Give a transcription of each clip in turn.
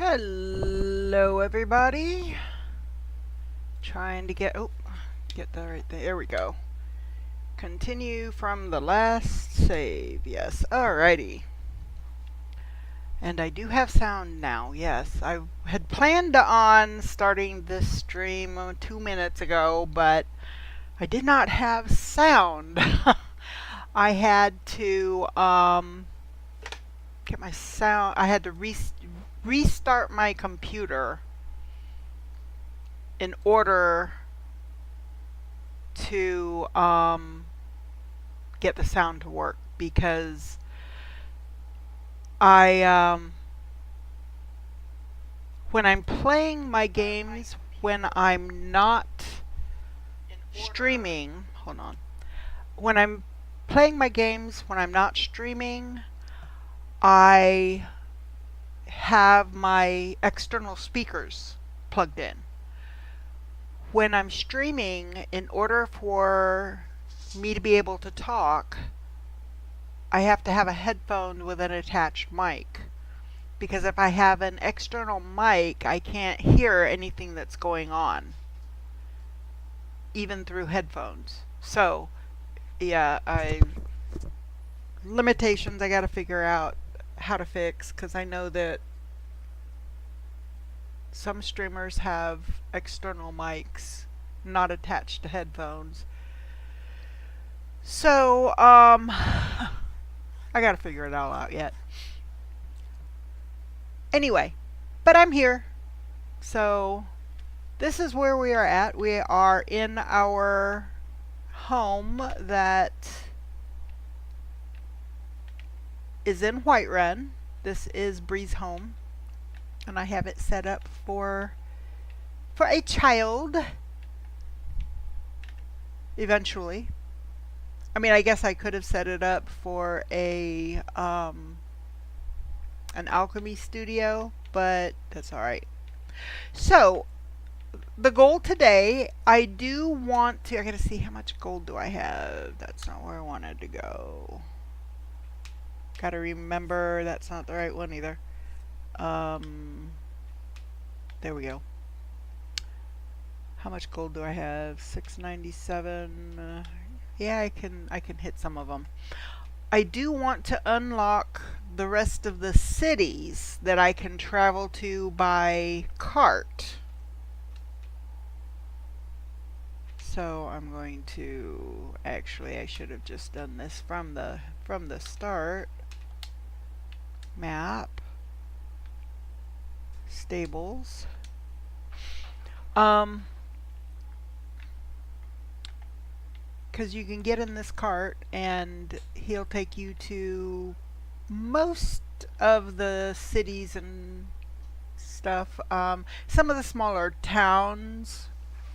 Hello everybody. Trying to get get the right thing. There we go. Continue from the last save. Yes. Alrighty. And I do have sound now. Yes. I had planned on starting this stream 2 minutes ago, but I did not have sound. I had to get my sound. I had to restart my computer in order to get the sound to work, because I when I'm playing my games, when I'm not streaming, hold on. When I'm playing my games, when I'm not streaming, I have my external speakers plugged in. When I'm streaming, in order for me to be able to talk, I have to have a headphone with an attached mic. Because if I have an external mic, I can't hear anything that's going on, even through headphones. So, yeah, limitations I gotta figure out how to fix, because I know that some streamers have external mics not attached to headphones. So, I gotta figure it all out yet. Anyway, but I'm here. So, this is where we are at. We are in our home that is in Whiterun. This is Bree's home. And I have it set up for a child. Eventually. I mean, I guess I could have set it up for an alchemy studio, but that's alright. So, the goal today, I do want to, I gotta see how much gold do I have. That's not where I wanted to go. Gotta remember that's not the right one either. There we go. How much gold do I have? 697. Yeah, I can hit some of them. I do want to unlock the rest of the cities that I can travel to by cart. So I'm going to, actually I should have just done this from the start. Map. Stables. Because you can get in this cart and he'll take you to most of the cities and stuff. Some of the smaller towns,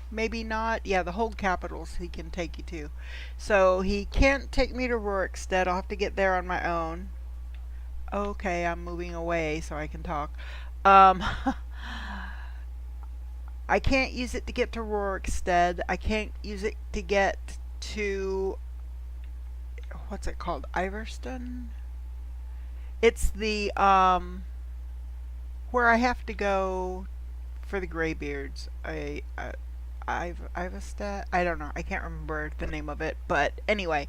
maybe not. Yeah, the whole capitals he can take you to. So he can't take me to Rorikstead. I'll have to get there on my own. Okay, I'm moving away so I can talk. I can't use it to get to Rorikstead. I can't use it to get to, what's it called? Iverston? It's the, where I have to go for the Greybeards. Ivestat? I don't know. I can't remember the name of it. But anyway.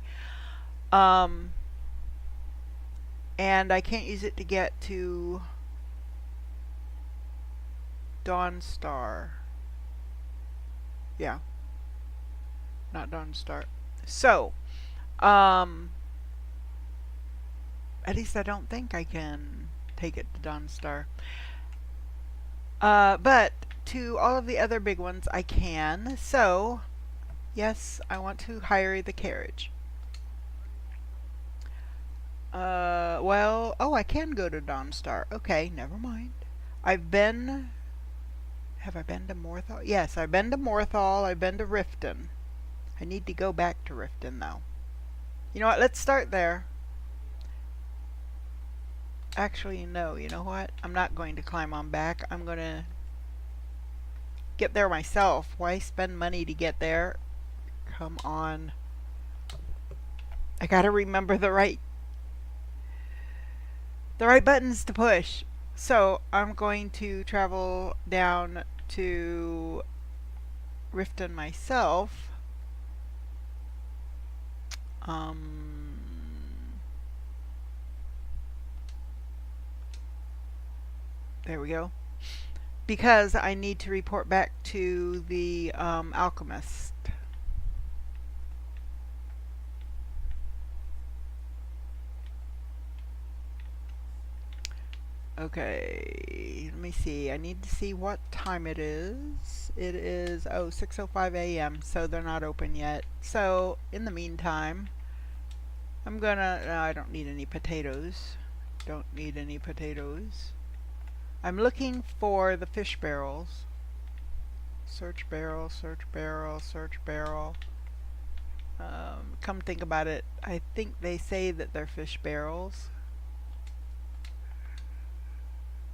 And I can't use it to get to Dawnstar. Yeah. Not Dawnstar. So, at least I don't think I can take it to Dawnstar. But to all of the other big ones I can. So, yes, I want to hire the carriage. Well, oh, I can go to Dawnstar. Okay, never mind. Have I been to Morthal? Yes, I've been to Morthal. I've been to Riften. I need to go back to Riften, though. You know what? Let's start there. Actually, no. You know what? I'm not going to climb on back. I'm going to get there myself. Why spend money to get there? Come on. I gotta remember the right buttons to push. So I'm going to travel down to Riften myself. Um, there we go. Because I need to report back to the alchemist. Okay, let me see. I need to see what time it is. It is, 6:05 a.m., so they're not open yet. So, in the meantime, I'm gonna, no, I don't need any potatoes. Don't need any potatoes. I'm looking for the fish barrels. Search barrel, search barrel, search barrel. Come think about it, I think they say that they're fish barrels.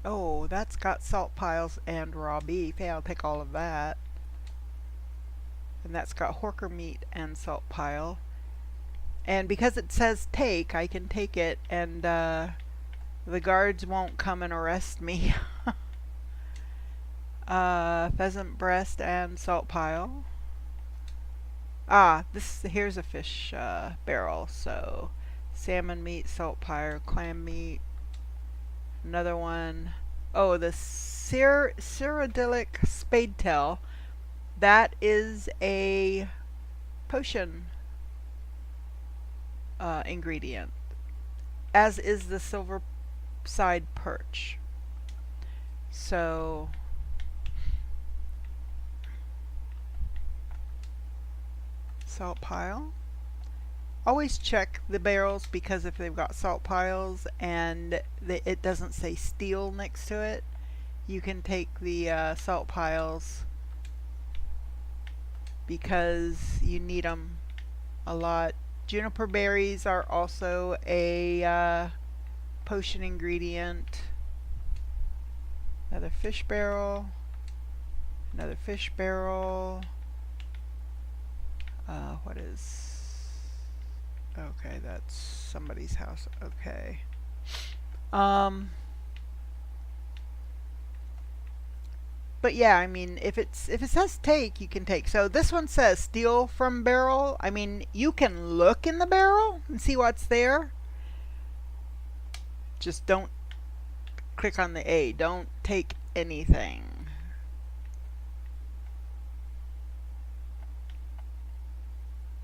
Oh, that's got salt piles and raw beef. Hey, I'll take all of that. And that's got horker meat and salt pile. And because it says take, I can take it, and the guards won't come and arrest me. Pheasant breast and salt pile. Here's a fish barrel. So salmon meat, salt pile, clam meat. Another one. Oh, the Cyrodiilic spade tail. That is a potion ingredient, as is the silver side perch. So salt pile. Always check the barrels, because if they've got salt piles and it doesn't say steel next to it, you can take the salt piles, because you need them a lot. Juniper berries are also a potion ingredient. Another fish barrel. Another fish barrel. What is... Okay, that's somebody's house. Okay. But yeah, I mean, if it says take, you can take. So this one says steal from barrel. I mean, you can look in the barrel and see what's there. Just don't click on the A. Don't take anything.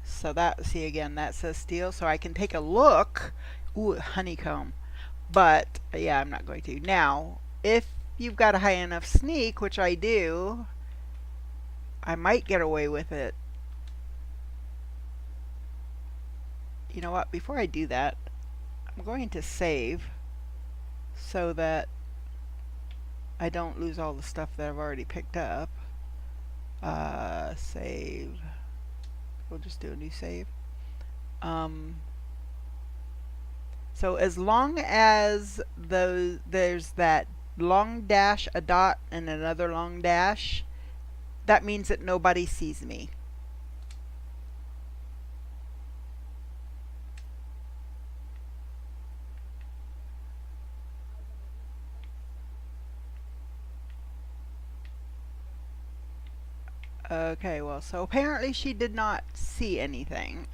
So that, see again, that says steal. So I can take a look. Ooh, honeycomb. But yeah, I'm not going to. Now, if you've got a high enough sneak, which I do, I might get away with it. You know what? Before I do that, I'm going to save so that I don't lose all the stuff that I've already picked up. Save. We'll just do a new save. So as long as there's that long dash, a dot, and another long dash, that means that nobody sees me. Okay, well, so apparently she did not see anything.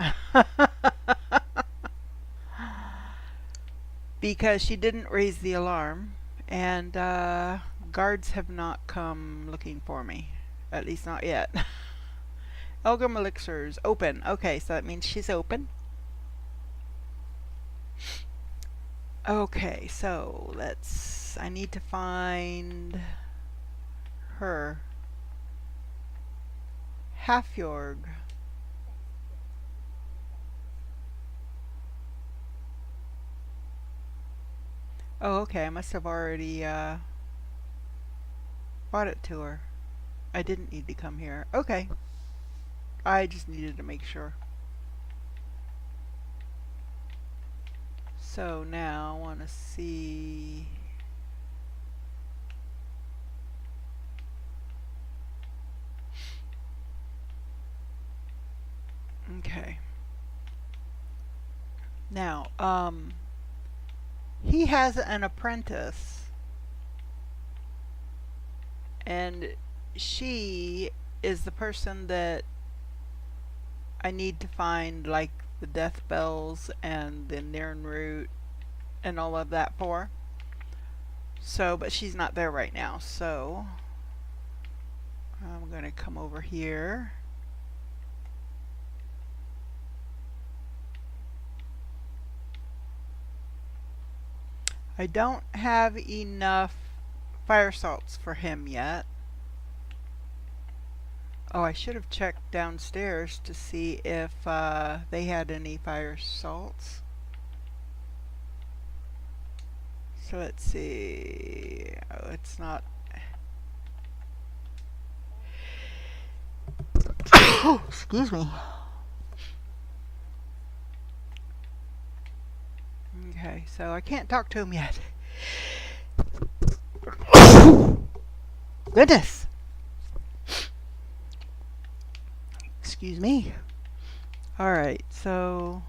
Because she didn't raise the alarm, and guards have not come looking for me. At least not yet. Elgrim elixirs, open. Okay, so that means she's open. Okay, so I need to find her. Halfjorg. Oh, okay, I must have already bought it to her. I didn't need to come here. Okay. I just needed to make sure. So now I want to see... Okay. Now, he has an apprentice And she is the person that I need to find, like, the death bells and the Nairn root and all of that for. So, but she's not there right now, so I'm going to come over here. I don't have enough fire salts for him yet. Oh, I should have checked downstairs to see if they had any fire salts. So let's see. Oh, it's not. Oh, excuse me. Okay, so I can't talk to him yet. Goodness. Excuse me. Alright, so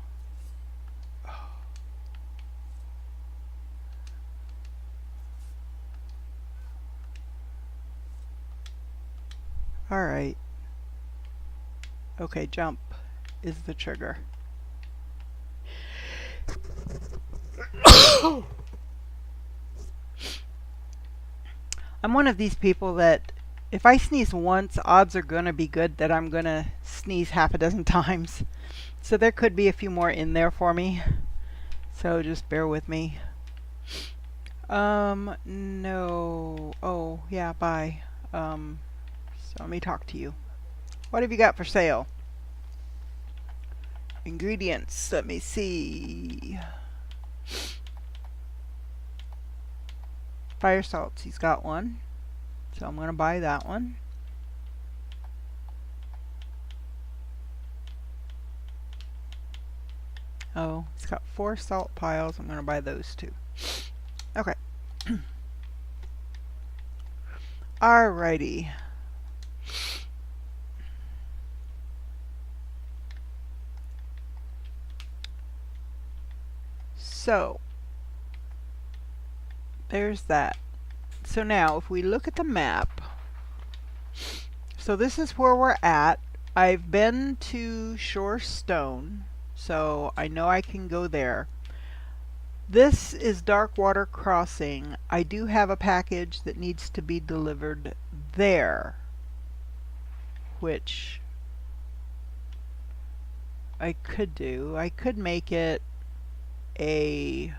alright. Okay, jump is the trigger. I'm one of these people that if I sneeze once, odds are gonna be good that I'm gonna sneeze half a dozen times. So there could be a few more in there for me. So just bear with me. No. Oh, yeah, bye. So let me talk to you. What have you got for sale? Ingredients, let me see. Fire salts, he's got one. So I'm going to buy that one. Oh, he's got 4 salt piles. I'm going to buy those too. Okay. Alrighty. So, there's that. So now, if we look at the map, so this is where we're at. I've been to Shore Stone, so I know I can go there. This is Darkwater Crossing. I do have a package that needs to be delivered there, which I could do. I could make it a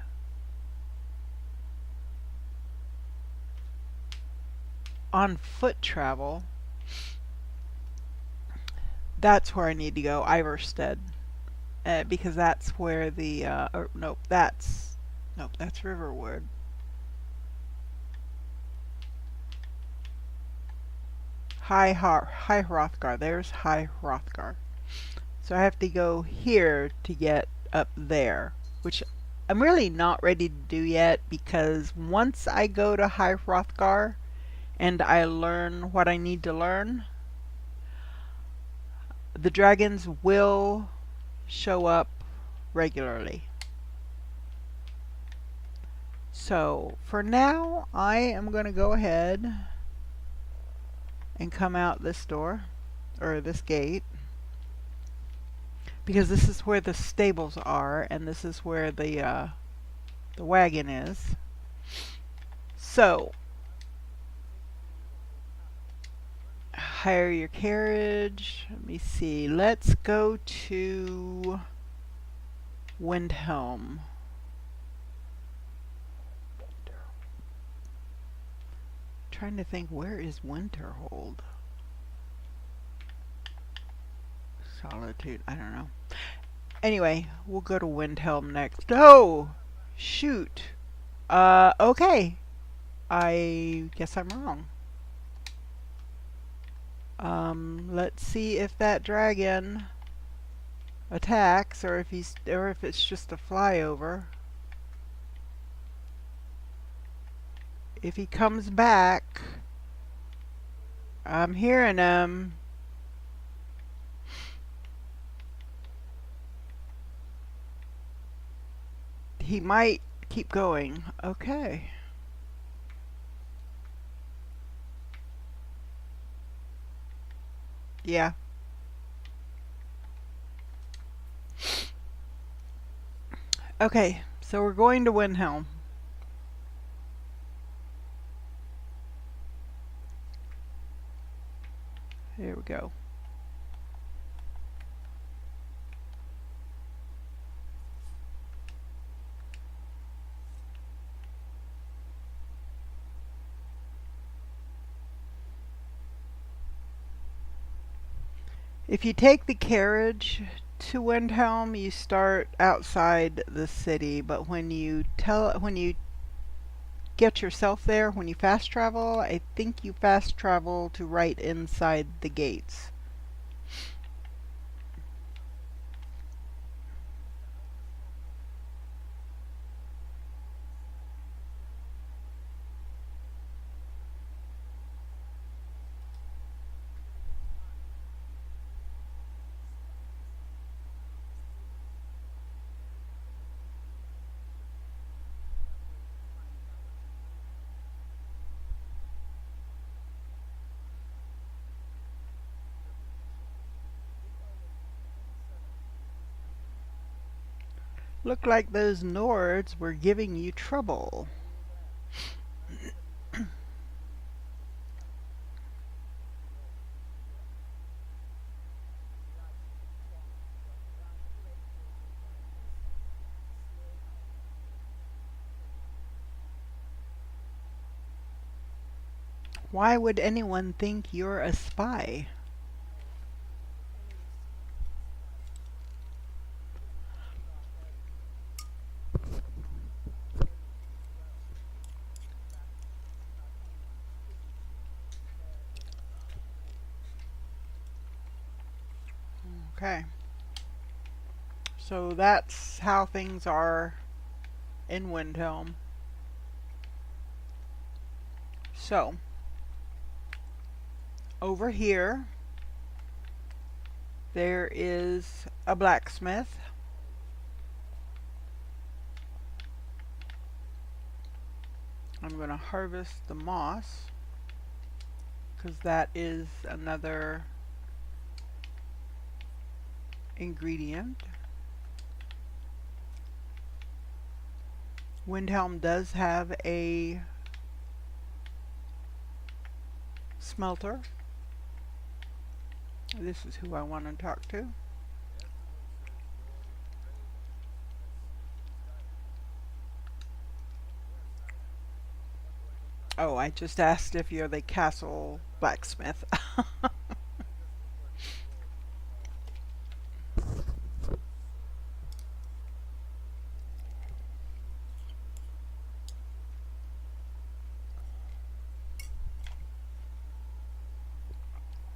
on foot travel. That's where I need to go, Iverstead, because that's where the nope, that's Riverwood. High Hrothgar. There's High Hrothgar. So I have to go here to get up there, which I'm really not ready to do yet, because once I go to High Hrothgar and I learn what I need to learn, the dragons will show up regularly. So for now, I am going to go ahead and come out this door, or this gate, because this is where the stables are, and this is where the wagon is. So, hire your carriage. Let me see. Let's go to Windhelm. Trying to think, where is Winterhold? Solitude, I don't know. Anyway, we'll go to Windhelm next. Oh! Shoot! Okay. I guess I'm wrong. Let's see if that dragon attacks, or if it's just a flyover. If he comes back, I'm hearing him. He might keep going. Okay. Yeah. Okay, so we're going to Windhelm. Here we go. If you take the carriage to Windhelm, you start outside the city, but when you get yourself there, when you fast travel, I think you fast travel to right inside the gates. Looked like those Nords were giving you trouble. Why would anyone think you're a spy? Okay. So that's how things are in Windhelm. So, over here, there is a blacksmith. I'm going to harvest the moss because that is another ingredient. Windhelm does have a smelter. This is who I want to talk to. Oh, I just asked if you're the castle blacksmith.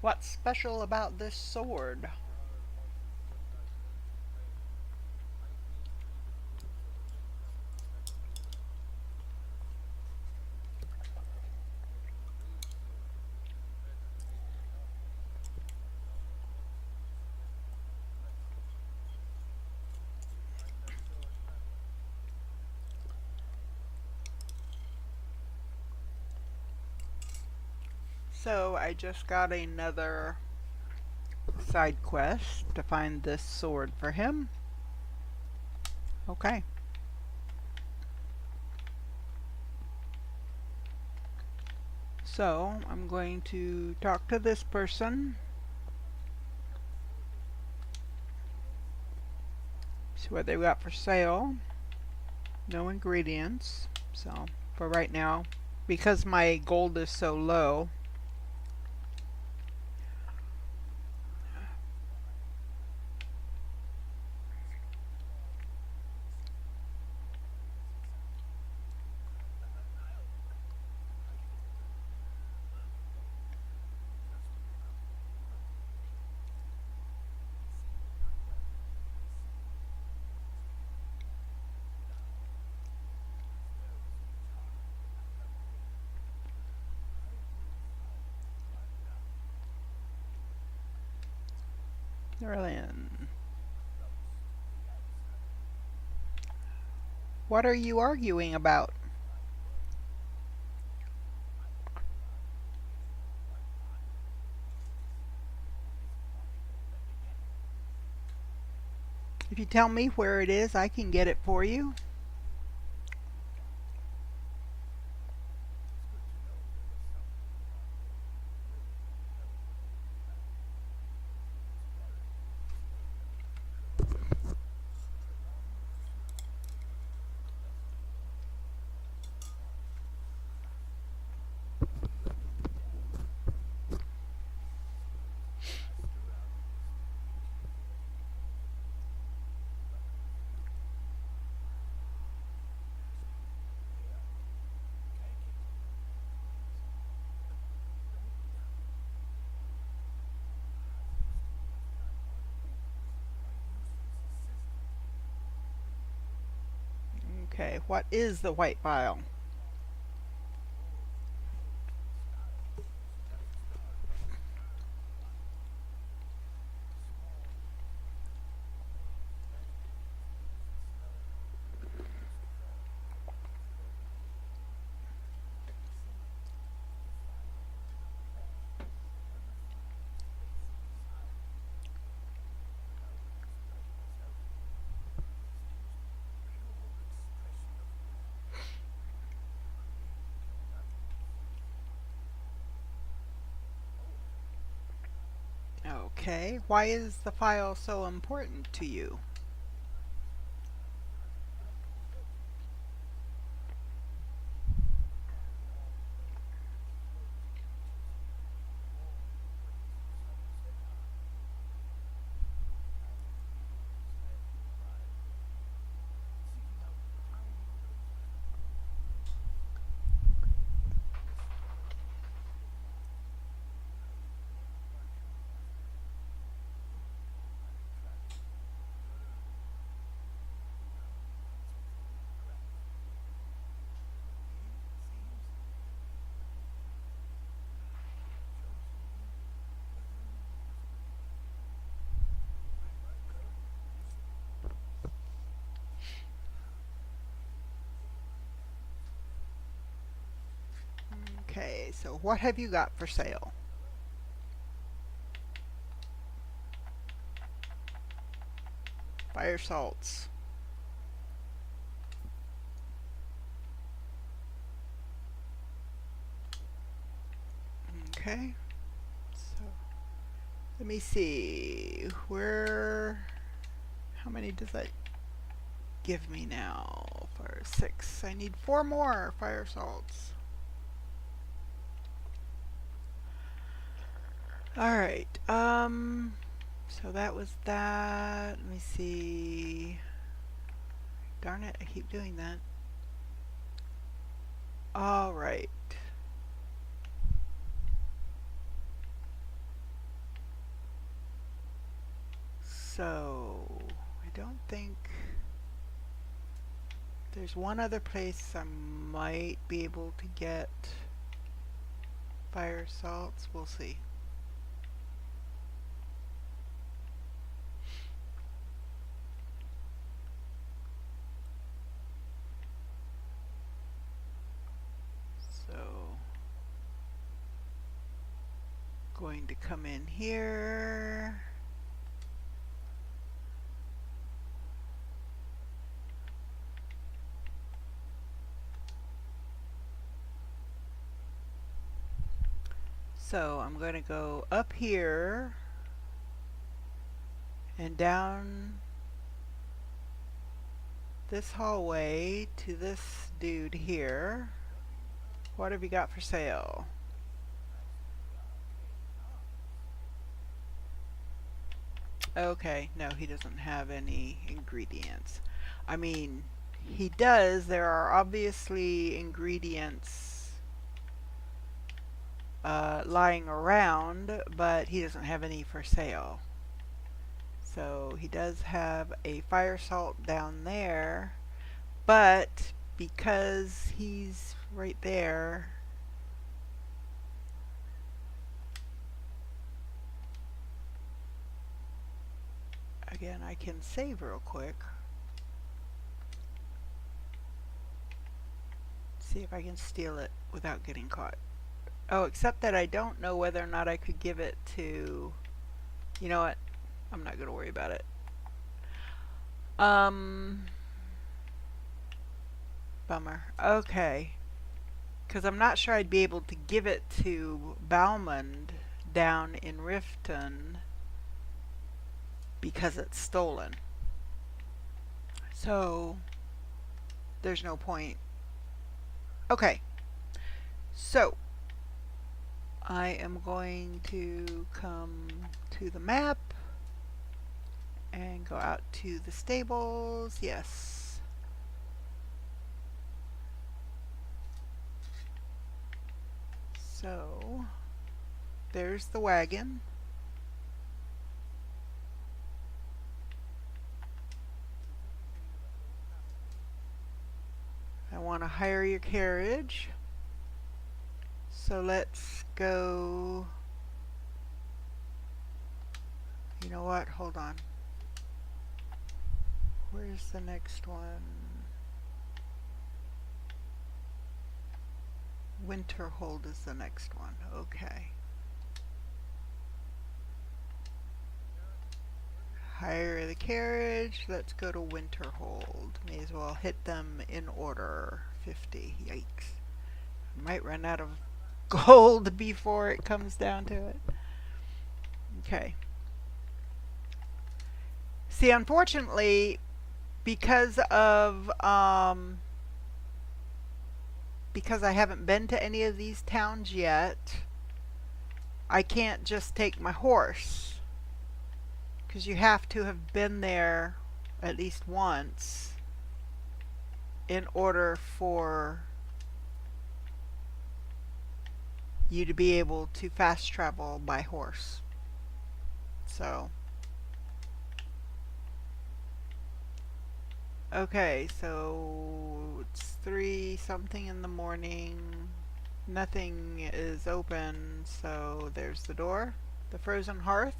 What's special about this sword? So I just got another side quest to find this sword for him. Okay. So I'm going to talk to this person. See what they've got for sale. No ingredients. So for right now, because my gold is so low, Nerlin. What are you arguing about? If you tell me where it is, I can get it for you. Okay, what is the white file? Okay, why is the file so important to you? Okay, so what have you got for sale? Fire salts. Okay, so let me see. How many does that give me now? For 6. I need 4 more fire salts. Alright, so that was that. Let me see. Darn it, I keep doing that. Alright. So, I don't think there's one other place I might be able to get fire salts. We'll see. So, going to come in here. So I'm going to go up here and down this hallway to this dude here. What have you got for sale? Okay, no, he doesn't have any ingredients. I mean, he does. There are obviously ingredients lying around, but he doesn't have any for sale. So he does have a fire salt down there, but because he's right there, again, I can save real quick. See if I can steal it without getting caught. Oh, except that I don't know whether or not I could give it to... You know what? I'm not going to worry about it. Um, bummer. Okay. Because I'm not sure I'd be able to give it to Balmond down in Riften because it's stolen. So there's no point. Okay. So I am going to come to the map and go out to the stables. Yes. So there's the wagon. I want to hire your carriage. So let's go. You know what? Hold on. Where's the next one? Winterhold is the next one. Okay. Hire the carriage. Let's go to Winterhold. May as well hit them in order. 50. Yikes. Might run out of gold before it comes down to it. Okay. See, unfortunately, because I haven't been to any of these towns yet, I can't just take my horse. Because you have to have been there at least once in order for you to be able to fast travel by horse. So, okay, so it's 3 something in the morning. Nothing is open, so there's the door. The frozen hearth.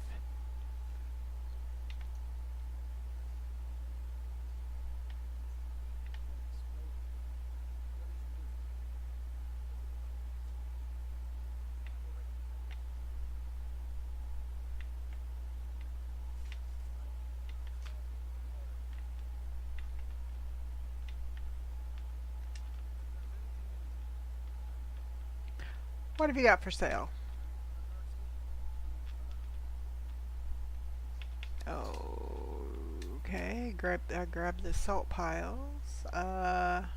What have you got for sale? Okay, grab the salt piles. I'd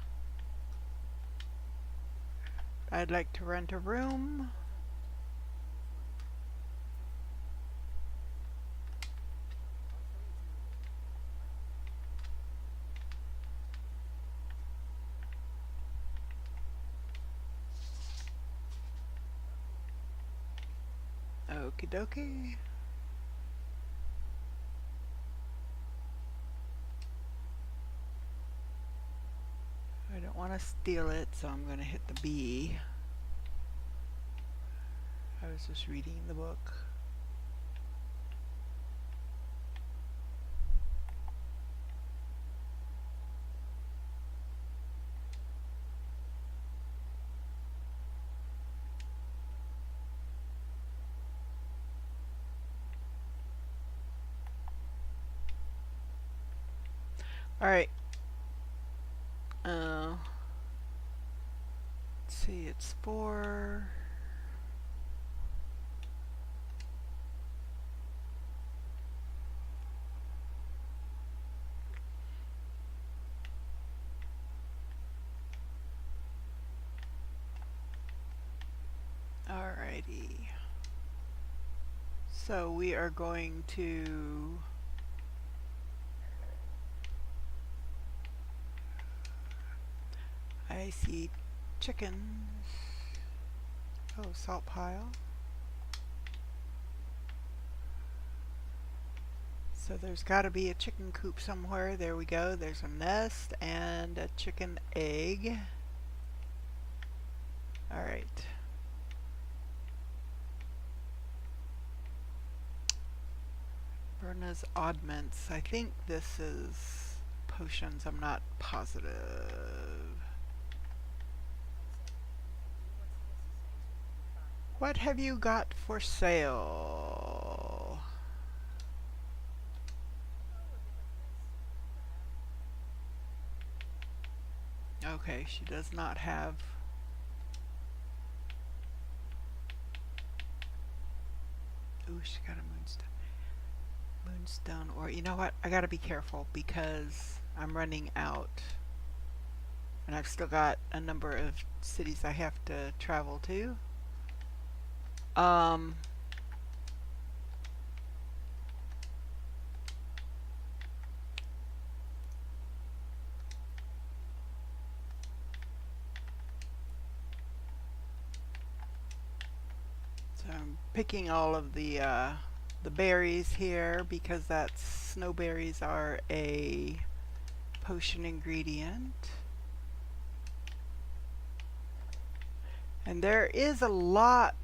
like to rent a room. Okie dokie. I don't want to steal it, so I'm going to hit the B. I was just reading the book. Alright. Let's see, it's 4. Alrighty. So we are going to I see chickens. Oh, salt pile. So there's got to be a chicken coop somewhere. There we go. There's a nest and a chicken egg. Alright. Berna's oddments. I think this is potions. I'm not positive. What have you got for sale? Okay, she does not have... Ooh, she got a moonstone. Moonstone, or you know what? I gotta be careful because I'm running out. And I've still got a number of cities I have to travel to. So I'm picking all of the berries here because snowberries are a potion ingredient. And there is a lot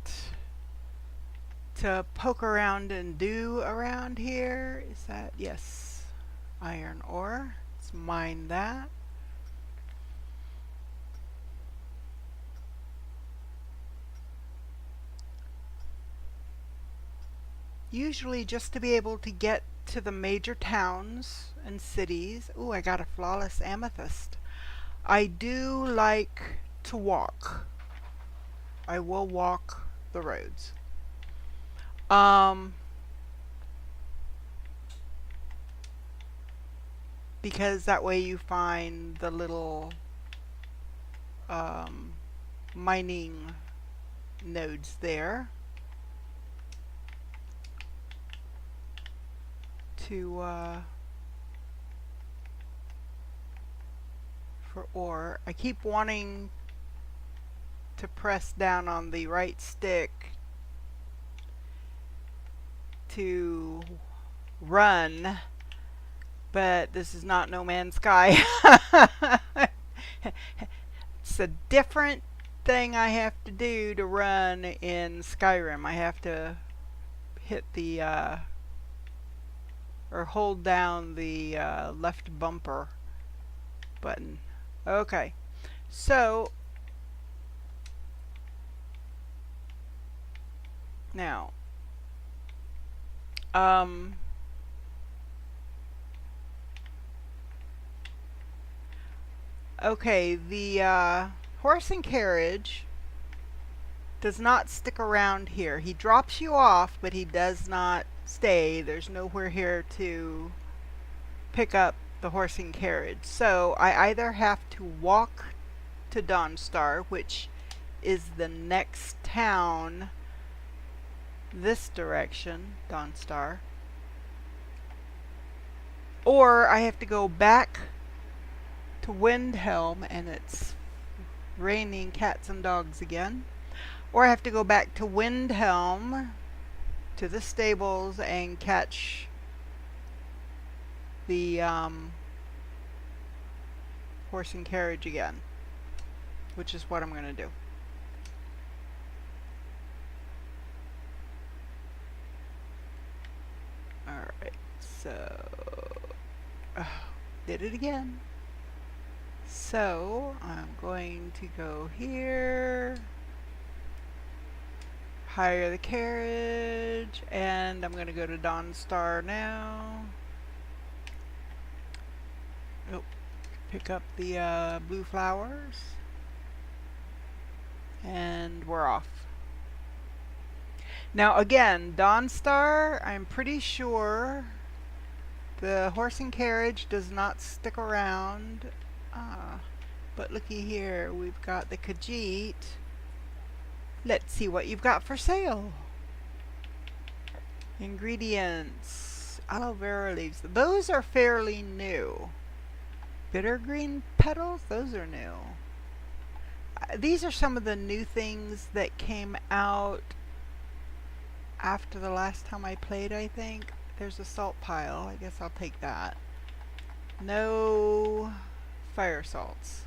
to poke around and do around here. Is that, yes, iron ore. Let's mine that. Usually just to be able to get to the major towns and cities. Ooh, I got a flawless amethyst. I do like to walk. I will walk the roads. Because that way you find the little mining nodes there to for ore. I keep wanting to press down on the right stick to run, but this is not No Man's Sky. It's a different thing I have to do to run in Skyrim. I have to hit the or hold down the left bumper button. Okay, so now okay, the horse and carriage does not stick around here. He drops you off, but he does not stay. There's nowhere here to pick up the horse and carriage. So I either have to walk to Dawnstar, which is the next town this direction, Dawnstar, or I have to go back to Windhelm, and it's raining cats and dogs again, or I have to go back to Windhelm to the stables and catch the horse and carriage again, which is what I'm going to do. Alright, so did it again. So I'm going to go here, hire the carriage, and I'm going to go to Dawnstar now. Oh, pick up the blue flowers, and we're off. Now again, Dawnstar, I'm pretty sure the horse and carriage does not stick around. But looky here, we've got the Khajiit. Let's see what you've got for sale. Ingredients, aloe vera leaves. Those are fairly new. Bitter green petals, those are new. These are some of the new things that came out after the last time I played, I think. There's a salt pile. I guess I'll take that. No fire salts.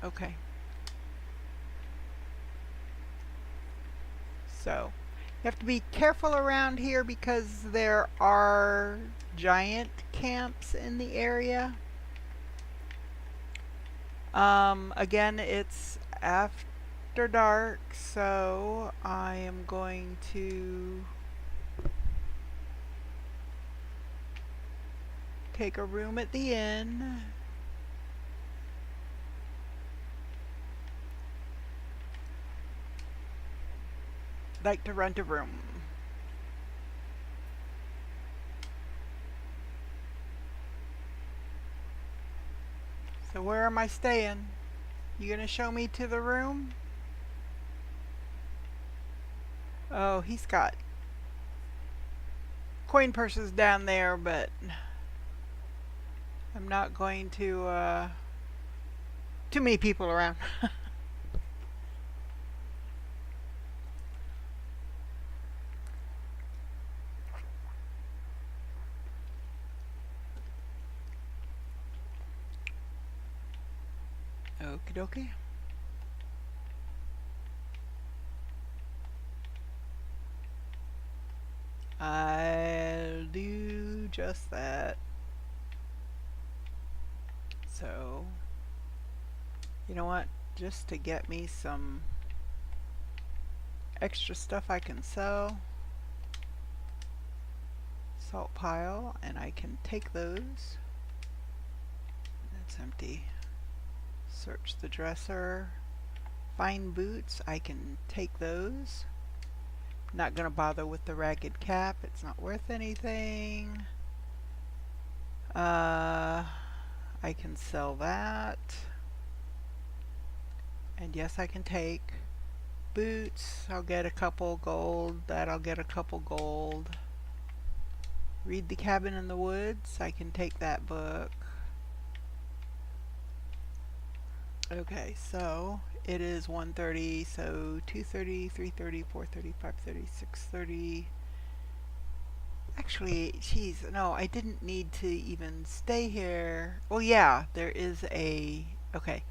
Okay. So, you have to be careful around here because there are giant camps in the area. Again, it's after dark, so I am going to take a room at the inn. like to rent a room. So where am I staying? You gonna show me to the room? Oh, he's got coin purses down there, but I'm not going to, too many people around. Okie dokie. I'll do just that. So, you know what? Just to get me some extra stuff I can sell. Salt pile, and I can take those. That's empty. Search the dresser. Fine boots, I can take those. Not gonna bother with the ragged cap, it's not worth anything. I can sell that. And yes, I can take boots. I'll get a couple gold. That I'll get a couple gold. Read the Cabin in the Woods. I can take that book. Okay, so it is 1:30, so 2:30, 3:30, 4:30, 5:30, 6:30. Actually, geez, no, I didn't need to even stay here. Well, yeah, there is a, okay.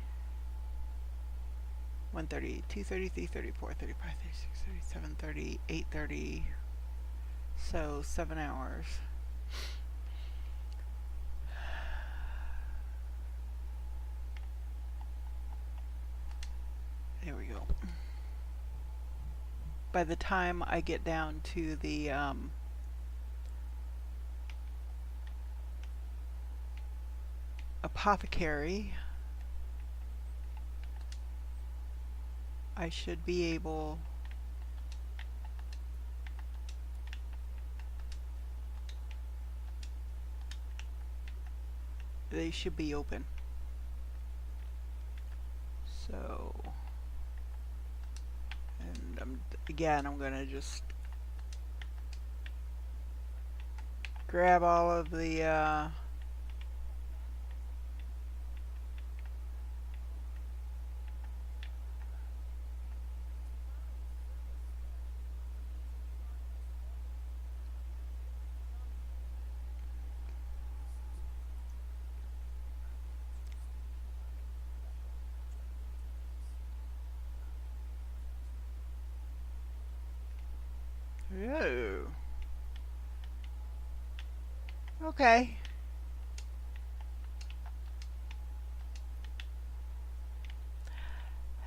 1:30, 2:30, 3:30, 4:30, 5:30, 6:30, 7:30, 8:30. So 7 hours. There we go. By the time I get down to the apothecary, I should be able they should be open. So, and again, I'm gonna just grab all of the oh. Okay.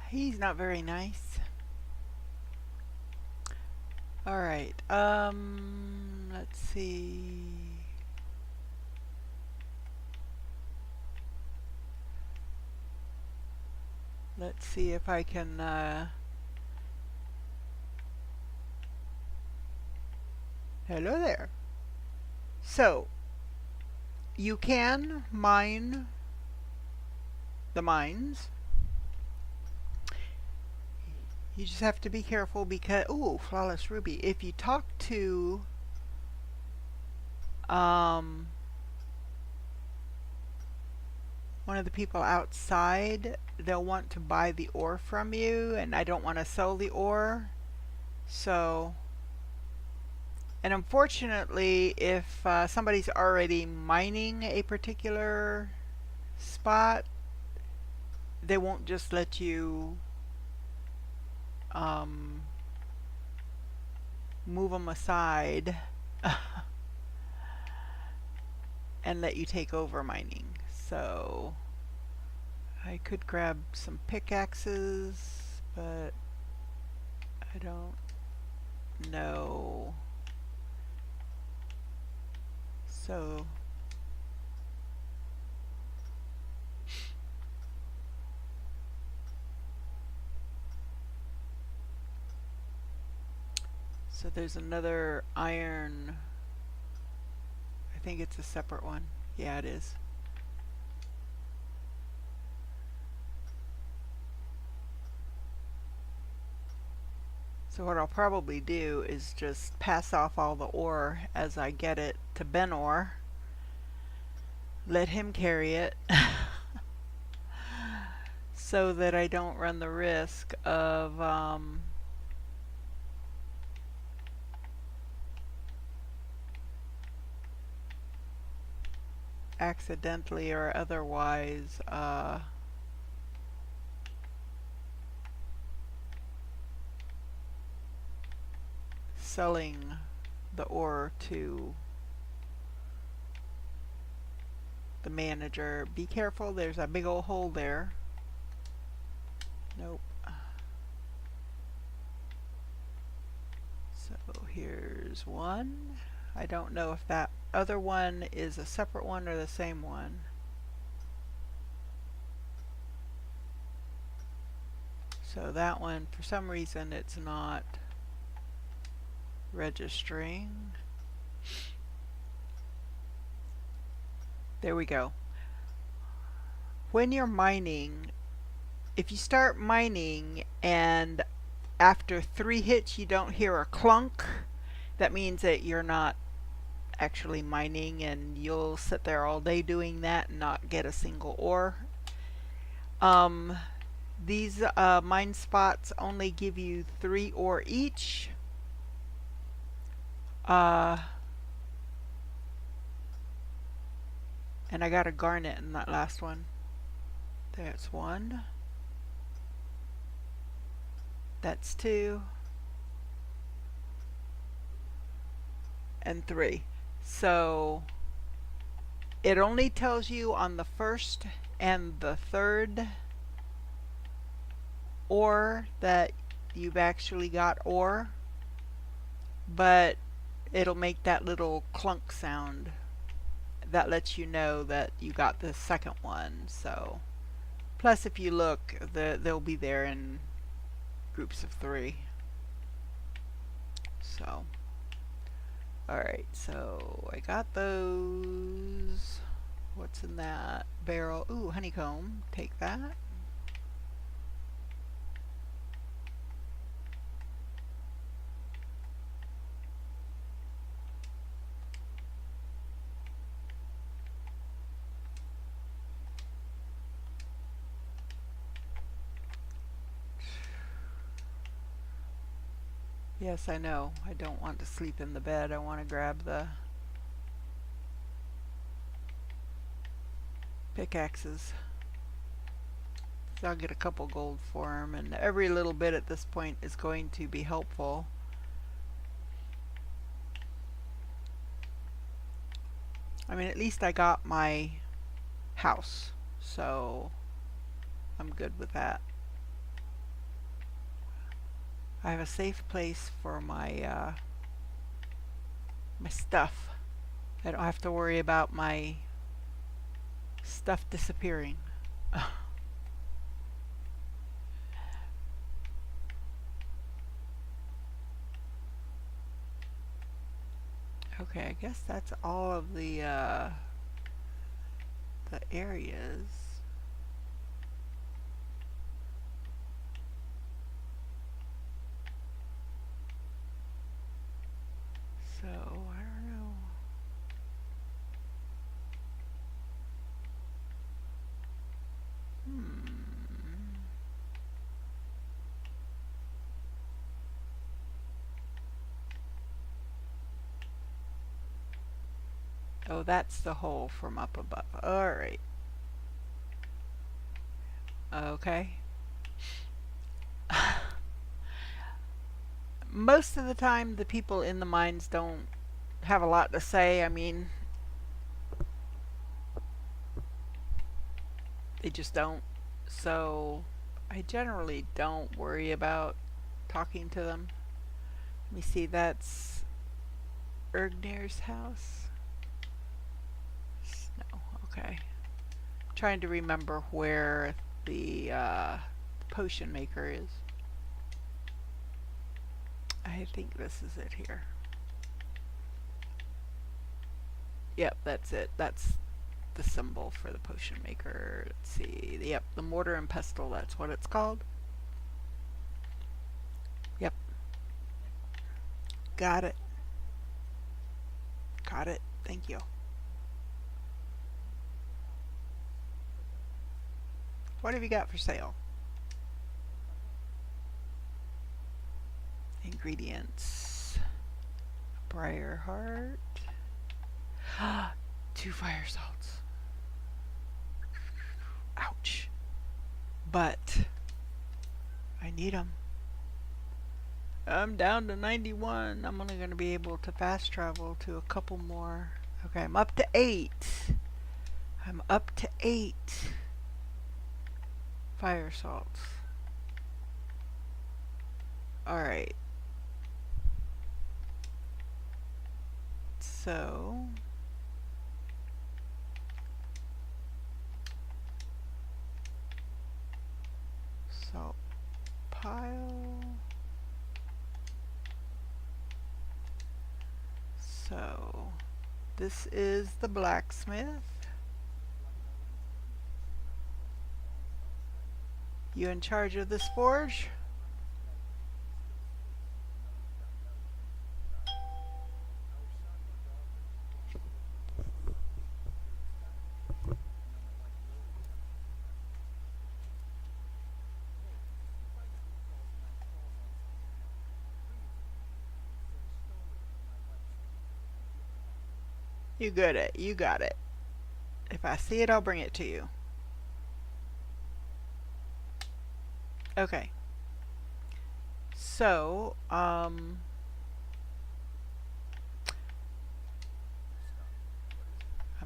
He's not very nice. Alright, let's see. Let's see if I can, hello there. So, you can mine the mines. You just have to be careful because, ooh, flawless ruby. If you talk to one of the people outside, they'll want to buy the ore from you, and I don't want to sell the ore. So, and unfortunately, if somebody's already mining a particular spot, they won't just let you move them aside and let you take over mining. So I could grab some pickaxes, but I don't know. So So there's another iron. I think it's a separate one. Yeah, it is. So what I'll probably do is just pass off all the ore as I get it to Benor. Let him carry it so that I don't run the risk of accidentally or otherwise selling the ore to the manager. Be careful, there's a big old hole there. Nope. So here's one. I don't know if that other one is a separate one or the same one. So that one, for some reason, it's not registering. There we go. When you're mining, if you start mining and after 3 hits you don't hear a clunk, that means that you're not actually mining, and you'll sit there all day doing that and not get a single ore. These mine spots only give you 3 ore each. And I got a garnet in that last one. That's 1. That's 2. And 3. So it only tells you on the first and the third ore that you've actually got ore, but it'll make that little clunk sound that lets you know that you got the second one. So plus if you look, they'll be there in groups of 3. So alright, so I got those. What's in that barrel? Ooh, honeycomb. Take that. Yes, I know. I don't want to sleep in the bed. I want to grab the pickaxes. So I'll get a couple gold for them, and every little bit at this point is going to be helpful. I mean, at least I got my house, so I'm good with that. I have a safe place for my my stuff. I don't have to worry about my stuff disappearing. Okay, I guess that's all of the areas. So, I don't know. Oh, that's the hole from up above. Alright. Okay. Most of the time, the people in the mines don't have a lot to say. I mean, they just don't. So, I generally don't worry about talking to them. Let me see, that's Ergnir's house? No, okay. I'm trying to remember where the potion maker is. I think this is it here. Yep, that's it. That's the symbol for the potion maker. Let's see. Yep, the mortar and pestle, that's what it's called. Yep. Got it. Got it. Thank you. What have you got for sale? Ingredients. Briar heart. 2 fire salts. Ouch. But I need them. I'm down to 91. I'm only going to be able to fast travel to a couple more. Okay, I'm up to 8. I'm up to 8 fire salts. Alright. So salt pile. So this is the blacksmith. You in charge of this forge? You good at it. You got it. If I see it, I'll bring it to you. Okay. So, I'm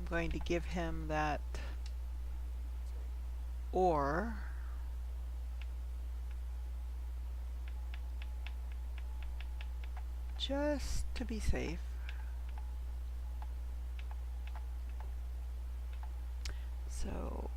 going to give him that ore. Just to be safe. So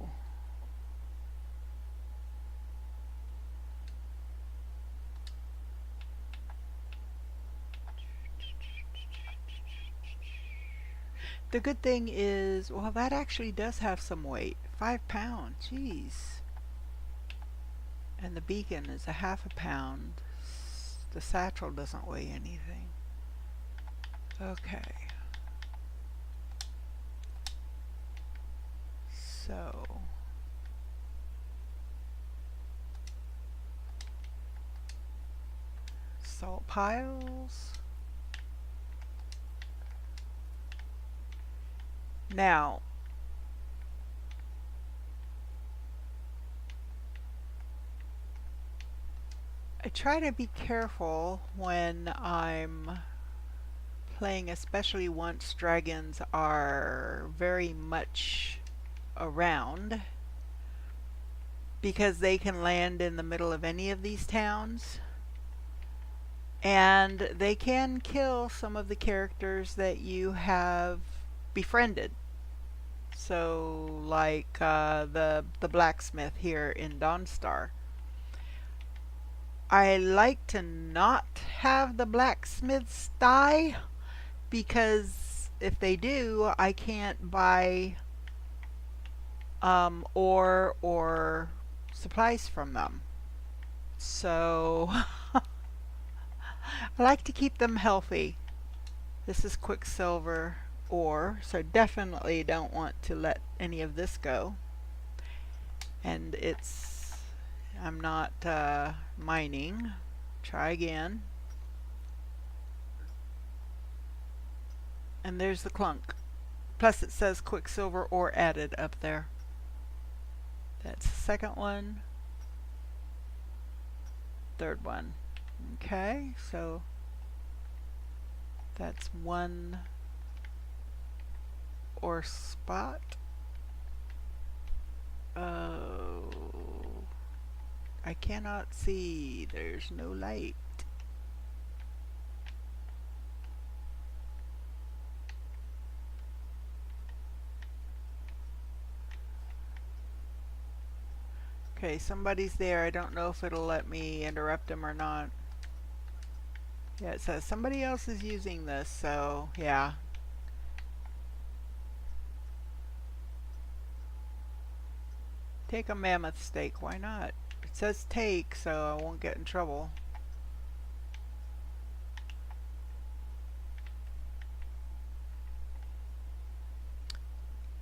the good thing is, well, that actually does have some weight. 5 pounds, jeez. And the beacon is a ½ pound. The satchel doesn't weigh anything. Okay. So salt piles. Now I try to be careful when I'm playing, especially once dragons are very much around, because they can land in the middle of any of these towns and they can kill some of the characters that you have befriended. So like the blacksmith here in Dawnstar. I like to not have the blacksmiths die, because if they do, I can't buy ore or supplies from them. So I like to keep them healthy. This is quicksilver ore, so definitely don't want to let any of this go. And I'm not mining. Try again. And there's the clunk. Plus it says quicksilver ore added up there. That's the second one. Third one. Okay, so that's one ore spot. Oh, I cannot see. There's no light. Okay, somebody's there. I don't know if it'll let me interrupt them or not. Yeah, it says somebody else is using this, so yeah. Take a mammoth steak, why not? It says take, so I won't get in trouble.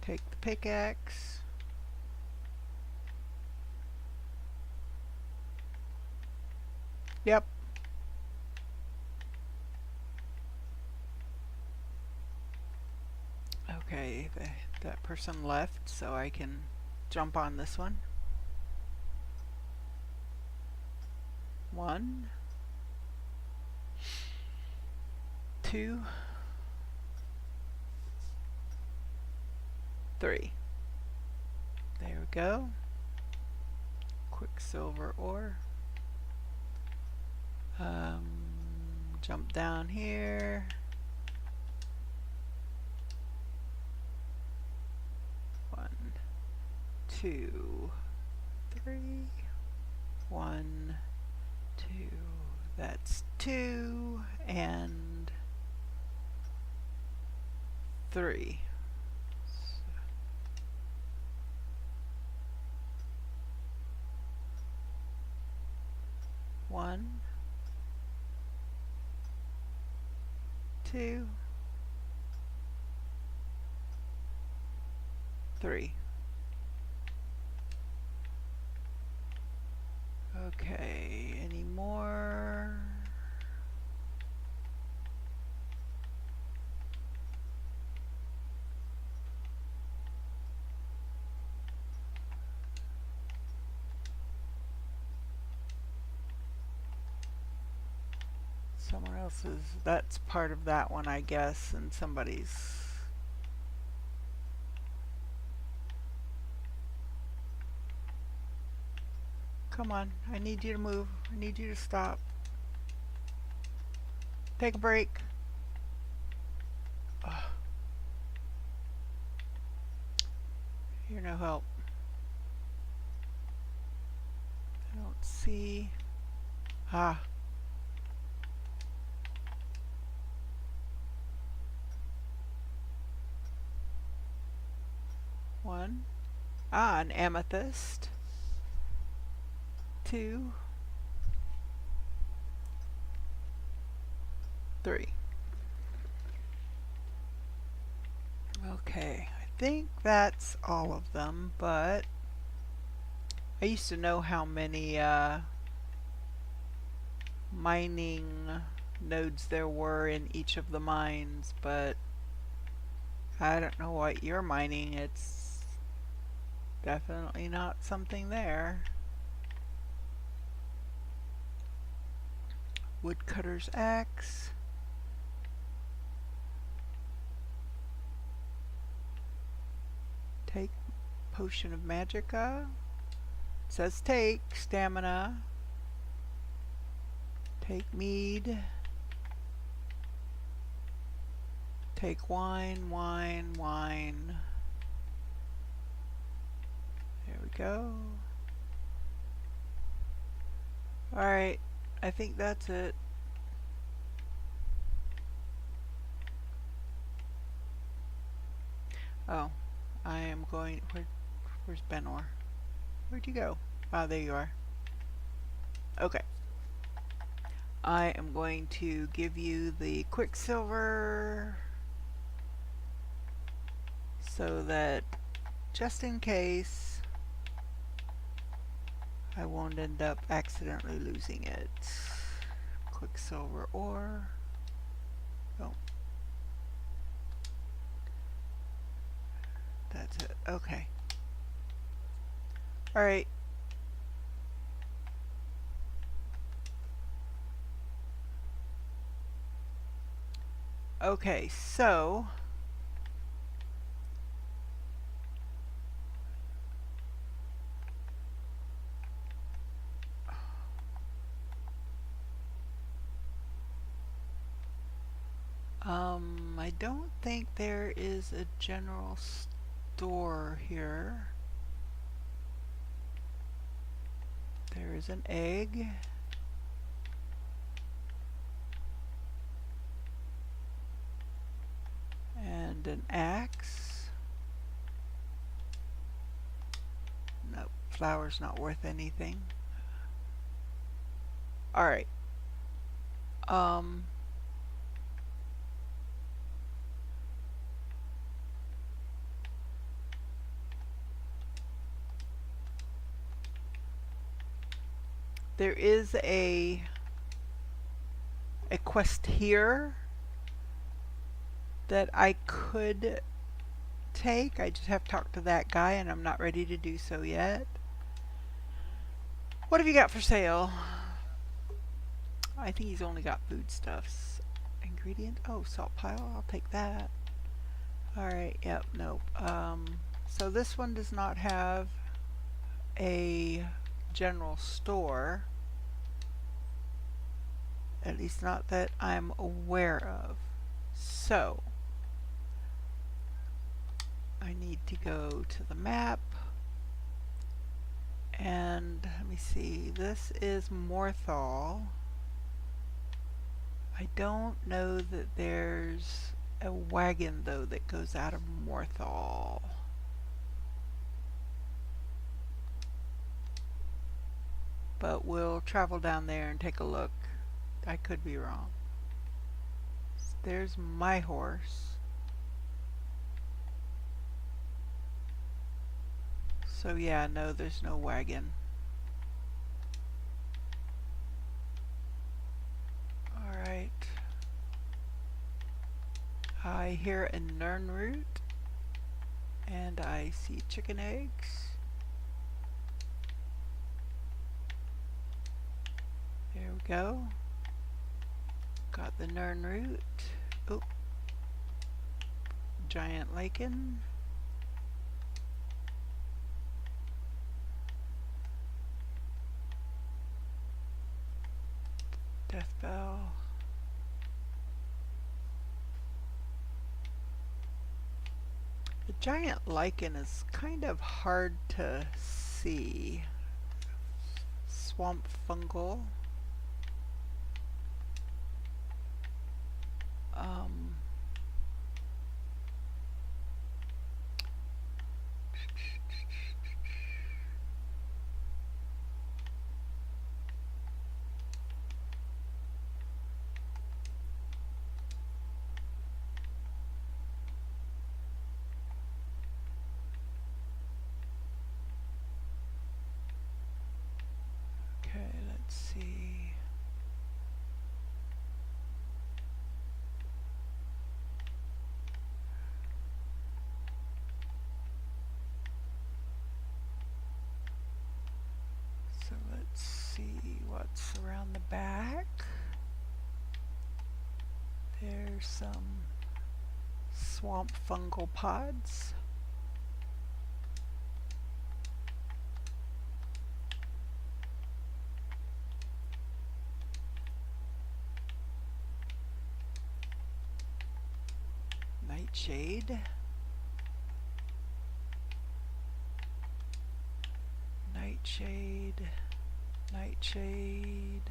Take the pickaxe. Yep. Okay, that person left, so I can jump on this one. 1, 2, 3. There we go. Quicksilver ore. Jump down here. 1, 2, 3. 1, 2. That's 2 and 3. 1, 2, 3. Okay, any more? Someone else's, that's part of that one, I guess, and somebody's. Come on, I need you to move. I need you to stop. Take a break. Ugh. You're no help. I don't see. Ah. One. Ah, an amethyst. 2, 3. Okay, I think that's all of them, but I used to know how many mining nodes there were in each of the mines, but I don't know what you're mining. It's definitely not something there. Woodcutter's axe. Take potion of magicka. It says take stamina. Take mead. Take wine, wine, wine. There we go. Alright, I think that's it. Oh, I am going, where's Benor? Where'd you go? Ah, there you are. Okay. I am going to give you the quicksilver so that just in case I won't end up accidentally losing it. Quicksilver ore. Oh. That's it. Okay. Alright. Okay, so I don't think there is a general store here. There is an egg. And an axe. Nope, flour's not worth anything. Alright. There is a quest here that I could take. I just have to talk to that guy, and I'm not ready to do so yet. What have you got for sale? I think he's only got foodstuffs. Ingredient? Oh, salt pile. I'll take that. Alright, yep, nope. So this one does not have a general store. At least not that I'm aware of. So I need to go to the map, and let me see, this is Morthal. I don't know that there's a wagon though that goes out of Morthal. But we'll travel down there and take a look. I could be wrong. There's my horse. So yeah, no, there's no wagon. Alright. I hear a nern root, and I see chicken eggs. There we go. Got the nern root. Oh. Giant lichen. Death bell. The giant lichen is kind of hard to see. Swamp fungal. Okay, let's see. So let's see what's around the back. There's some swamp fungal pods. Nightshade. Nightshade. Nightshade.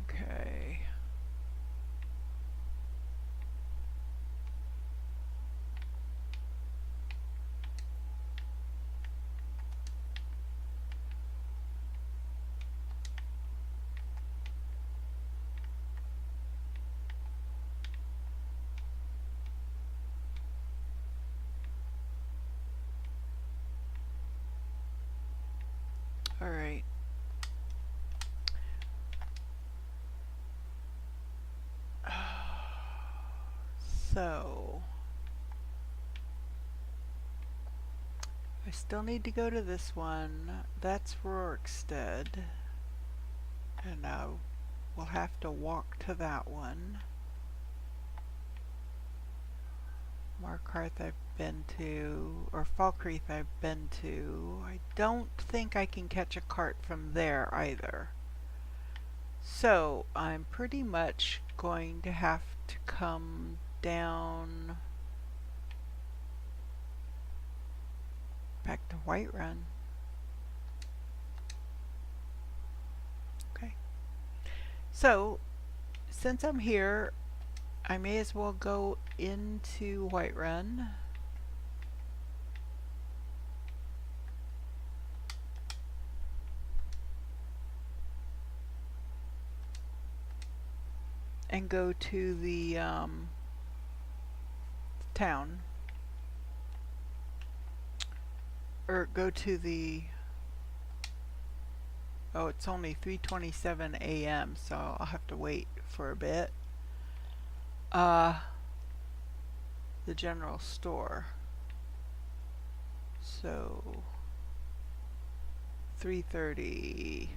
Okay. All right. So I still need to go to this one. That's Rorikstead. And now we'll have to walk to that one. Markarth I've been to, or Falkreath I've been to. I don't think I can catch a cart from there either. So I'm pretty much going to have to come down back to Whiterun. Okay. So, since I'm here, I may as well go into Whiterun. And go to the town. Or go to the... Oh, it's only 3:27 a.m., so I'll have to wait for a bit. The general store. So 3:30,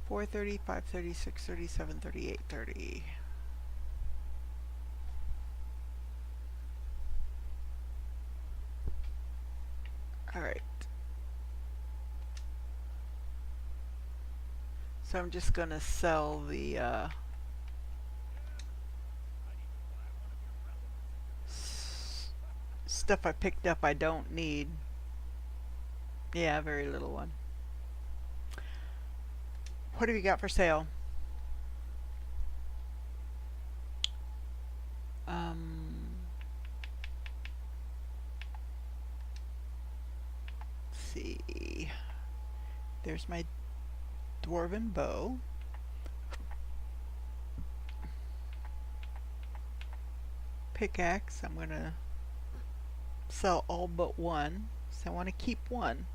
4:30, 5:30, 6:30, 7:30, 8:30. All right. So I'm just gonna sell the stuff I picked up I don't need. Yeah, very little one. What have you got for sale? Let's see. There's my dwarven bow. Pickaxe, I'm gonna sell all but one, so I want to keep one.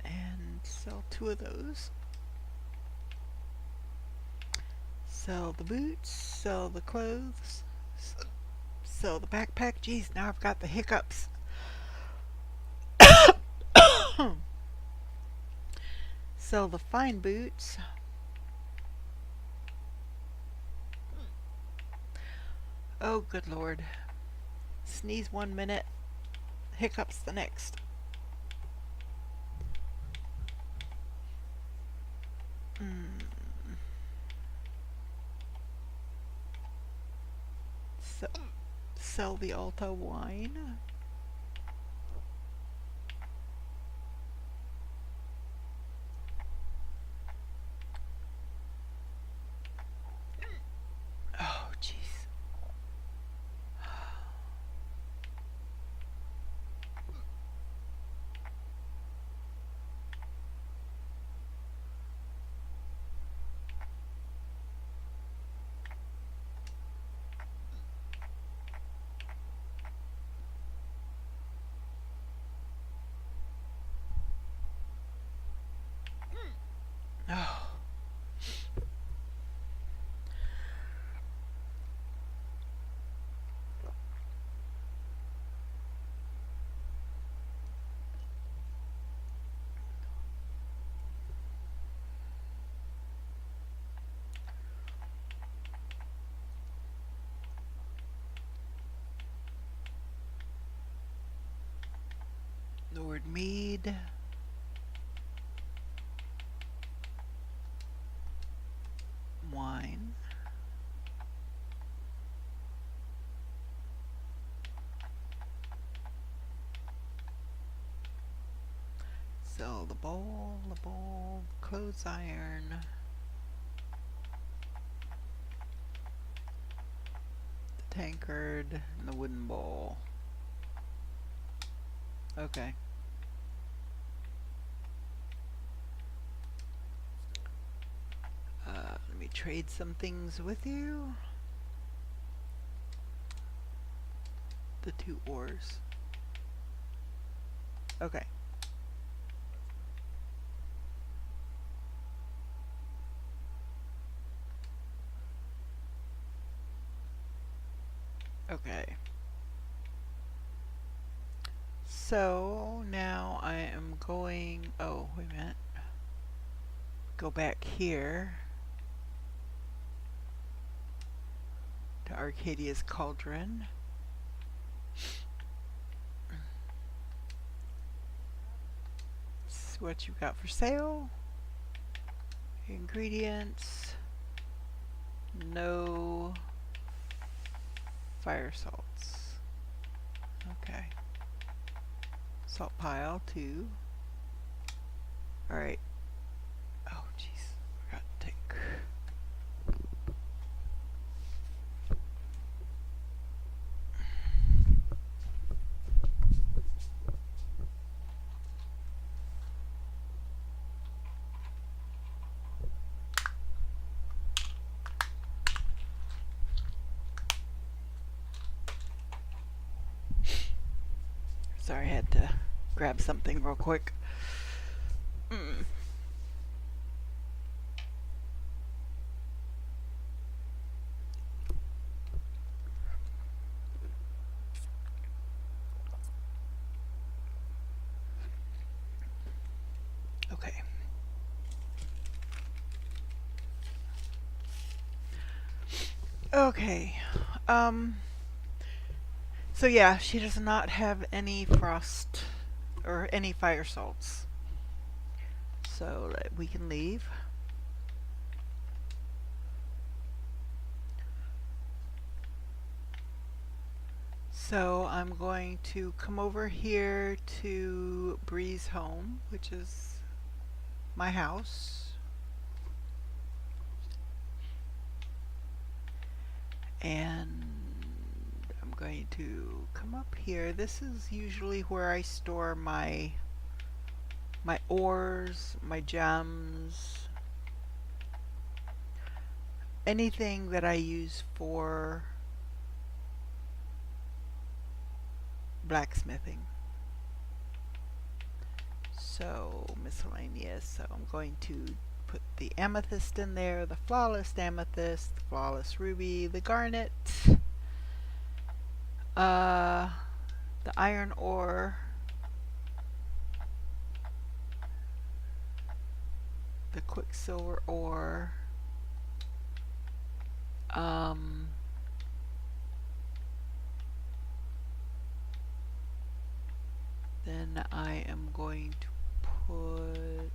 And sell two of those. Sell the boots, sell the clothes, sell the backpack. Geez, now I've got the hiccups. Sell the fine boots. Oh, good Lord. Sneeze 1 minute, hiccups the next. Sell the Alta wine. Oh, jeez. Oh. Lord Mead. Wine. Sell the bowl, clothes iron. The tankard, and the wooden bowl. Okay. Let me trade some things with you. The 2 ores. Okay. Okay. So now I am going, oh, wait a minute. Go back here to Arcadia's Cauldron. This is what you got for sale. Ingredients. No fire salts. Okay. Salt pile 2. Alright. Oh jeez. Forgot to take. Sorry, I had to grab something real quick. Okay. Okay. So yeah, she does not have any frost or any fire salts. So we can leave. So I'm going to come over here to Bree's home, which is my house. And I'm going to come up here. This is usually where I store my ores, my gems, anything that I use for blacksmithing. So miscellaneous. So I'm going to put the amethyst in there, the flawless amethyst, the flawless ruby, the garnet, the iron ore, the quicksilver ore, then I am going to put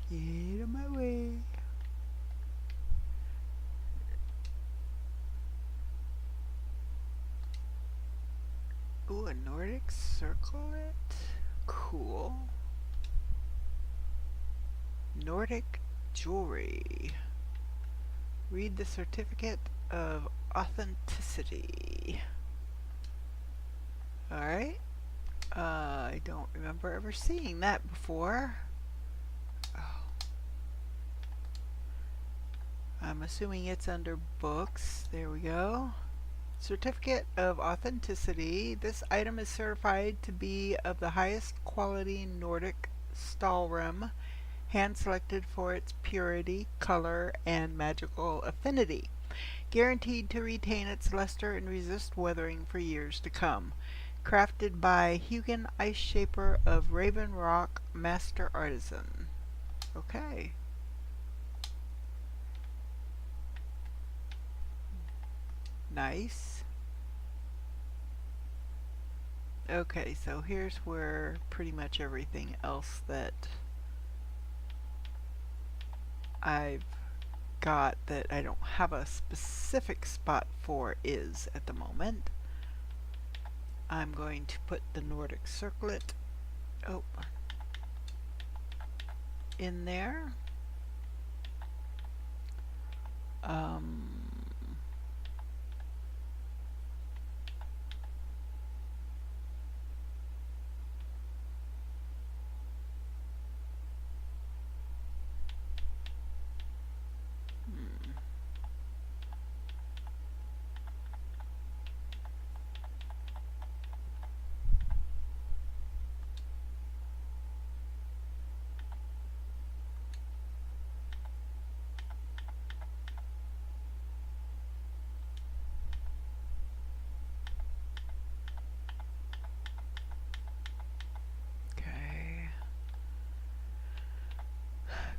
get out of my way. Ooh, a Nordic circlet? Cool. Nordic jewelry. Read the certificate of authenticity. Alright. I don't remember ever seeing that before. Oh. I'm assuming it's under books. There we go. Certificate of authenticity. This item is certified to be of the highest quality Nordic Stalrim, hand selected for its purity, color, and magical affinity. Guaranteed to retain its luster and resist weathering for years to come. Crafted by Hugin Ice Shaper of Raven Rock, Master Artisan. Okay. Nice. Okay, so here's where pretty much everything else that I've got that I don't have a specific spot for is at the moment. I'm going to put the Nordic circlet in there.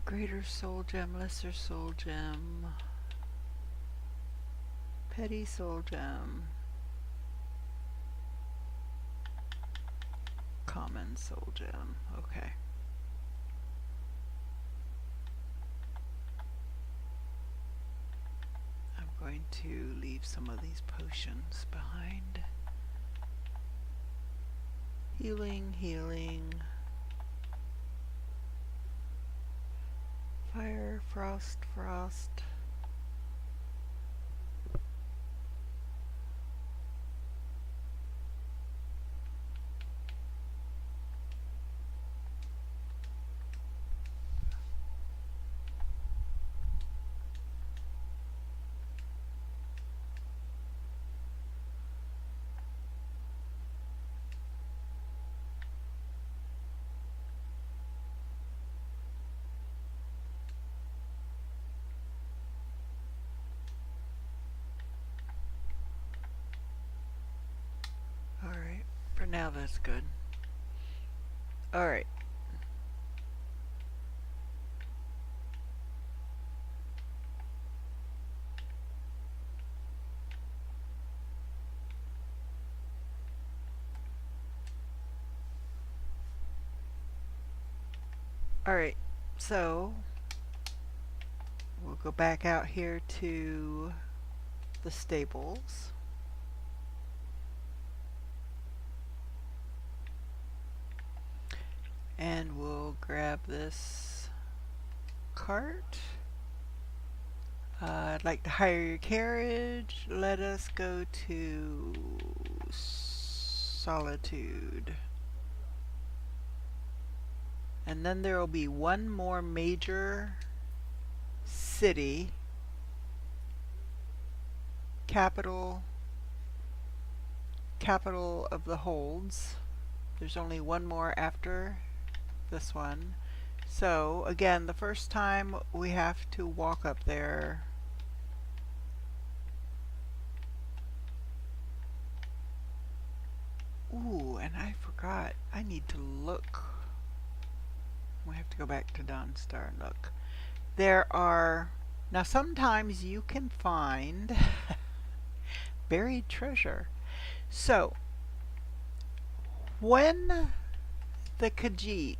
Greater soul gem, lesser soul gem. Petty soul gem. Common soul gem. Okay. I'm going to leave some of these potions behind. Healing, healing. Fire, frost, frost. Alright, for now that's good. Alright. Alright, so we'll go back out here to the stables. And we'll grab this cart. I'd like to hire your carriage. Let us go to Solitude. And then there will be one more major city, capital of the holds. There's only one more after this one. So again, the first time we have to walk up there. Ooh, and I forgot. I need to look. We have to go back to Dawnstar and look. There are, now sometimes you can find buried treasure. So, when the Khajiit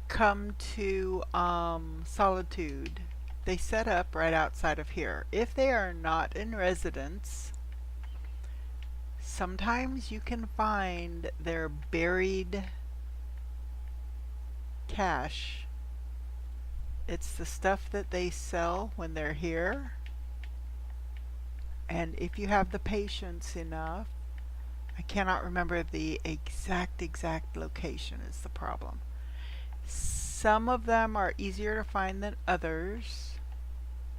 come to Solitude, they set up right outside of here. If they are not in residence, sometimes you can find their buried cash. It's the stuff that they sell when they're here. And if you have the patience enough, I cannot remember the exact location is the problem. Some of them are easier to find than others.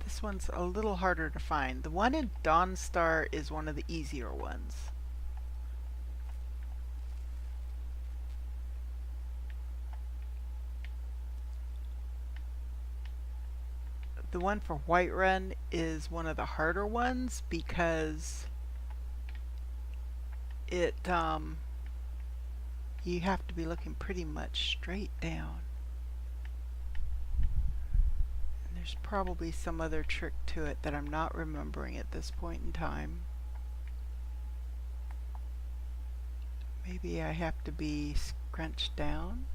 This one's a little harder to find. The one in Dawnstar is one of the easier ones. The one for Whiterun is one of the harder ones because it you have to be looking pretty much straight down. And there's probably some other trick to it that I'm not remembering at this point in time. Maybe I have to be scrunched down.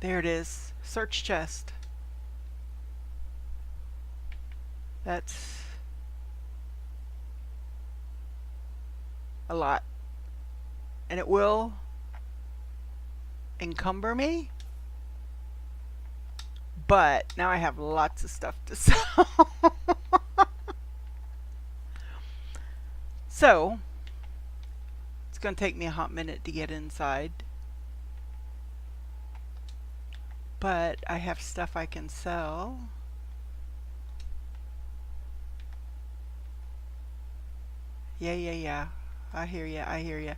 There it is. Search chest. That's a lot. And it will encumber me. But now I have lots of stuff to sell. So, it's going to take me a hot minute to get inside. But I have stuff I can sell. Yeah. I hear ya.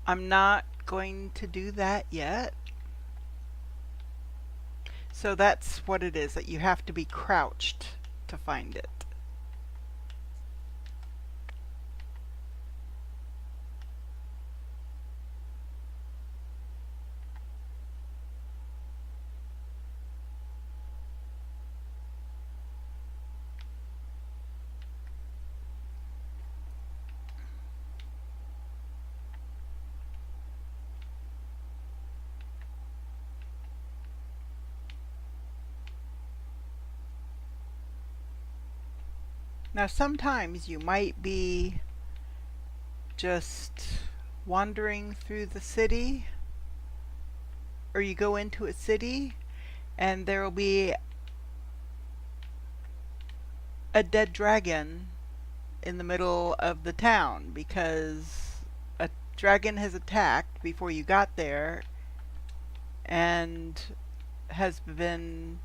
I'm not going to do that yet. So that's what it is, that you have to be crouched to find it. Now, sometimes you might be just wandering through the city, or you go into a city, and there will be a dead dragon in the middle of the town because a dragon has attacked before you got there and has been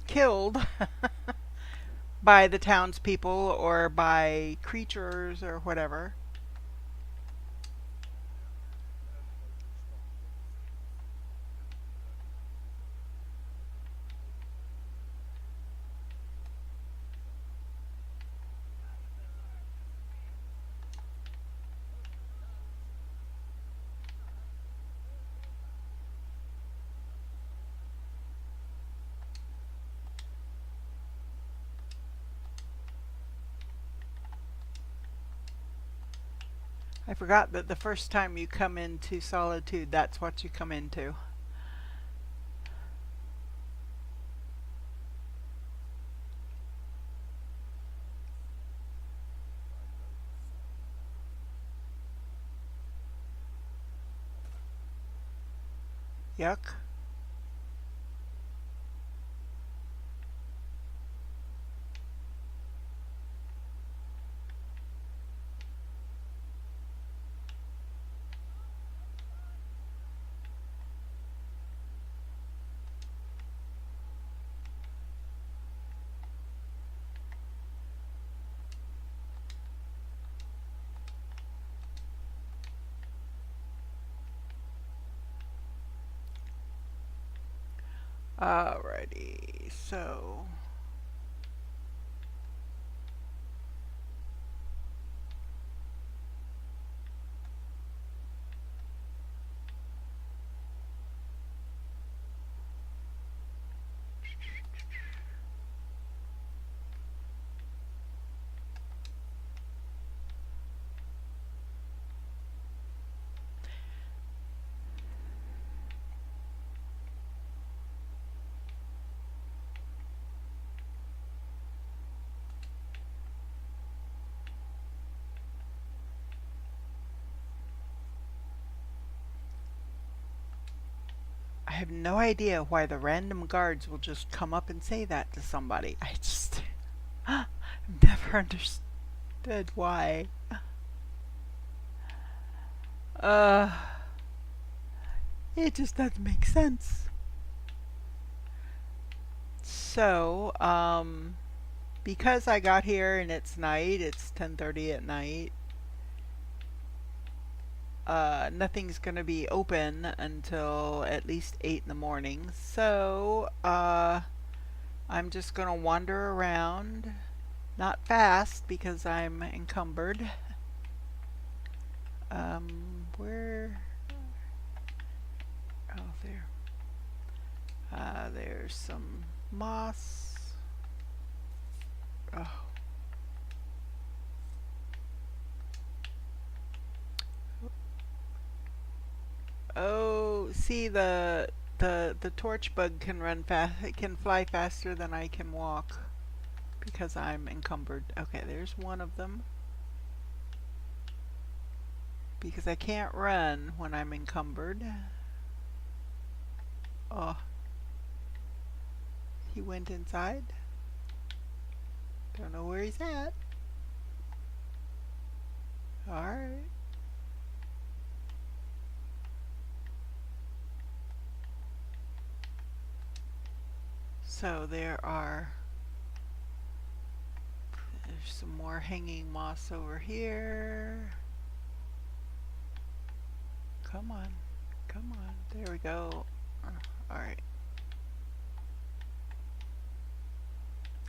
killed by the townspeople or by creatures or whatever. I forgot that the first time you come into solitude, that's what you come into. Yuck. Alrighty, so I have no idea why the random guards will just come up and say that to somebody. I just I've never understood why. Uh, it just doesn't make sense. So, because I got here and it's night, it's 10:30 at night. Nothing's gonna be open until at least 8 in the morning. So, I'm just gonna wander around, not fast because I'm encumbered. Where? Oh, there. There's some moss. Oh. Oh, see the torch bug can run fast. It can fly faster than I can walk because I'm encumbered. Okay, there's one of them. Because I can't run when I'm encumbered. Oh, he went inside. Don't know where he's at. Alright. So there's some more hanging moss over here. Come on, come on. There we go. Alright.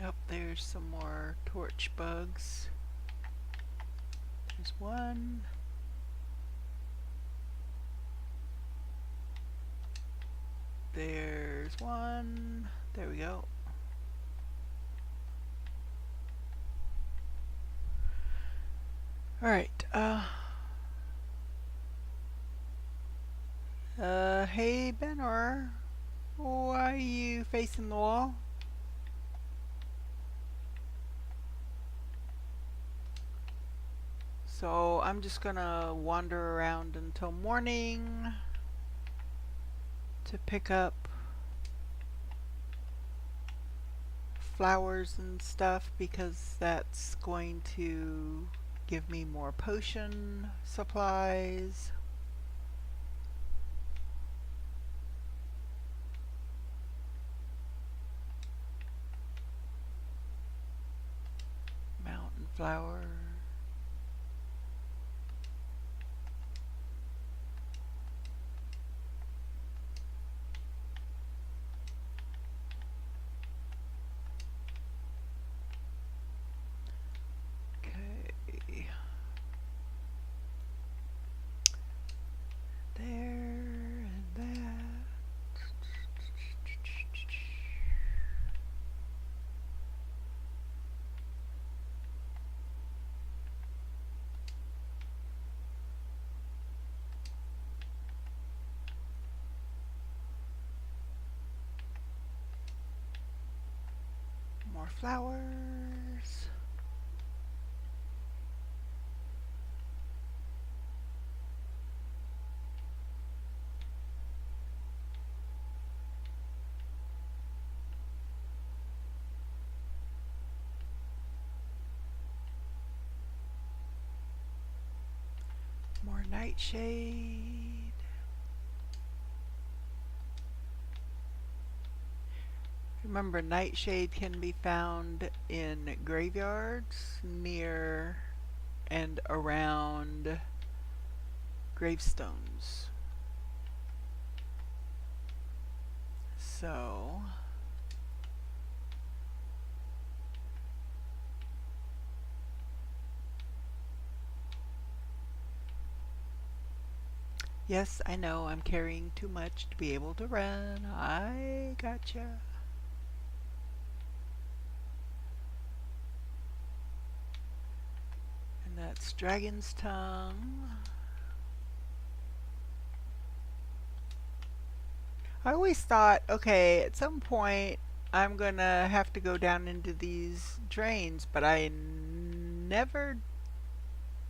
Oh, there's some more torch bugs. There's one. There's one. There we go. Alright, hey Benor, why are you facing the wall? So I'm just gonna wander around until morning to pick up flowers and stuff because that's going to give me more potion supplies. Mountain flower. Okay. There and that. More flowers. More nightshade. Remember, nightshade can be found in graveyards near and around gravestones. So yes, I know I'm carrying too much to be able to run. I gotcha. And that's dragon's tongue. I always thought, okay, at some point I'm gonna have to go down into these drains, but I never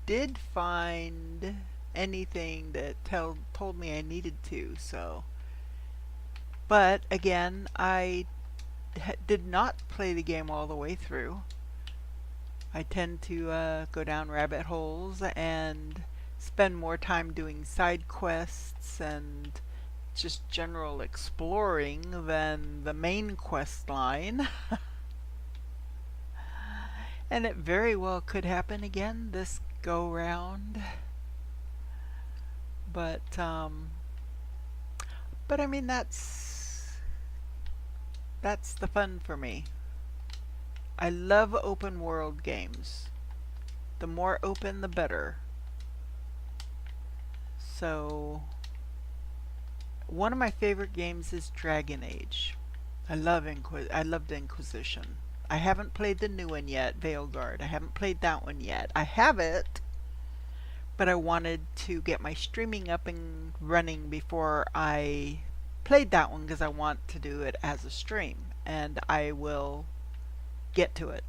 did find anything that told me I needed to, so. But again, I did not play the game all the way through. I tend to go down rabbit holes and spend more time doing side quests and just general exploring than the main quest line. And it very well could happen again this go round. But I mean that's the fun for me. I love open world games. The more open, the better. So one of my favorite games is Dragon Age. I loved Inquisition. I haven't played the new one yet, Veilguard. I haven't played that one yet. I have it, but I wanted to get my streaming up and running before I played that one because I want to do it as a stream, and I will get to it.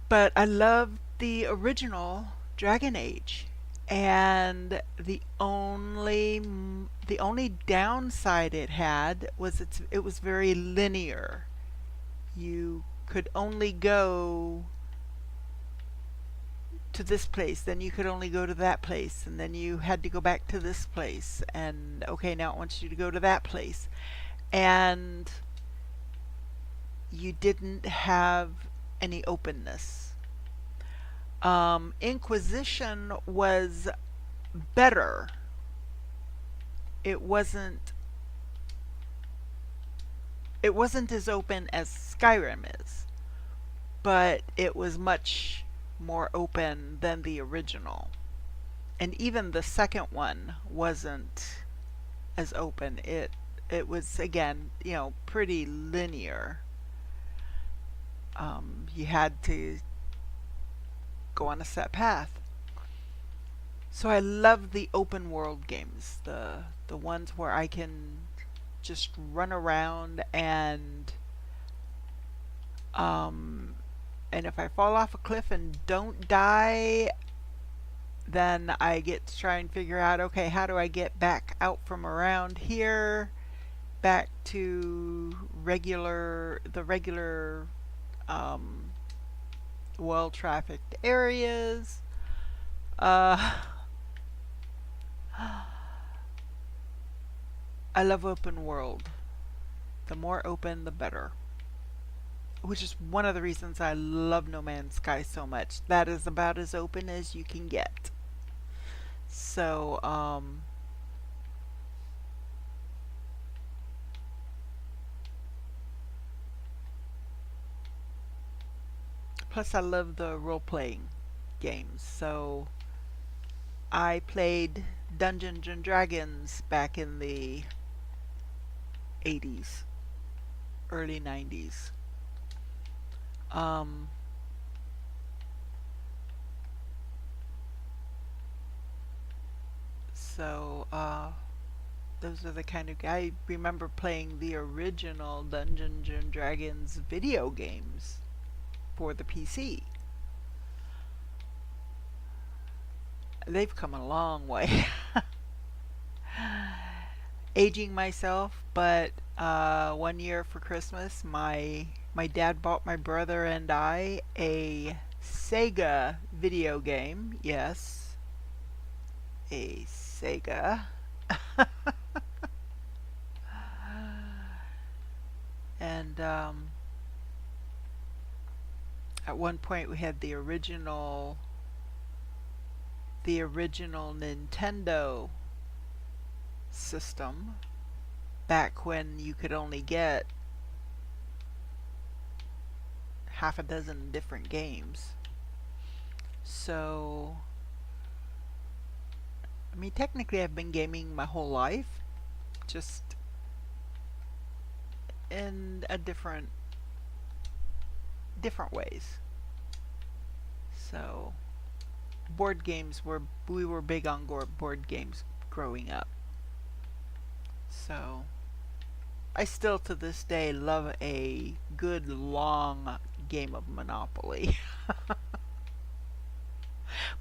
But I loved the original Dragon Age, and the only downside it had was it was very linear. You could only go to this place, then you could only go to that place, and then you had to go back to this place, and okay, now it wants you to go to that place, and you didn't have any openness. Inquisition was better. It wasn't as open as Skyrim is, but it was much more open than the original. And even the second one wasn't as open. It was, again, pretty linear. You had to go on a set path. So I love the open world games, the ones where I can just run around and And if I fall off a cliff and don't die, then I get to try and figure out, okay, how do I get back out from around here back to the regular um, well-trafficked areas. Uh, I love open world. The more open, the better. Which is one of the reasons I love No Man's Sky so much. That is about as open as you can get. So, plus I love the role-playing games. So, I played Dungeons and Dragons back in the 80s, early 90s. Um, so, those are the kind of... I remember playing the original Dungeons and Dragons video games for the PC. They've come a long way. Aging myself, but one year for Christmas, my dad bought my brother and I a Sega video game. Yes, a Sega. And at one point we had the original Nintendo system back when you could only get half a dozen different games. So, I mean, technically I've been gaming my whole life, just in a different ways. So, we were big on board games growing up. So, I still to this day love a good long game of Monopoly.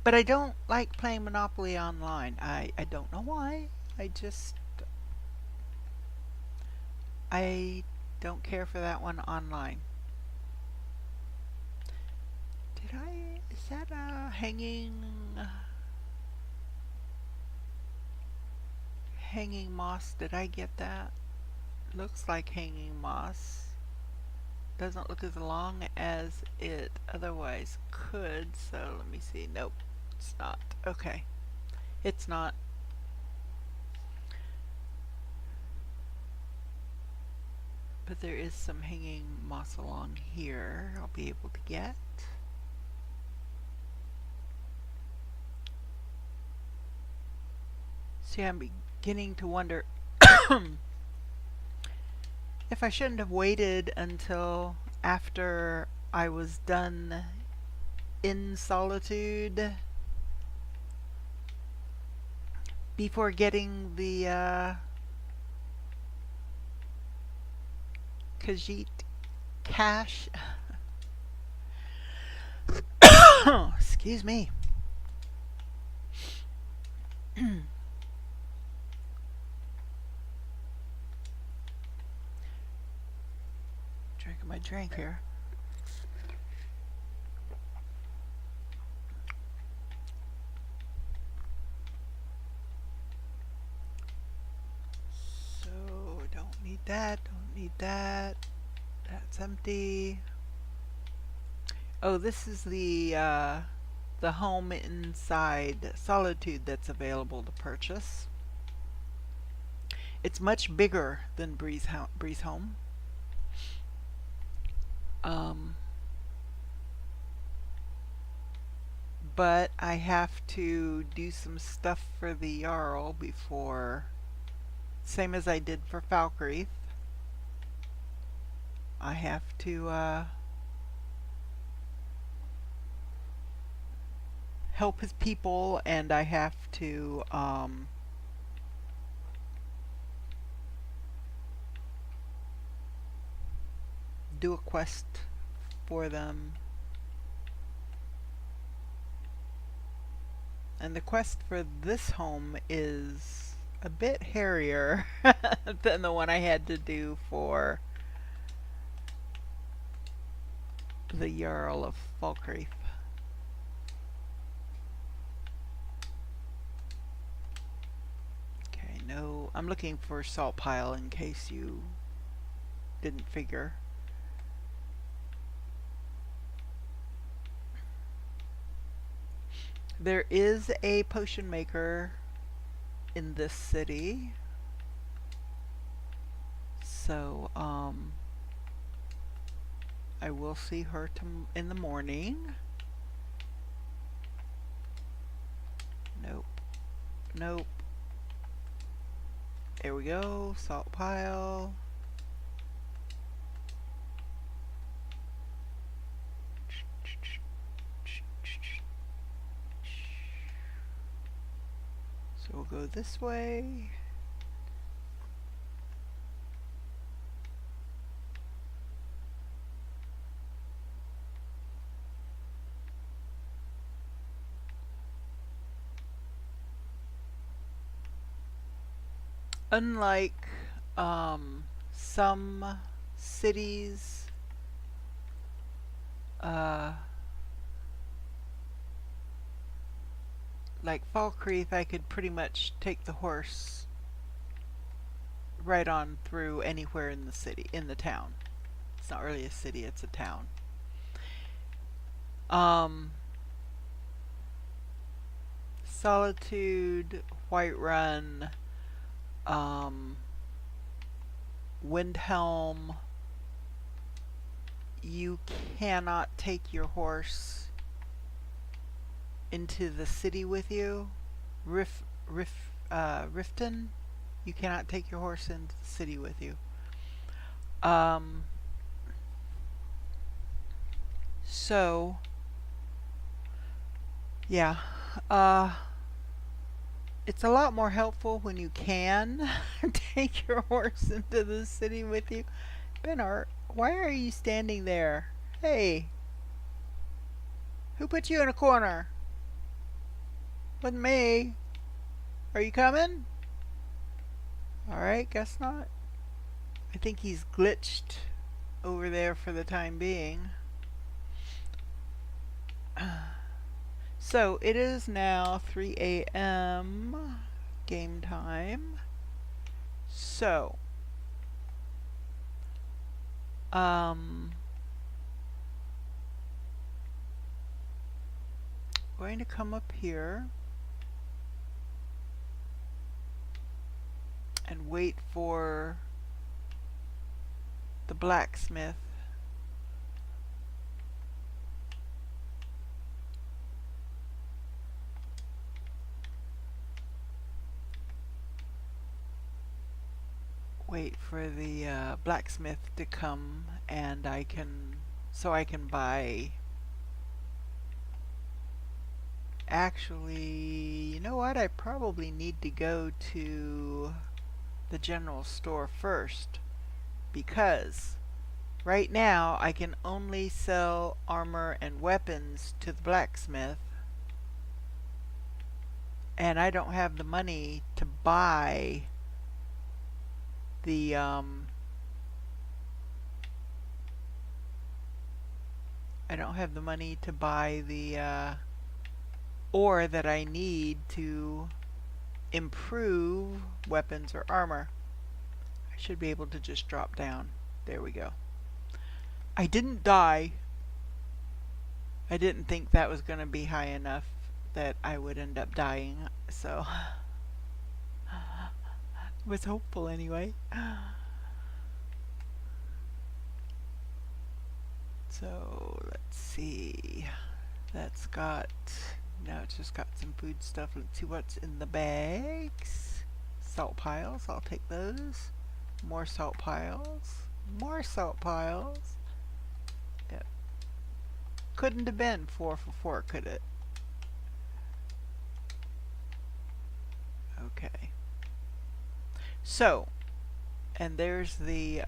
But I don't like playing Monopoly online. I don't know why. I don't care for that one online. Is that a hanging moss? Did I get that? Looks like hanging moss. Doesn't look as long as it otherwise could, so let me see. Nope, it's not. Okay, it's not. But there is some hanging moss along here I'll be able to get. See, I'm beginning to wonder if I shouldn't have waited until after I was done in Solitude before getting the Khajiit cache. Excuse me. Drinking my drink here. So, don't need that, don't need that. That's empty. Oh, this is the home inside Solitude that's available to purchase. It's much bigger than Breeze Home. But I have to do some stuff for the Jarl before, same as I did for Falkreath. I have to help his people, and I have to do a quest for them And the quest for this home is a bit hairier than the one I had to do for the Jarl of Falkreath. Okay, no, I'm looking for salt pile in case you didn't figure. There is a potion maker in this city. So, I will see her in the morning. Nope. Nope. There we go. Salt pile. So we'll go this way. Unlike some cities, like Falkreath, I could pretty much take the horse right on through anywhere in the city, in the town. It's not really a city, it's a town. Solitude, Whiterun, Windhelm, you cannot take your horse into the city with you. Riften, you cannot take your horse into the city with you. So, yeah, it's a lot more helpful when you can take your horse into the city with you. Bernard, why are you standing there? Hey, who put you in a corner? Wasn't me. Are you coming? Alright, guess not. I think he's glitched over there for the time being. So it is now 3 a.m. game time. So going to come up here and wait for the blacksmith. Wait for the blacksmith to come, and I can buy. Actually, you know what? I probably need to go to the general store first, because right now I can only sell armor and weapons to the blacksmith, and I don't have the money to buy the I don't have the money to buy the ore that I need to improve weapons or armor. I should be able to just drop down. There we go. I didn't die. I didn't think that was going to be high enough that I would end up dying, so was hopeful anyway. So let's see. That's got, now it's just got some food stuff. Let's see what's in the bags. Salt piles, I'll take those. More salt piles. More salt piles. Yep. Couldn't have been 4 for 4, could it? Okay. So, and there's the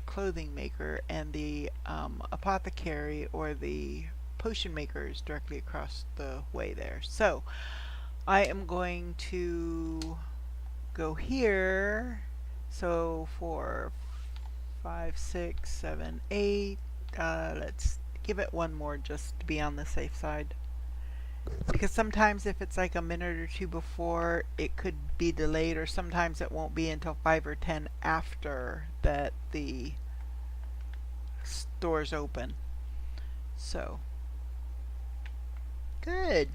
clothing maker and the apothecary or the potion makers directly across the way there. So I am going to go here. So for 5, 6, 7, 8, let's give it one more just to be on the safe side. Because sometimes if it's like a minute or two before, it could be delayed, or sometimes it won't be until 5 or 10 after that the store's open. So, good.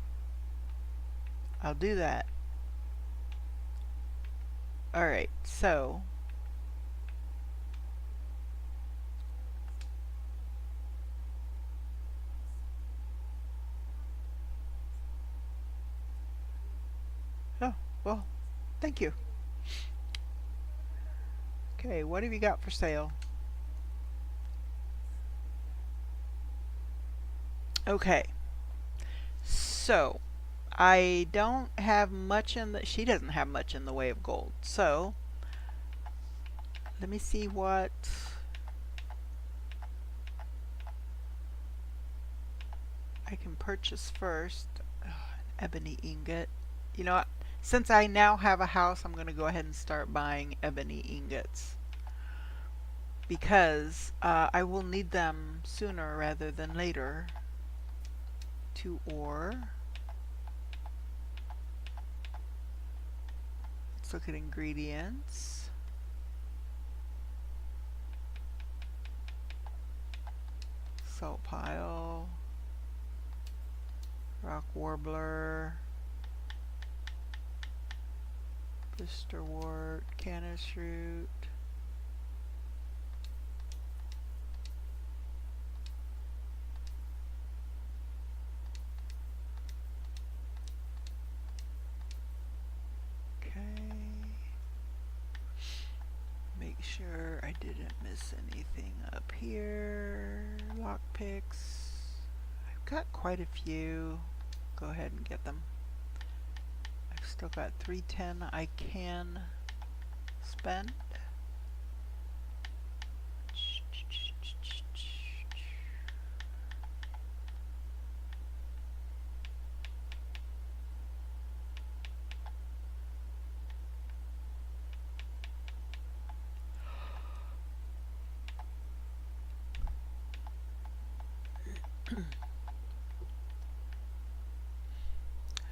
I'll do that. Alright, so oh, well, thank you. Okay, what have you got for sale? Okay, so I don't have much in the, she doesn't have much in the way of gold. So let me see what I can purchase first. An ebony ingot. You know what? Since I now have a house, I'm going to go ahead and start buying ebony ingots. Because I will need them sooner rather than later. 2 ore. Let's look at ingredients. Salt pile. Rock warbler. Blisterwort. Canis root. Make sure I didn't miss anything up here. Lockpicks. I've got quite a few. Go ahead and get them. I've still got 310 I can spend.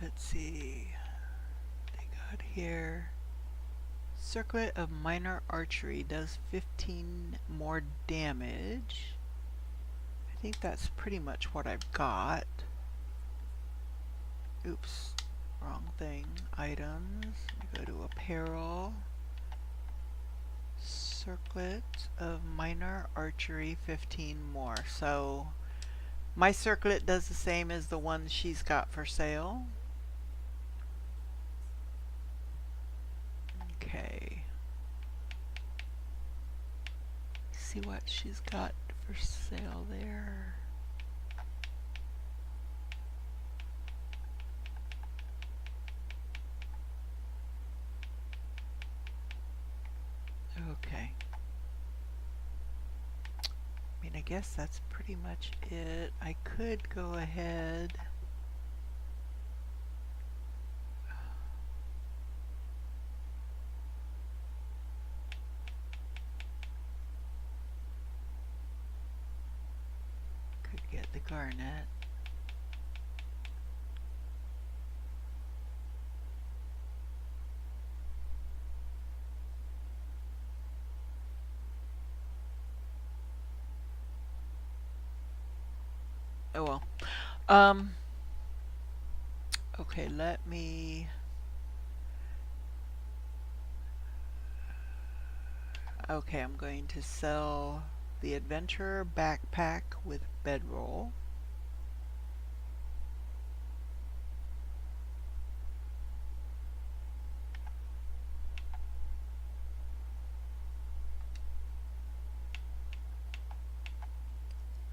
Let's see. They got here. Circlet of minor archery does 15 more damage. I think that's pretty much what I've got. Oops, wrong thing. Items. Go to apparel. Circlet of minor archery, 15 more. So my circlet does the same as the one she's got for sale. Okay. See what she's got for sale there. Okay. I mean, I guess that's pretty much it. I could go ahead. Could get the garnet. Oh well. Okay, let me. Okay, I'm going to sell the Adventurer backpack with bedroll.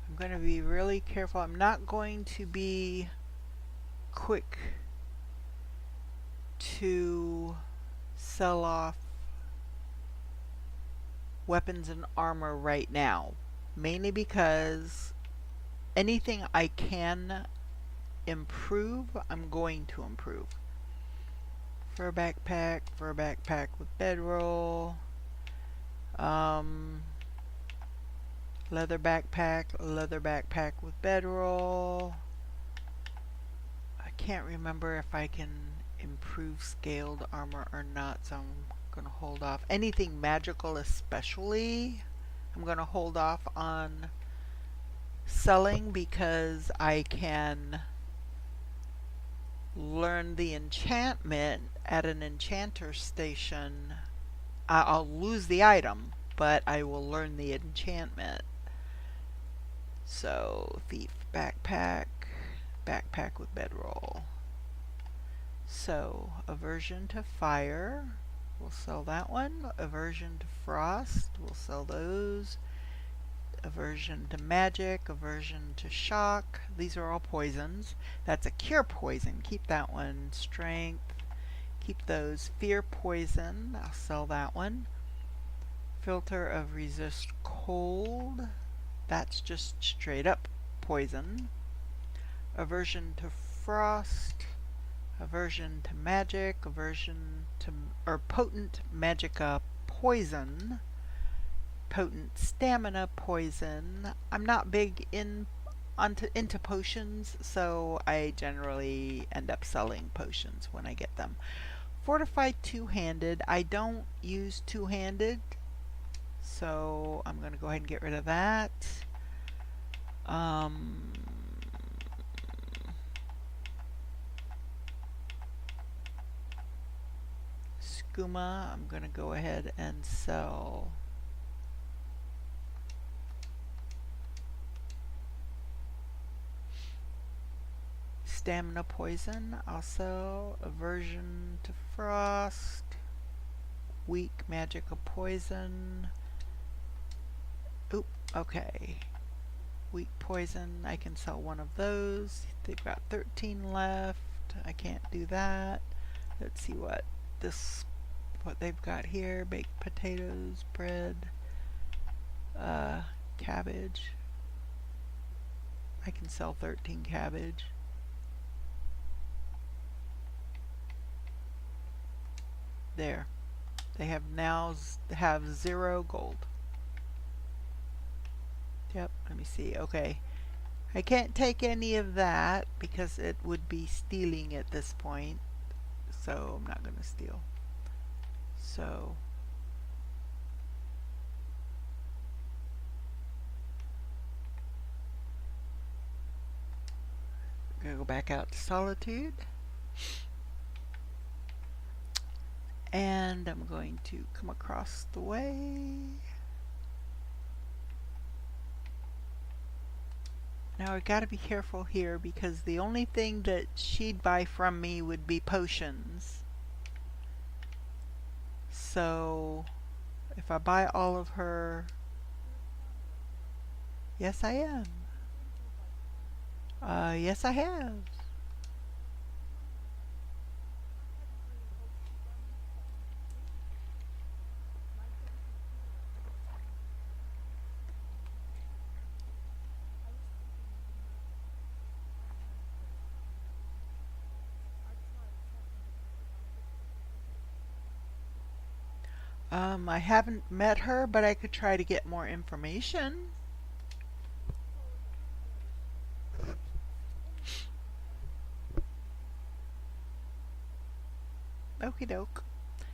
I'm going to be really careful. I'm not going to be quick to sell off weapons and armor right now, mainly because anything I can improve, I'm going to improve. Fur backpack with bedroll. Leather backpack with bedroll. I can't remember if I can improve scaled armor or not, so I'm going to hold off. Anything magical especially, I'm going to hold off on selling because I can learn the enchantment at an enchanter station. I'll lose the item, but I will learn the enchantment. So, thief backpack with bedroll. So, aversion to fire, we'll sell that one. Aversion to frost, we'll sell those. Aversion to magic, aversion to shock. These are all poisons. That's a cure poison. Keep that one. Strength. Keep those. Fear poison. I'll sell that one. Filter of resist cold. That's just straight up poison. Aversion to frost. Aversion to magic. Aversion to potent magicka poison. Potent stamina poison. I'm not big into potions, so I generally end up selling potions when I get them. Fortified two-handed. I don't use two-handed, so I'm going to go ahead and get rid of that. Skooma, I'm going to go ahead and sell. Stamina poison, also aversion to frost, weak magicka poison. Oop, okay. Weak poison, I can sell one of those. They've got 13 left. I can't do that. Let's see what they've got here. Baked potatoes, bread, cabbage. I can sell 13 cabbage. There. They have now have 0 gold. Yep, let me see. Okay. I can't take any of that because it would be stealing at this point. So I'm not going to steal. So I'm going to go back out to Solitude. And I'm going to come across the way. Now I gotta be careful here because the only thing that she'd buy from me would be potions. So if I buy all of her... Yes, I am. Yes, I have. I haven't met her, but I could try to get more information. Okie doke.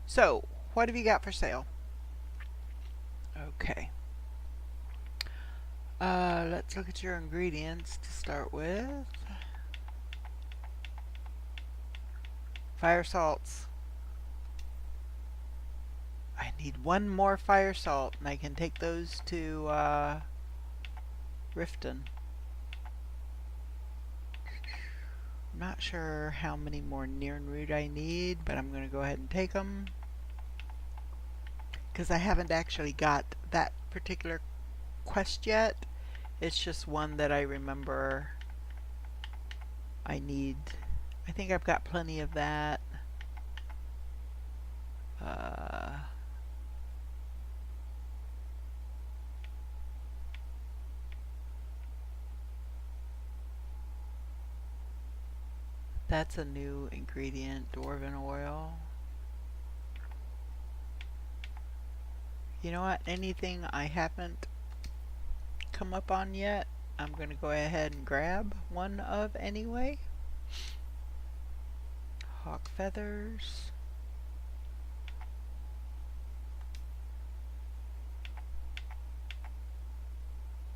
So, what have you got for sale? Okay. Let's look at your ingredients to start with. Fire salts. I need one more fire salt, and I can take those to Riften. I'm not sure how many more Nirnroot I need, but I'm going to go ahead and take them. Because I haven't actually got that particular quest yet. It's just one that I remember I need. I think I've got plenty of that. That's a new ingredient, dwarven oil. You know what? Anything I haven't come up on yet, I'm going to go ahead and grab one of anyway. Hawk feathers.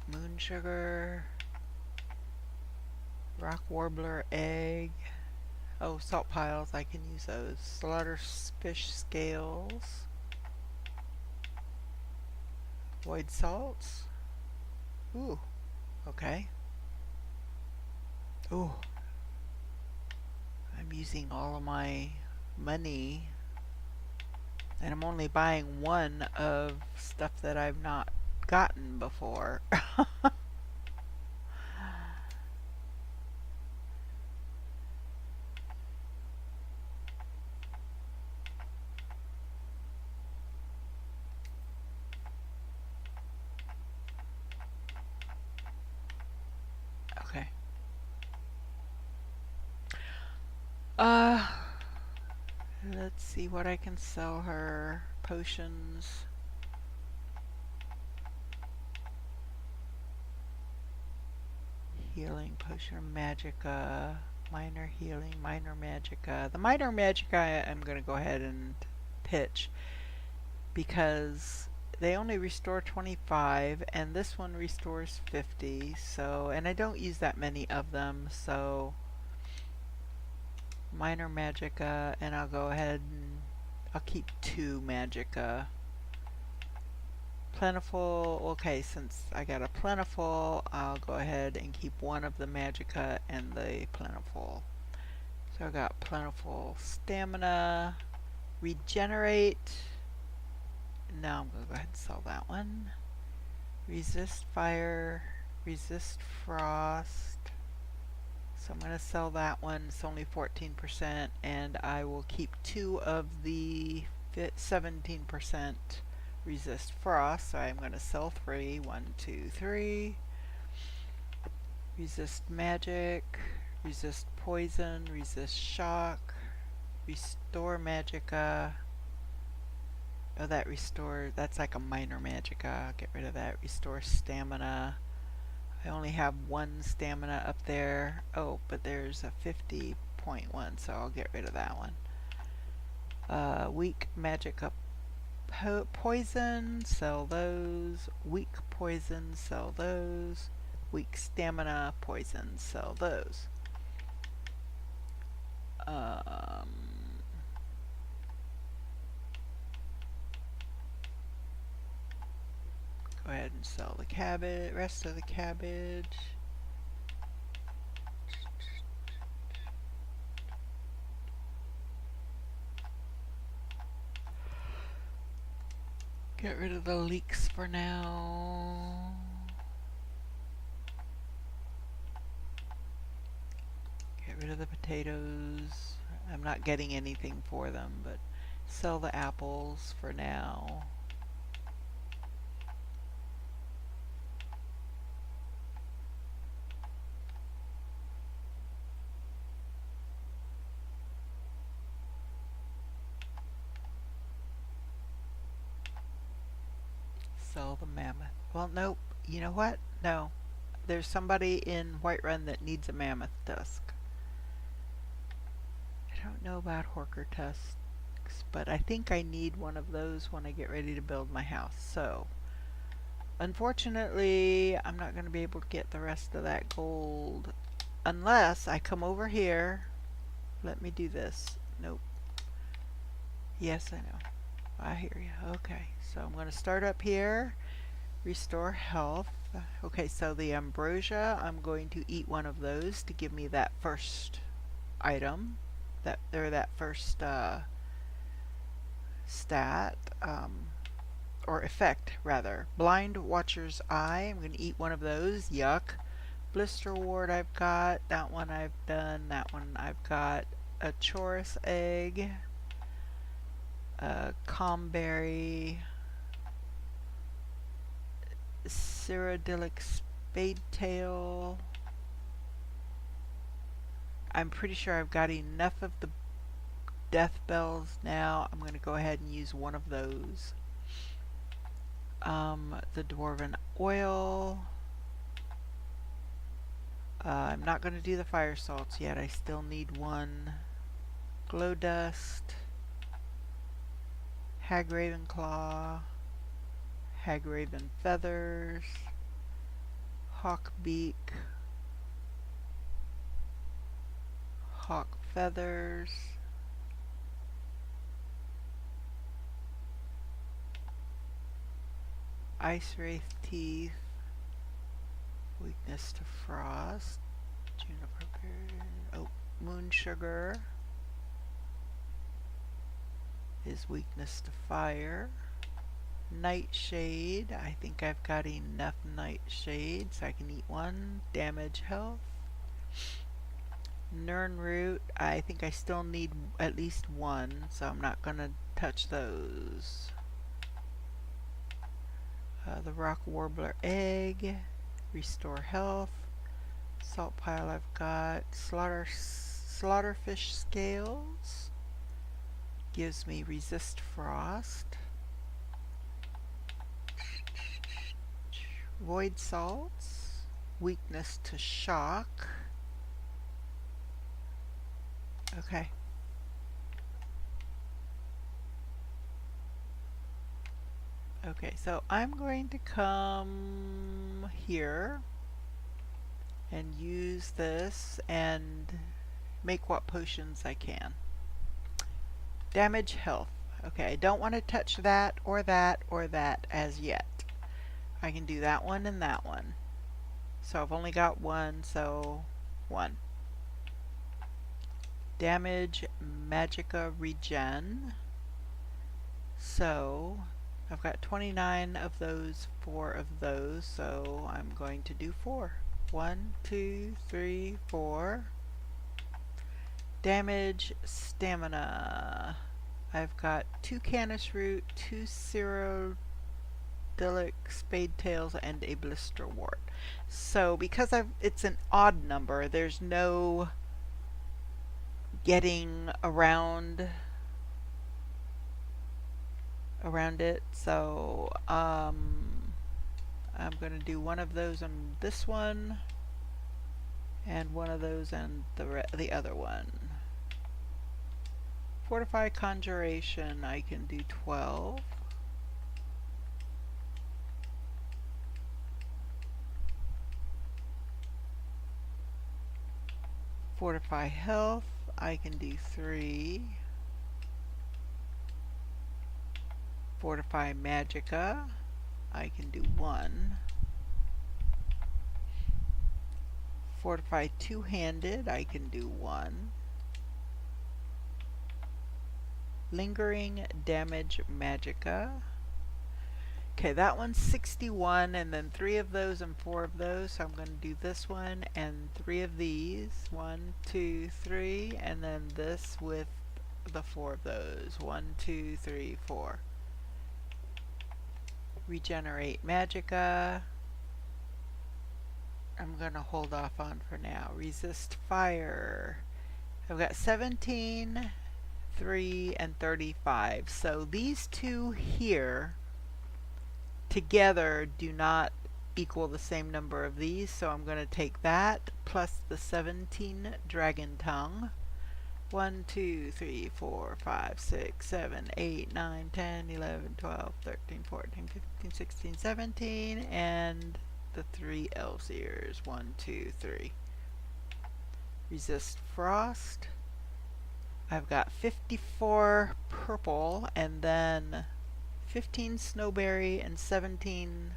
Moon sugar. Rock warbler egg. Oh, salt piles, I can use those. Slaughter fish scales. Void salts. Ooh, okay. Ooh, I'm using all of my money, and I'm only buying one of stuff that I've not gotten before. Okay. Uh, let's see what I can sell her. Potions. Healing potion, magicka, minor healing, minor magicka. The minor magicka I'm going to go ahead and pitch because they only restore 25 and this one restores 50. So, and I don't use that many of them, so minor magicka, and I'll go ahead and I'll keep 2 magicka. Plentiful, okay, since I got a plentiful, I'll go ahead and keep one of the magicka and the plentiful. So I got plentiful stamina, regenerate. Now I'm going to go ahead and sell that one. Resist fire, resist frost. So I'm going to sell that one. It's only 14%, and I will keep 2 of the 17% resist frost. So I'm going to sell 3. 1, 2, 3. Resist magic, resist poison, resist shock, restore magicka. Oh, that restore, that's like a minor magicka. I'll get rid of that. Restore stamina. I only have 1 stamina up there. Oh, but there's a 50.1, so I'll get rid of that one. Weak magicka poison, sell those. Weak poison, sell those. Weak stamina poison, sell those. Go ahead and sell the cabbage, rest of the cabbage. Get rid of the leeks for now. Get rid of the potatoes. I'm not getting anything for them, but sell the apples for now. Sell the mammoth. Well, nope. You know what? No. There's somebody in Whiterun that needs a mammoth tusk. I don't know about Horker tusks, but I think I need one of those when I get ready to build my house. So, unfortunately, I'm not going to be able to get the rest of that gold unless I come over here. Let me do this. Nope. Yes, I know. I hear you. Okay, so I'm going to start up here. Restore health. Okay, so the ambrosia, I'm going to eat one of those to give me that first item, that first stat, or effect rather. Blind Watcher's Eye, I'm going to eat one of those. Yuck. Blister Ward I've got, that one I've done, that one I've got. A Chorus Egg, a Comberry, Cyrodiilic Spade Tail. I'm pretty sure I've got enough of the death bells now. I'm going to go ahead and use one of those. The dwarven oil. I'm not going to do the fire salts yet. I still need one. Glow dust. Hagraven claw. Hagraven feathers. Hawk beak. Hawk feathers. Ice wraith teeth. Weakness to frost. Juniper. Oh, moon sugar is weakness to fire. Nightshade. I think I've got enough nightshade so I can eat one. Damage health. Nirnroot. I think I still need at least one, so I'm not going to touch those. The rock warbler egg. Restore health. Salt pile I've got. Slaughterfish scales. Gives me resist frost. Void salts. Weakness to shock. Okay. Okay, so I'm going to come here and use this and make what potions I can. Damage health. Okay, I don't want to touch that or that or that as yet. I can do that one and that one. So I've only got one, so one. Damage magicka regen. So I've got 29 of those, 4 of those, so I'm going to do 4. 1, 2, 3, 4. Damage stamina. I've got 2 canis root, 2 cyrodiilic spade tails, and a blister wart. So because it's an odd number, there's no getting around it, so I'm going to do one of those on this one and one of those on the other one. Fortify conjuration, I can do 12. Fortify health, I can do 3. Fortify magicka, I can do 1. Fortify two-handed, I can do 1. Lingering damage magicka. Okay, that one's 61, and then 3 of those and 4 of those, so I'm going to do this one and 3 of these. 1, 2, 3, and then this with the 4 of those. 1, 2, 3, 4. Regenerate magicka. I'm going to hold off on for now. Resist fire. I've got 17, 3, and 35. So these two here together do not equal the same number of these. So I'm going to take that plus the 17 dragon tongue. 1, 2, 3, 4, 5, 6, 7, 8, 9, 10, 11, 12, 13, 14, 15, 16, 17, and the 3 elves' ears. 1, 2, 3. Resist frost. I've got 54 purple and then 15 snowberry and 17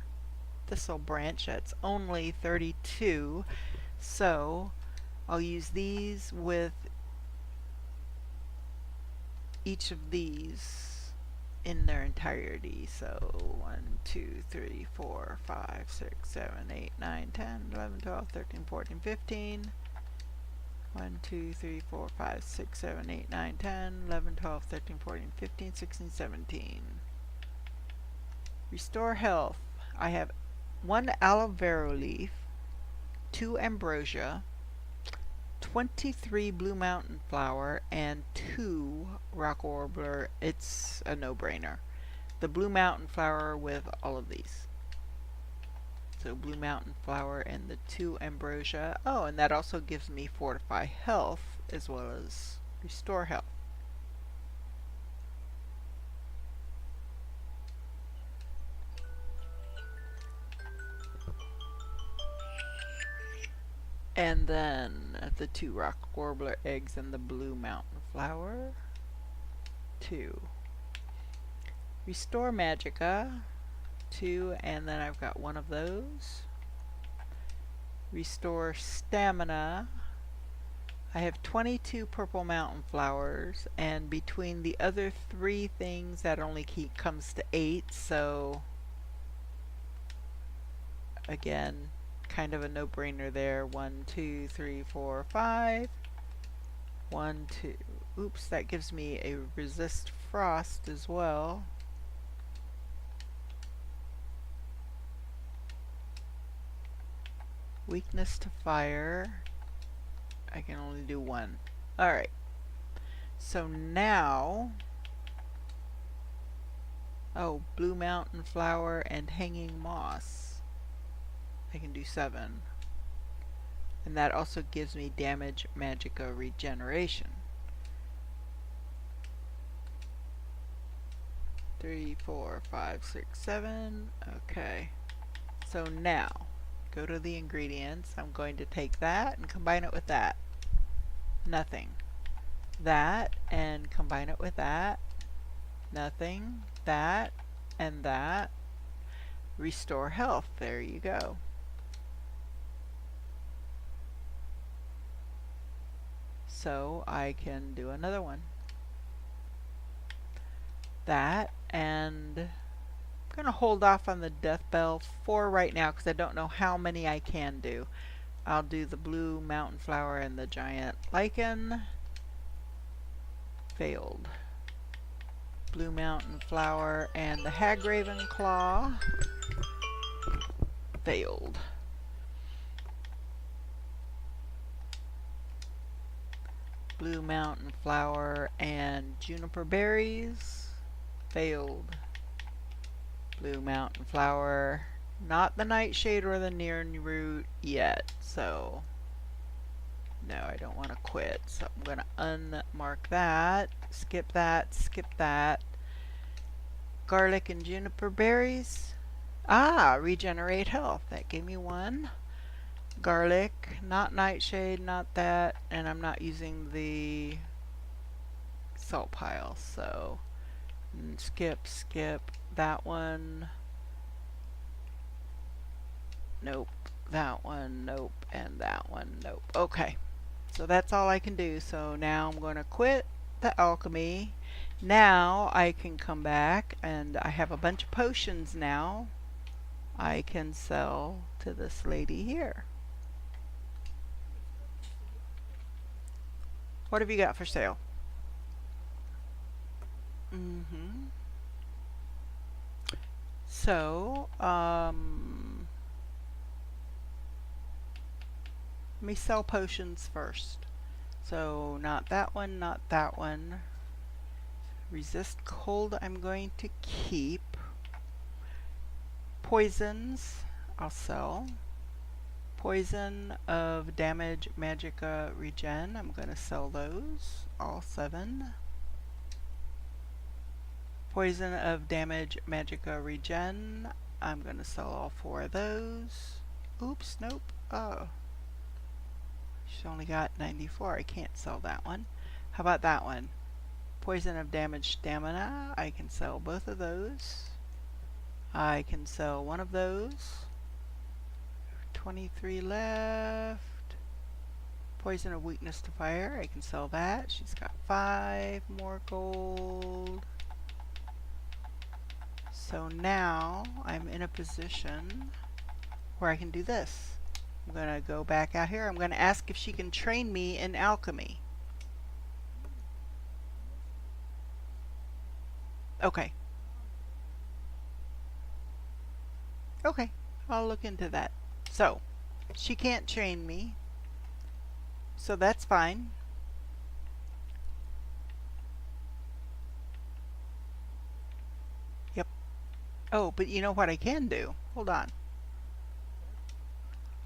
thistle branch. That's only 32. So I'll use these with each of these in their entirety. So 1, 2, 3, 4, 5, 6, 7, 8, 9, 10, 11, 12, 13, 14, 15. 1, 2, 3, 4, 5, 6, 7, 8, 9, 10, 11, 12, 13, 14, 15, 16, 17. Restore health. I have 1 aloe vera leaf, 2 ambrosia, 23 blue mountain flower and 2 rock warbler. It's a no-brainer. The blue mountain flower with all of these. So blue mountain flower and the 2 ambrosia. Oh, and that also gives me fortify health as well as restore health. And then the 2 rock warbler eggs and the blue mountain flower. 2. Restore magicka. 2, and then I've got 1 of those. Restore stamina. I have 22 purple mountain flowers, and between the other 3 things that only comes to 8, so again, kind of a no-brainer there. 1, 2, 3, 4, 5. 1, 2. Oops, that gives me a resist frost as well. Weakness to fire. I can only do 1. Alright. So now, oh, blue mountain flower and hanging moss. I can do 7. And that also gives me damage magicka regeneration. 3, 4, 5, 6, 7. Okay. So now, go to the ingredients. I'm going to take that and combine it with that. Nothing. That and combine it with that. Nothing. That and that. Restore health. There you go. So I can do another one. That, and I'm going to hold off on the death bell for right now because I don't know how many I can do. I'll do the blue mountain flower and the giant lichen. Failed. Blue mountain flower and the hagraven claw. Failed. Blue mountain flower and juniper berries. Failed. Blue mountain flower, not the nightshade or the neon root yet, so no, I don't want to quit. So I'm going to unmark that, skip that, skip that. Garlic and juniper berries. Ah, regenerate health. That gave me 1. Garlic, not nightshade, not that, and I'm not using the salt pile, so skip that one. Nope. That one, nope. And that one, nope. Okay. So that's all I can do. So now I'm going to quit the alchemy. Now I can come back and I have a bunch of potions now. I can sell to this lady here. What have you got for sale? So, let me sell potions first. So, not that one, not that one. Resist cold I'm going to keep. Poisons I'll sell. Poison of damage magicka regen, I'm going to sell those, all 7. Poison of damage magicka regen, I'm going to sell all 4 of those. Oops, nope. Oh. She's only got 94. I can't sell that one. How about that one? Poison of damage stamina, I can sell both of those. I can sell 1 of those. 23 left. Poison of weakness to fire, I can sell that. She's got 5 more gold. So now I'm in a position where I can do this. I'm going to go back out here. I'm going to ask if she can train me in alchemy. Okay. Okay, I'll look into that. So, she can't train me. So that's fine. Yep. Oh, but you know what I can do? Hold on.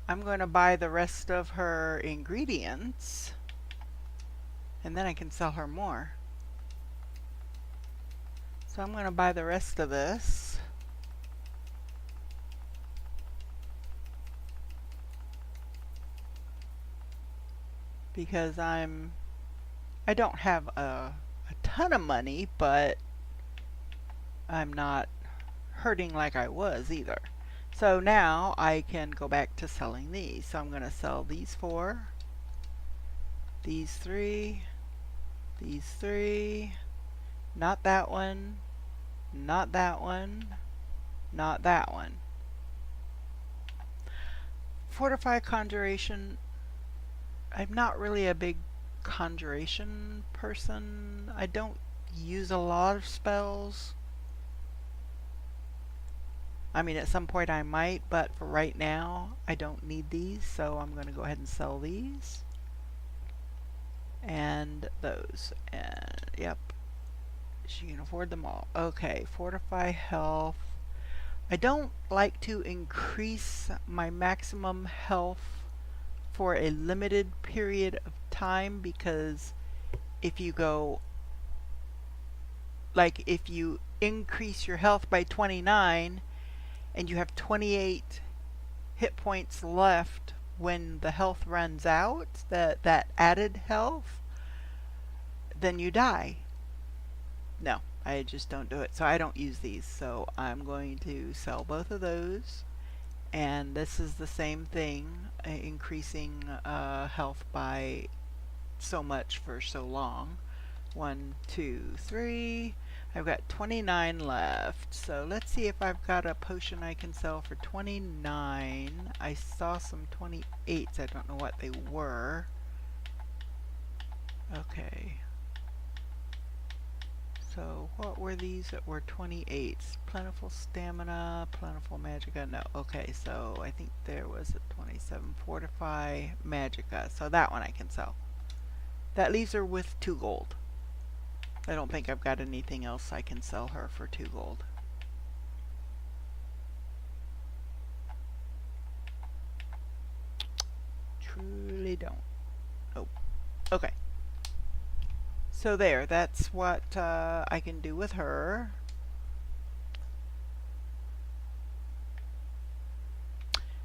I'm going to buy the rest of her ingredients, and then I can sell her more. So I'm going to buy the rest of this. Because I don't have a ton of money, but I'm not hurting like I was either. So now I can go back to selling these. So I'm going to sell these 4, these 3, these 3, not that one, not that one, not that one. Fortify conjuration. I'm not really a big conjuration person. I don't use a lot of spells. I mean, at some point I might, but for right now, I don't need these, so I'm going to go ahead and sell these. And those. And, yep. She can afford them all. Okay, fortify health. I don't like to increase my maximum health for a limited period of time, because if you go, like if you increase your health by 29 and you have 28 hit points left when the health runs out, that added health, then you die. No, I just don't do it. So I don't use these. So I'm going to sell both of those. And this is the same thing, increasing health by so much for so long. 1, 2, 3. I've got 29 left. So let's see if I've got a potion I can sell for 29. I saw some 28s. I don't know what they were. Okay. So what were these that were 28s? Plentiful stamina, plentiful magicka. No. Okay, so I think there was a 27 fortify magicka. So that one I can sell. That leaves her with 2 gold. I don't think I've got anything else I can sell her for 2 gold. Truly don't. Oh. Okay. So there, that's what I can do with her.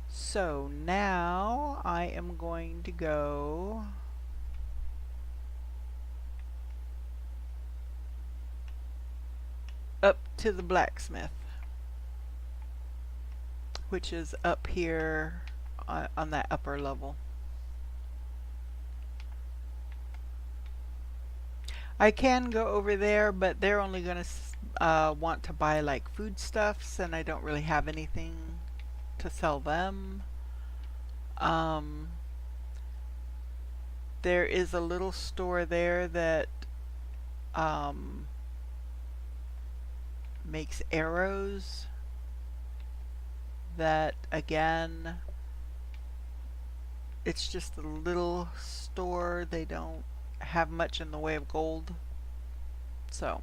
So now I am going to go up to the blacksmith, which is up here on that upper level. I can go over there, but they're only going to want to buy like foodstuffs, and I don't really have anything to sell them. There is a little store there that makes arrows that, again, it's just a little store. They don't have much in the way of gold. So,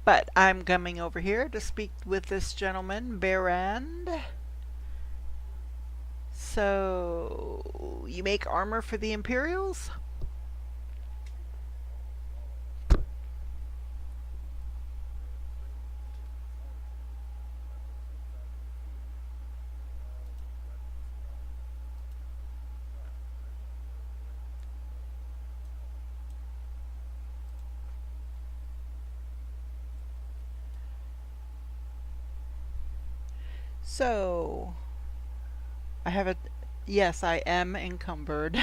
but I'm coming over here to speak with this gentleman, Berand. So, you make armor for the Imperials? So, I have a... Yes, I am encumbered.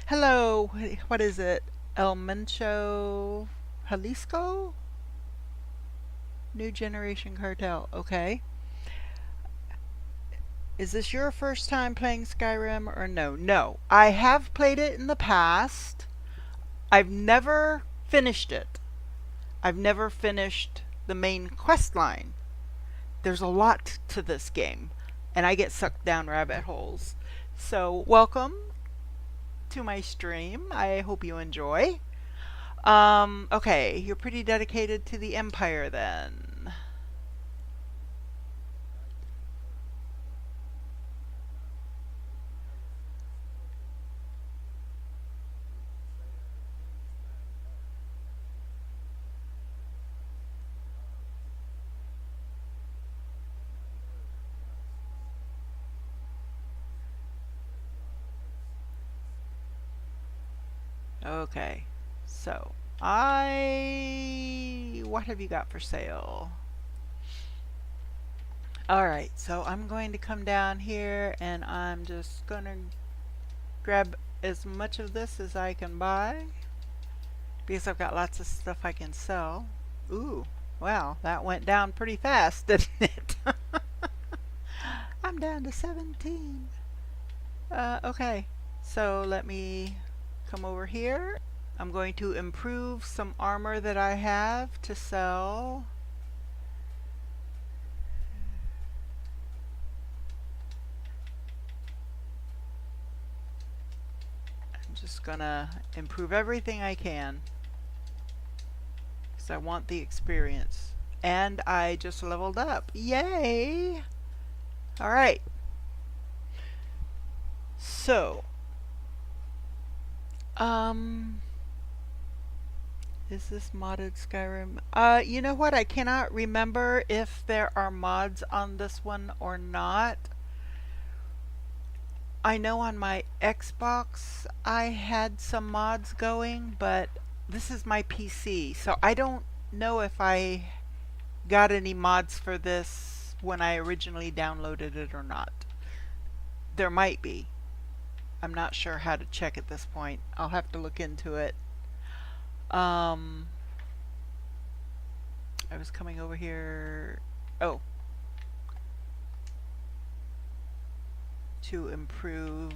Hello, what is it? El Mencho Jalisco? New Generation Cartel. Okay. Is this your first time playing Skyrim or no? No. I have played it in the past. I've never finished it. I've never finished the main quest line. There's a lot to this game, and I get sucked down rabbit holes. So, welcome to my stream. I hope you enjoy. Okay, you're pretty dedicated to the Empire then. Okay, so what have you got for sale? Alright, so I'm going to come down here and I'm just gonna grab as much of this as I can buy because I've got lots of stuff I can sell. Ooh, wow, that went down pretty fast, didn't it? I'm down to 17. Okay, so let me come over here. I'm going to improve some armor that I have to sell. I'm just gonna improve everything I can because I want the experience. And I just leveled up. Yay! Alright. So, is this modded Skyrim? You know what? I cannot remember if there are mods on this one or not. I know on my Xbox I had some mods going, but this is my PC, so I don't know if I got any mods for this when I originally downloaded it or not. There might be. I'm not sure how to check at this point. I'll have to look into it. I was coming over here. Oh. To improve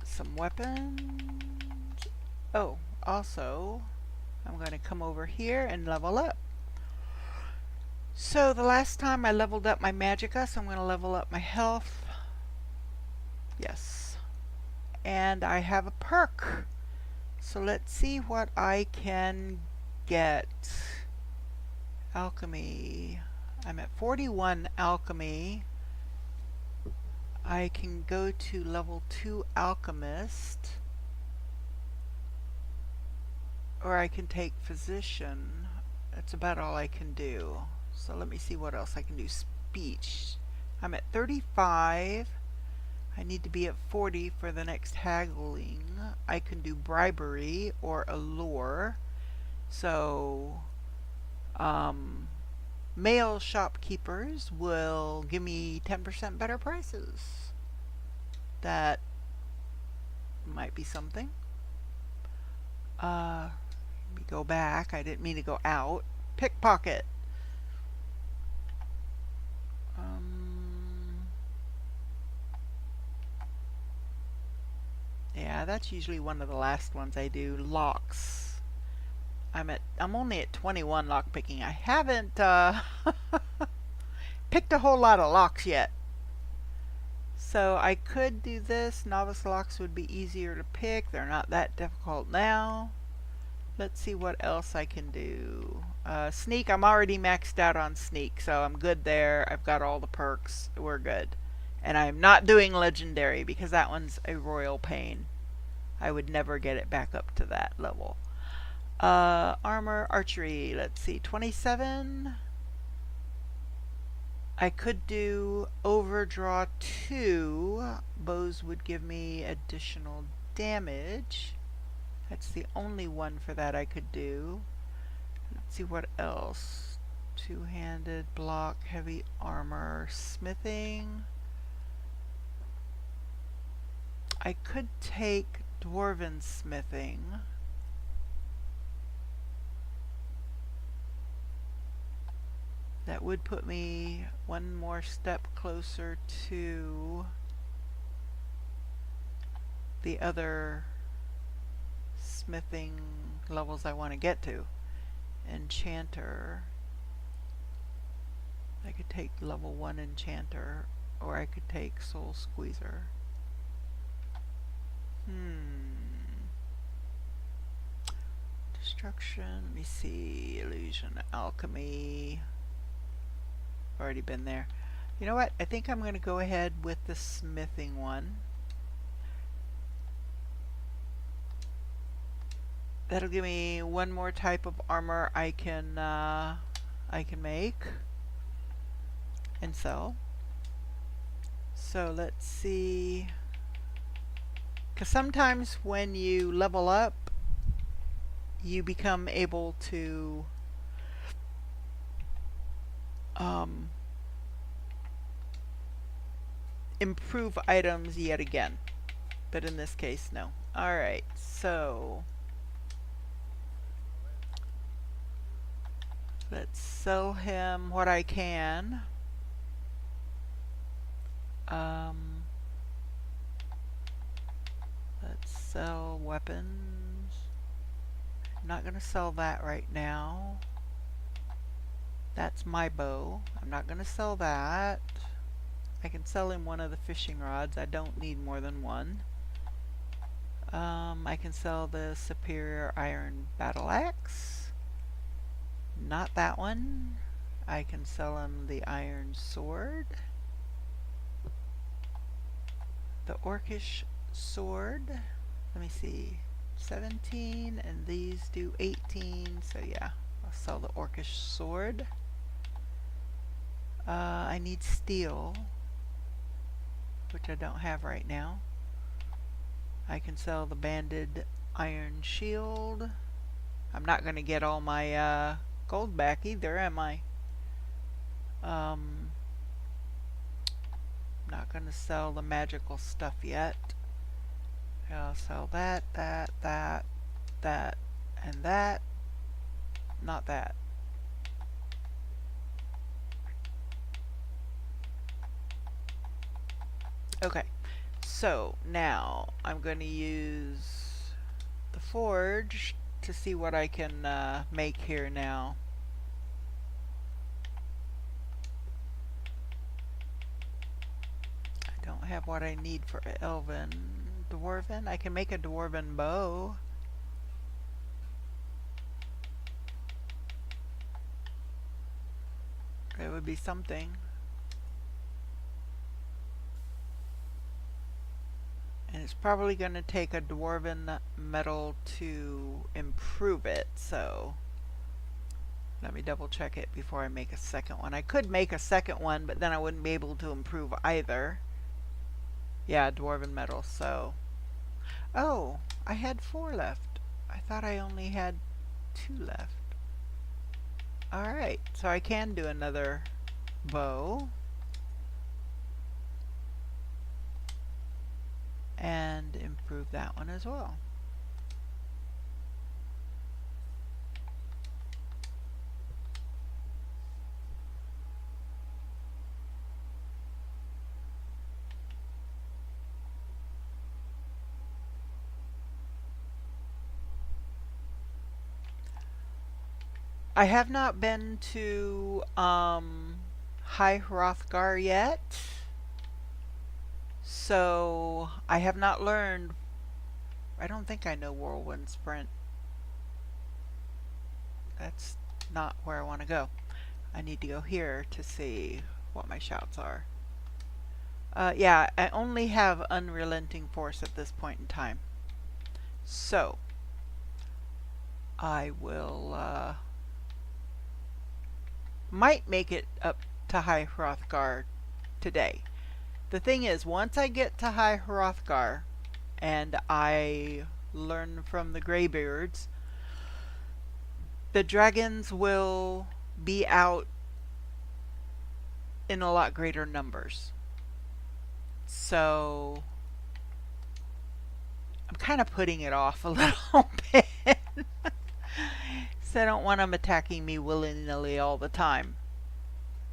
some weapons. Oh, also, I'm going to come over here and level up. So the last time I leveled up my magicka, so I'm going to level up my health. Yes. And I have a perk. So let's see what I can get. Alchemy. I'm at 41 alchemy. I can go to level 2 alchemist. Or I can take physician. That's about all I can do. So let me see what else I can do. Speech. I'm at 35. I need to be at 40 for the next haggling. I can do bribery or allure. So, male shopkeepers will give me 10% better prices. That might be something. Let me go back. I didn't mean to go out. Pickpocket. Yeah, that's usually one of the last ones I do. Locks. I'm only at 21 lock picking. I haven't picked a whole lot of locks yet. So I could do this. Novice locks would be easier to pick. They're not that difficult now. Let's see what else I can do. Sneak, I'm already maxed out on sneak, so I'm good there. I've got all the perks. We're good. And I'm not doing legendary because that one's a royal pain. I would never get it back up to that level. Armor, archery, let's see, 27. I could do overdraw 2. Bows would give me additional damage. That's the only one for that I could do. Let's see what else. Two-handed, block, heavy armor, smithing. I could take dwarven smithing. That would put me one more step closer to the other smithing levels I want to get to. Enchanter. I could take level 1 enchanter, or I could take soul squeezer. Destruction, let me see, illusion, alchemy. Already been there. You know what? I think I'm going to go ahead with the smithing one. That'll give me one more type of armor I can make and sell. So let's see. Because sometimes when you level up, you become able to improve items yet again. But in this case, no. Alright, so let's sell him what I can. Let's sell weapons. I'm not going to sell that right now. That's my bow. I'm not going to sell that. I can sell him one of the fishing rods. I don't need more than one. I can sell the superior iron battle axe. Not that one. I can sell him the iron sword. The orcish sword. Let me see. 17 and these do 18. So yeah, I'll sell the orcish sword. I need steel, which I don't have right now. I can sell the banded iron shield. I'm not going to get all my gold back either, am I? Not going to sell the magical stuff yet. I'll sell that, and that. Not that. Okay, so now I'm going to use the forge to see what I can make here now. I don't have what I need for elven. Dwarven? I can make a dwarven bow. It would be something. And it's probably going to take a dwarven metal to improve it, so let me double check it before I make a second one. I could make a second one, but then I wouldn't be able to improve either. Yeah, dwarven metal, so... Oh, I had 4 left. I thought I only had 2 left. Alright, so I can do another bow. And improve that one as well. I have not been to High Hrothgar yet. So I have not learned. I don't think I know Whirlwind Sprint. That's not where I want to go. I need to go here to see what my shouts are. Yeah, I only have Unrelenting Force at this point in time. So I will might make it up to High Hrothgar today. The thing is, once I get to High Hrothgar and I learn from the Greybeards, the dragons will be out in a lot greater numbers. So I'm kind of putting it off a little bit. So I don't want them attacking me willy-nilly all the time.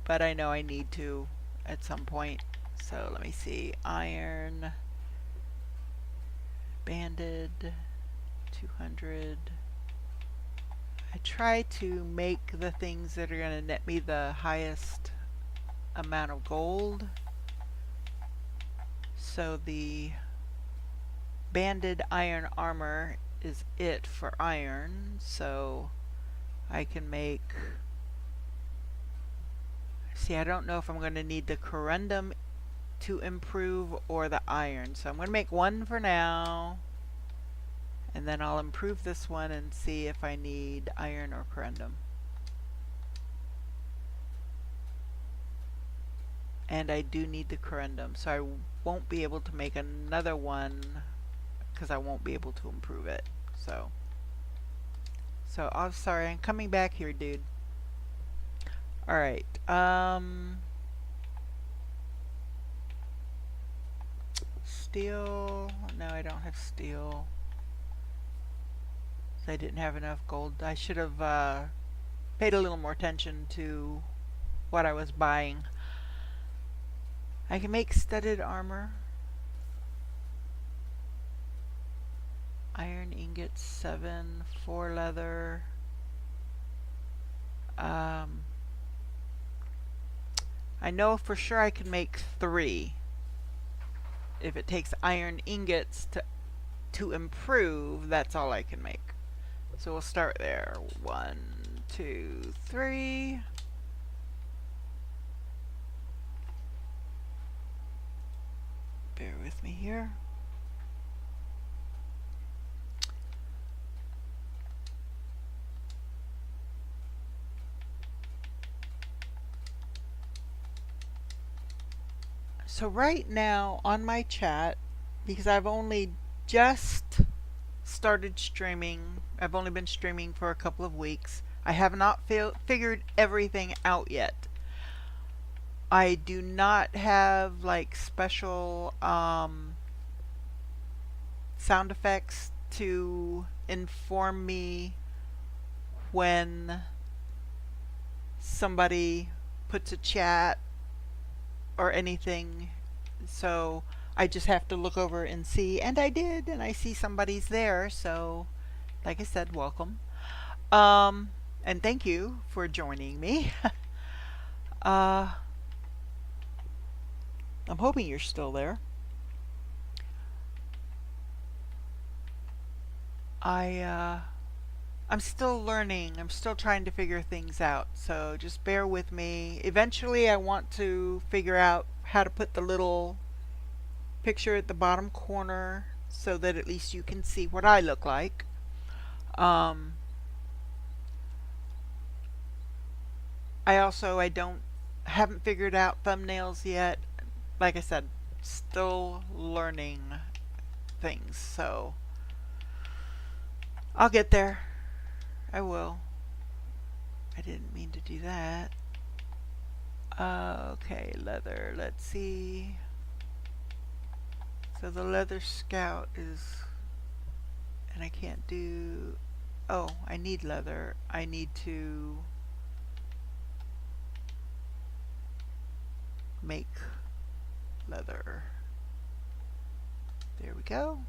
But I know I need to at some point. So let me see. Iron. Banded. 200. I try to make the things that are going to net me the highest amount of gold. So the banded iron armor is it for iron. So I can make... See, I don't know if I'm going to need the corundum to improve or the iron. So I'm going to make one for now. And then I'll improve this one and see if I need iron or corundum. And I do need the corundum, so I won't be able to make another one because I won't be able to improve it. So I'm sorry, I'm coming back here, dude. Alright, steel. No, I don't have steel. I didn't have enough gold. I should have paid a little more attention to what I was buying. I can make studded armor. Iron ingots, 7, 4 leather. I know for sure I can make 3. If it takes iron ingots to improve, that's all I can make. So we'll start there. 1, 2, 3. Bear with me here. So right now on my chat, because I've only just started streaming, I've only been streaming for a couple of weeks, I have not figured everything out yet. I do not have like special sound effects to inform me when somebody puts a chat or anything, so I just have to look over and see, and I did, and I see somebody's there, so like I said, welcome. And thank you for joining me. I'm hoping you're still there. I'm still learning. I'm still trying to figure things out. So just bear with me. Eventually I want to figure out how to put the little picture at the bottom corner so that at least you can see what I look like. Haven't figured out thumbnails yet. Like I said, still learning things, so I'll get there. I will. I didn't mean to do that. Okay, leather. Let's see. So the leather scout is... And I can't do... Oh, I need leather. I need to make leather. There we go.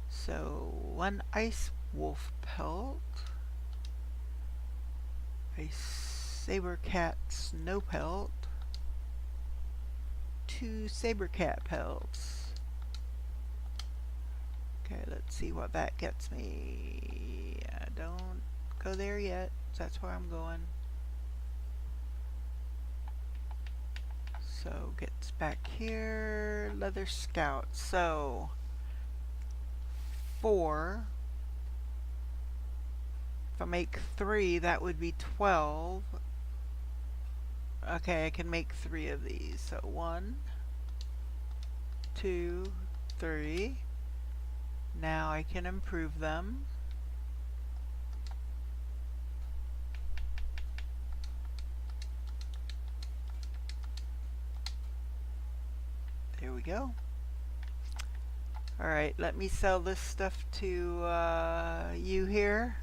So 1 ice wolf pelt, a saber cat snow pelt, 2 saber cat pelts. Okay, let's see what that gets me. Don't go there yet. That's where I'm going. So gets back here. Leather scout. So 4. If I make 3, that would be 12. Okay, I can make 3 of these. So 1, 2, 3. Now I can improve them. There we go. Alright, let me sell this stuff to you here.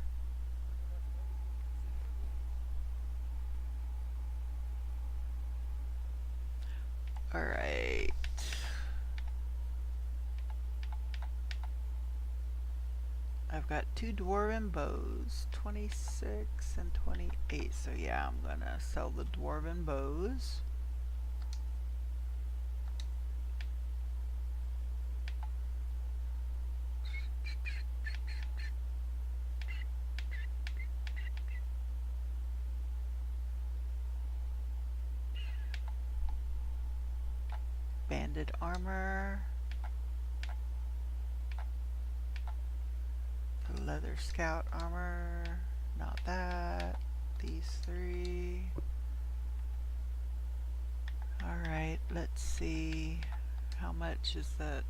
Alright. I've got 2 dwarven bows, 26 and 28. So yeah, I'm gonna sell the dwarven bows. Banded armor. The leather scout armor. Not that. These 3. Alright, let's see. How much is that?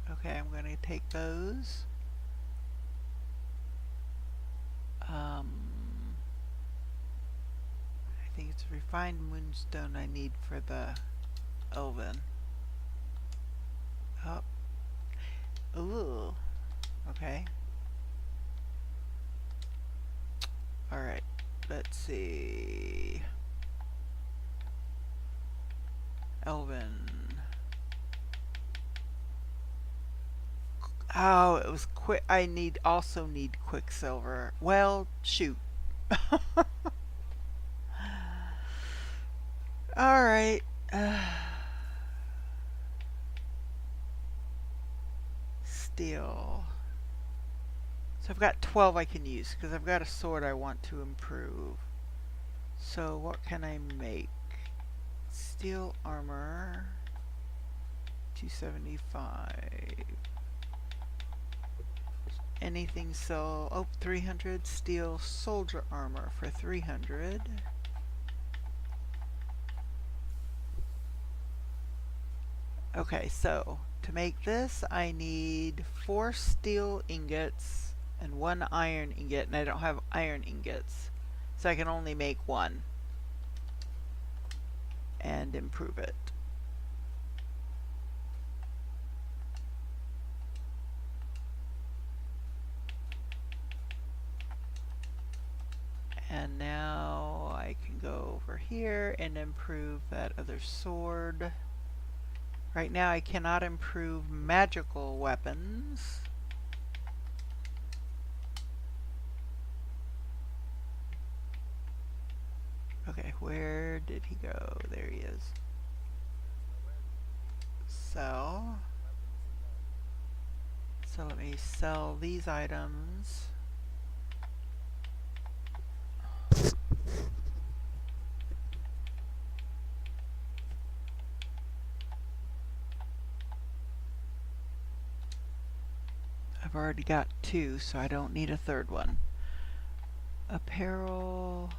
Okay, I'm going to take those. I think it's refined moonstone I need for the elven. Oh. Ooh. Okay. Alright, let's see. Elven. Oh, it was quick. I also need quicksilver. Well, shoot. Alright. Steel. So I've got 12 I can use because I've got a sword I want to improve. So what can I make? Steel armor. 275. Anything sell? Oh, 300. Steel soldier armor for 300. Okay, so to make this I need 4 steel ingots and 1 iron ingot, and I don't have iron ingots, so I can only make 1 and improve it. And now I can go over here and improve that other sword. Right now I cannot improve magical weapons. Okay, where did he go? There he is. Sell. So let me sell these items. I've already got 2, so I don't need a 3rd one. Apparel.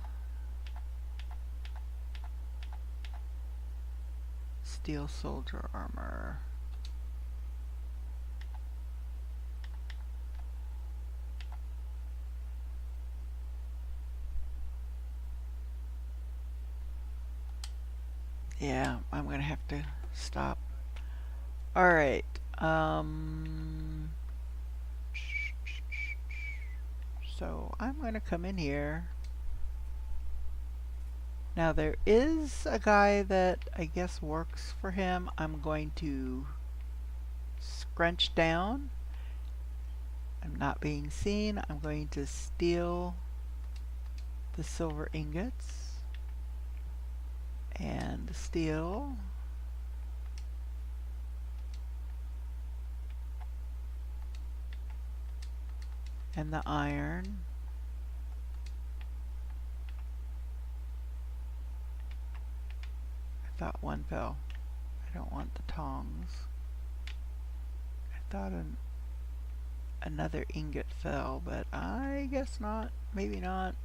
Steel soldier armor. Yeah, I'm gonna have to stop. Alright, so I'm gonna come in here. Now there is a guy that I guess works for him. I'm going to scrunch down. I'm not being seen. I'm going to steal the silver ingots and the steel. And the iron. I thought 1 fell. I don't want the tongs. I thought another ingot fell, but I guess not. Maybe not.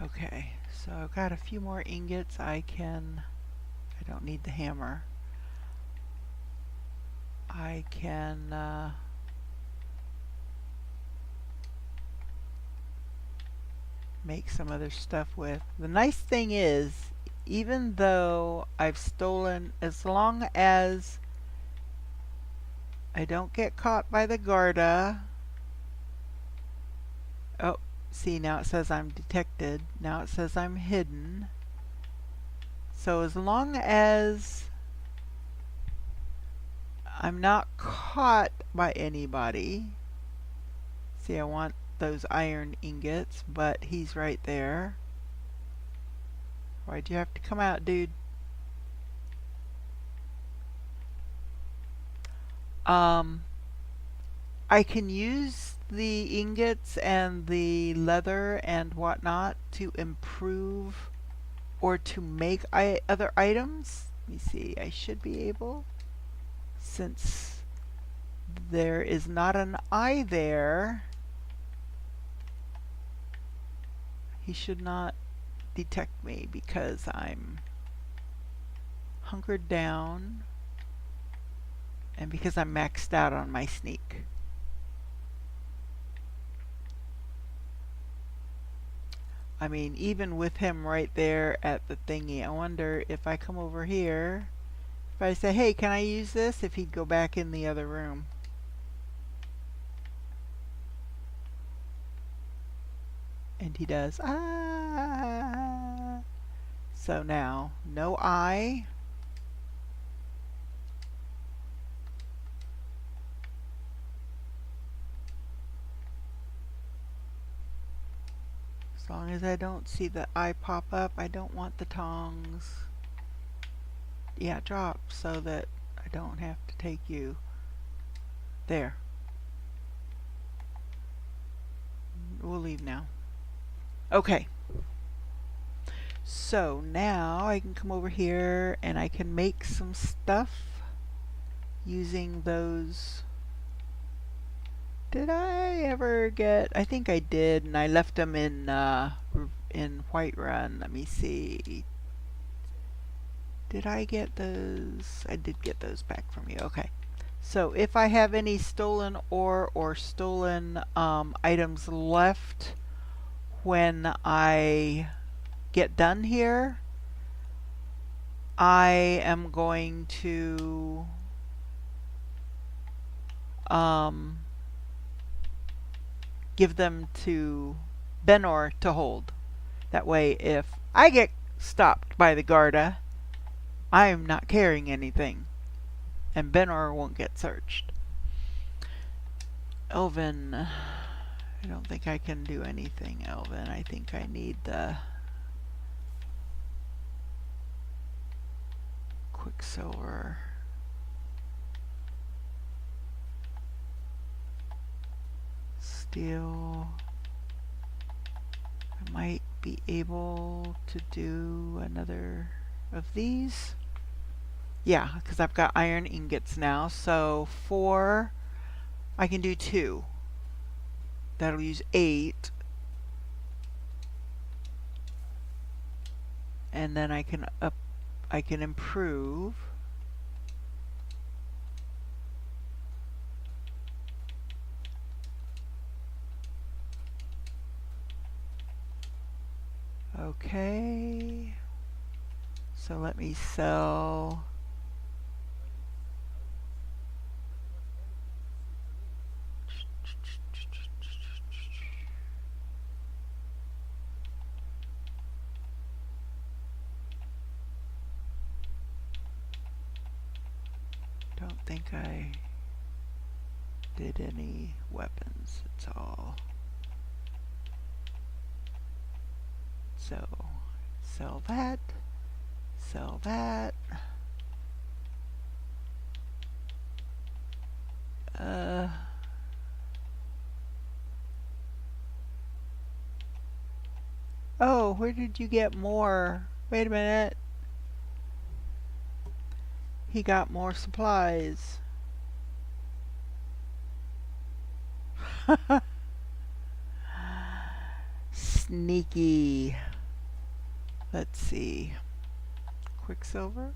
Okay, so I've got a few more ingots. I don't need the hammer. I can make some other stuff with. The nice thing is, even though I've stolen, as long as I don't get caught by the Garda. Oh, see, now it says I'm detected. Now it says I'm hidden. So as long as I'm not caught by anybody. See, I want those iron ingots, but he's right there. Why'd you have to come out, dude? I can use the ingots and the leather and whatnot to improve or to make other items. Let me see, I should be able, since there is not an eye there, he should not detect me because I'm hunkered down and because I'm maxed out on my sneak. I mean, even with him right there at the thingy, I wonder if I come over here, if I say, hey, can I use this? If he'd go back in the other room. And he does. Ah! So now, no eye. As long as I don't see the eye pop up, I don't want the tongs. Yeah, drop so that I don't have to take you. There. We'll leave now. Okay. So now I can come over here and I can make some stuff using those. Did I ever get? I think I did, and I left them in Whiterun. Let me see. Did I get those? I did get those back from you. Okay. So if I have any stolen ore or stolen items left when I get done here, I am going to give them to Benor to hold. That way, if I get stopped by the Garda, I'm not carrying anything, and Benor won't get searched. Elven, I don't think I can do anything, Elven. I think I need the Quicksilver. Steel. I might be able to do another of these. Yeah, because I've got iron ingots now. So 4, I can do 2. That'll use 8. And then I can improve. Okay. So let me sell. Don't think I did any weapons. It's all. So sell that. Sell that. Oh, where did you get more? Wait a minute. He got more supplies. Sneaky. Let's see. Quicksilver.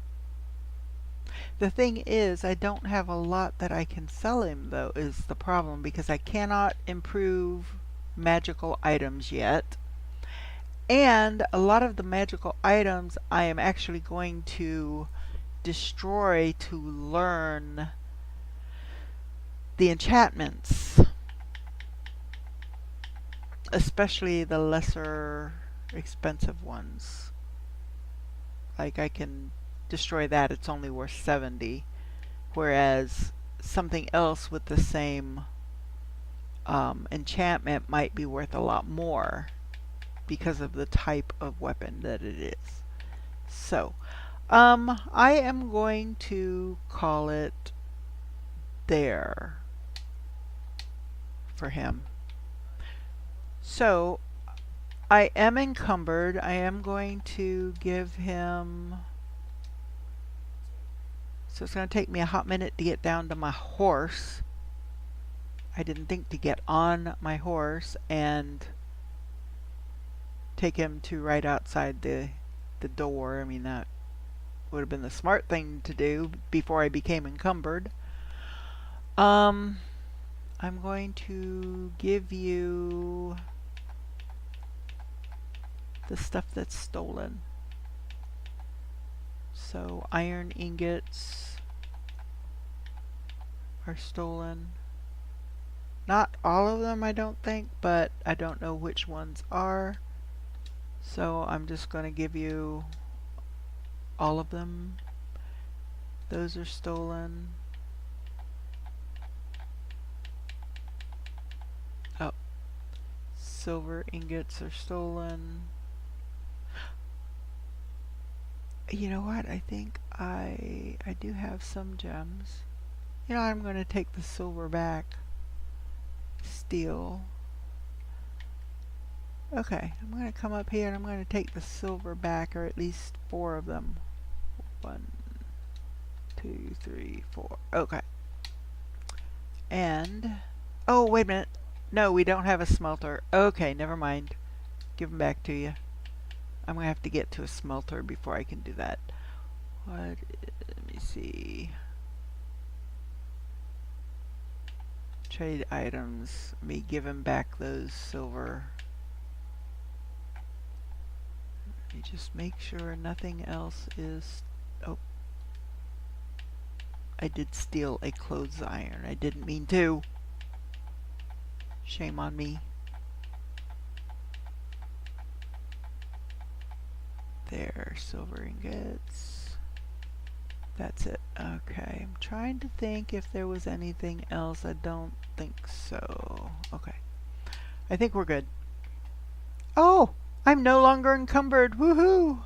The thing is, I don't have a lot that I can sell him, though, is the problem, because I cannot improve magical items yet. And a lot of the magical items I am actually going to destroy to learn the enchantments, especially the lesser expensive ones. Like I can destroy that, it's only worth 70, whereas something else with the same enchantment might be worth a lot more because of the type of weapon that it is. So, I am going to call it there for him. So, I am encumbered. I am going to give him... So it's going to take me a hot minute to get down to my horse. I didn't think to get on my horse and take him to right outside the door. I mean, that would have been the smart thing to do before I became encumbered. I'm going to give you the stuff that's stolen. So iron ingots are stolen. Not all of them, I don't think, but I don't know which ones are. So I'm just going to give you all of them. Those are stolen. Oh, silver ingots are stolen. You know what? I think I do have some gems. You know, I'm going to take the silver back. Steel. Okay, I'm going to come up here and I'm going to take the silver back, or at least 4 of them. 1, 2, 3, 4. Okay. And, oh, wait a minute. No, we don't have a smelter. Okay, never mind. Give them back to you. I'm going to have to get to a smelter before I can do that. Let me see. Trade items. Let me give him back those silver. Let me just make sure nothing else is... Oh. I did steal a clothes iron. I didn't mean to. Shame on me. There, silver ingots. That's it. Okay, I'm trying to think if there was anything else. I don't think so. Okay. I think we're good. Oh! I'm no longer encumbered. Woohoo!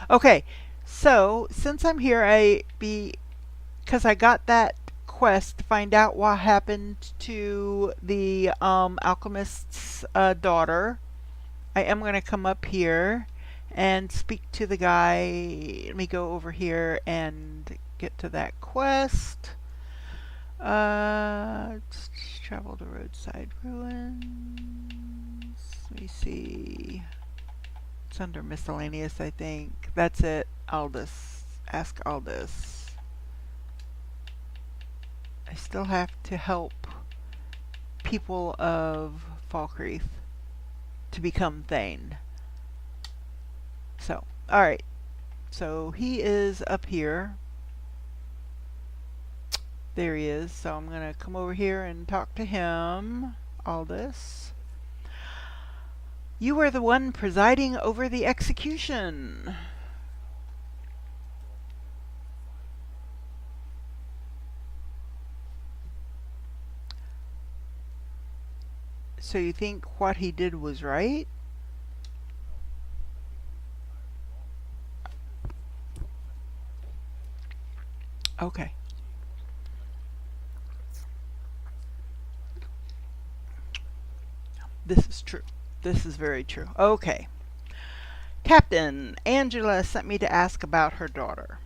Okay, so since I'm here, because I got that quest to find out what happened to the alchemist's daughter, I am going to come up here and speak to the guy. Let me go over here and get to that quest. Let's travel to roadside ruins. Let me see. It's under miscellaneous, I think. That's it. Aldous. Ask Aldous. I still have to help people of Falkreath to become Thane. So, alright. So he is up here. There he is. So I'm going to come over here and talk to him. Aldous. You were the one presiding over the execution. So you think what he did was right? Okay. This is true. This is very true. Okay. Captain, Angela sent me to ask about her daughter.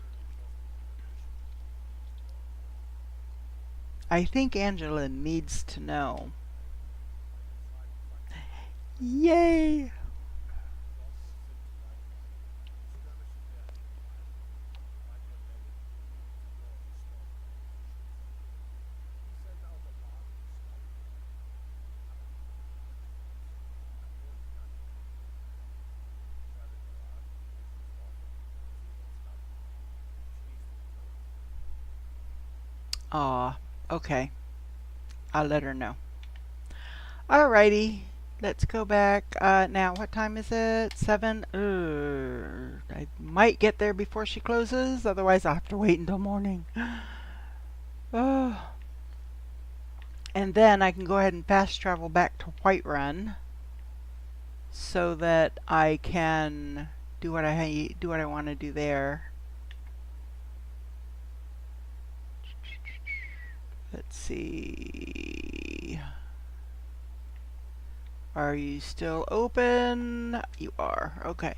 I think Angela needs to know. Yay! Aw, okay. I'll let her know. Alrighty. Let's go back. Now, what time is it? 7? I might get there before she closes. Otherwise, I'll have to wait until morning. Oh. And then I can go ahead and fast travel back to Whiterun so that I can do what I want to do there. Let's see. Are you still open? You are. Okay.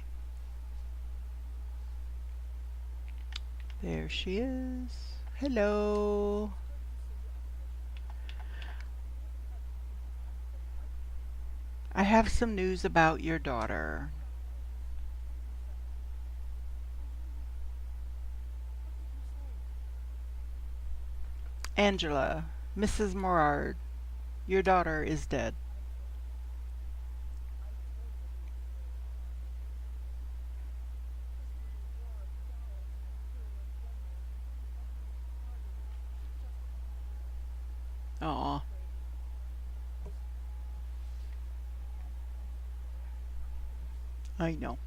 There she is. Hello. I have some news about your daughter. Angela, Mrs. Morard, your daughter is dead. Aw. I know.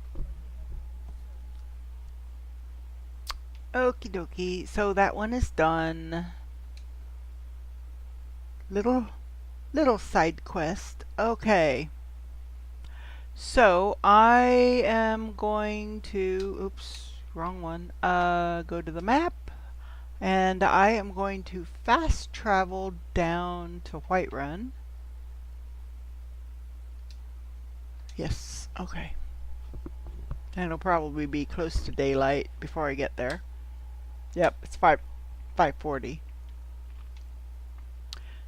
Okie dokie. So that one is done. Little side quest. Okay. So I am going to, oops, wrong one. Go to the map, and I am going to fast travel down to Whiterun. Yes, okay. And it'll probably be close to daylight before I get there. Yep, it's 5:40.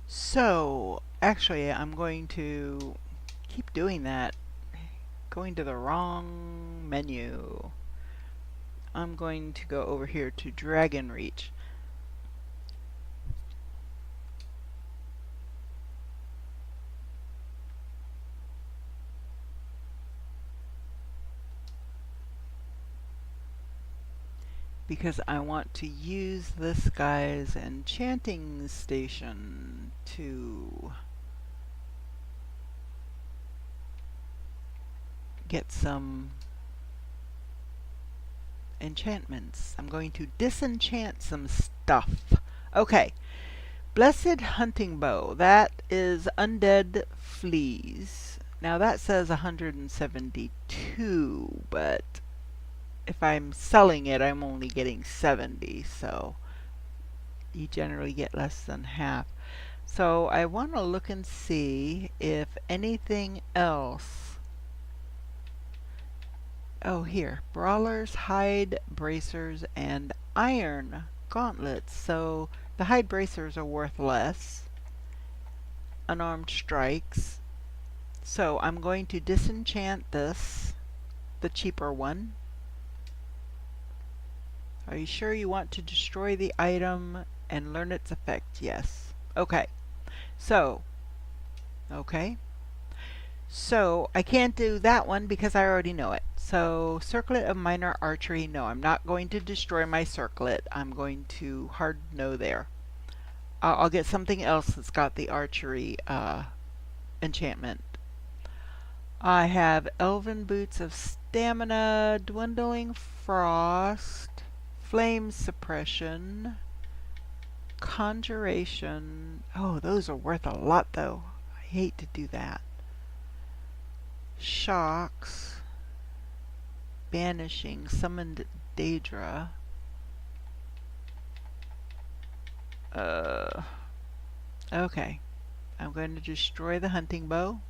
So, actually, I'm going to keep doing that. Going to the wrong menu. I'm going to go over here to Dragon Reach. Because I want to use this guy's enchanting station to get some enchantments. I'm going to disenchant some stuff. Okay. Blessed Hunting Bow. That is undead fleas. Now that says 172, but if I'm selling it, I'm only getting 70, so you generally get less than half. So I want to look and see if anything else. Oh, here. Brawlers, hide bracers, and iron gauntlets. So the hide bracers are worth less. Unarmed strikes. So I'm going to disenchant this, the cheaper one. Are you sure you want to destroy the item and learn its effect? Yes. Okay. So, okay. So I can't do that one because I already know it. So circlet of minor archery, no, I'm not going to destroy my circlet. I'm going to hard no there. I'll get something else that's got the archery enchantment. I have elven boots of stamina, dwindling frost, flame suppression, conjuration. Oh, those are worth a lot though. I hate to do that. Shocks, banishing, summoned Daedra. Okay. I'm going to destroy the hunting bow.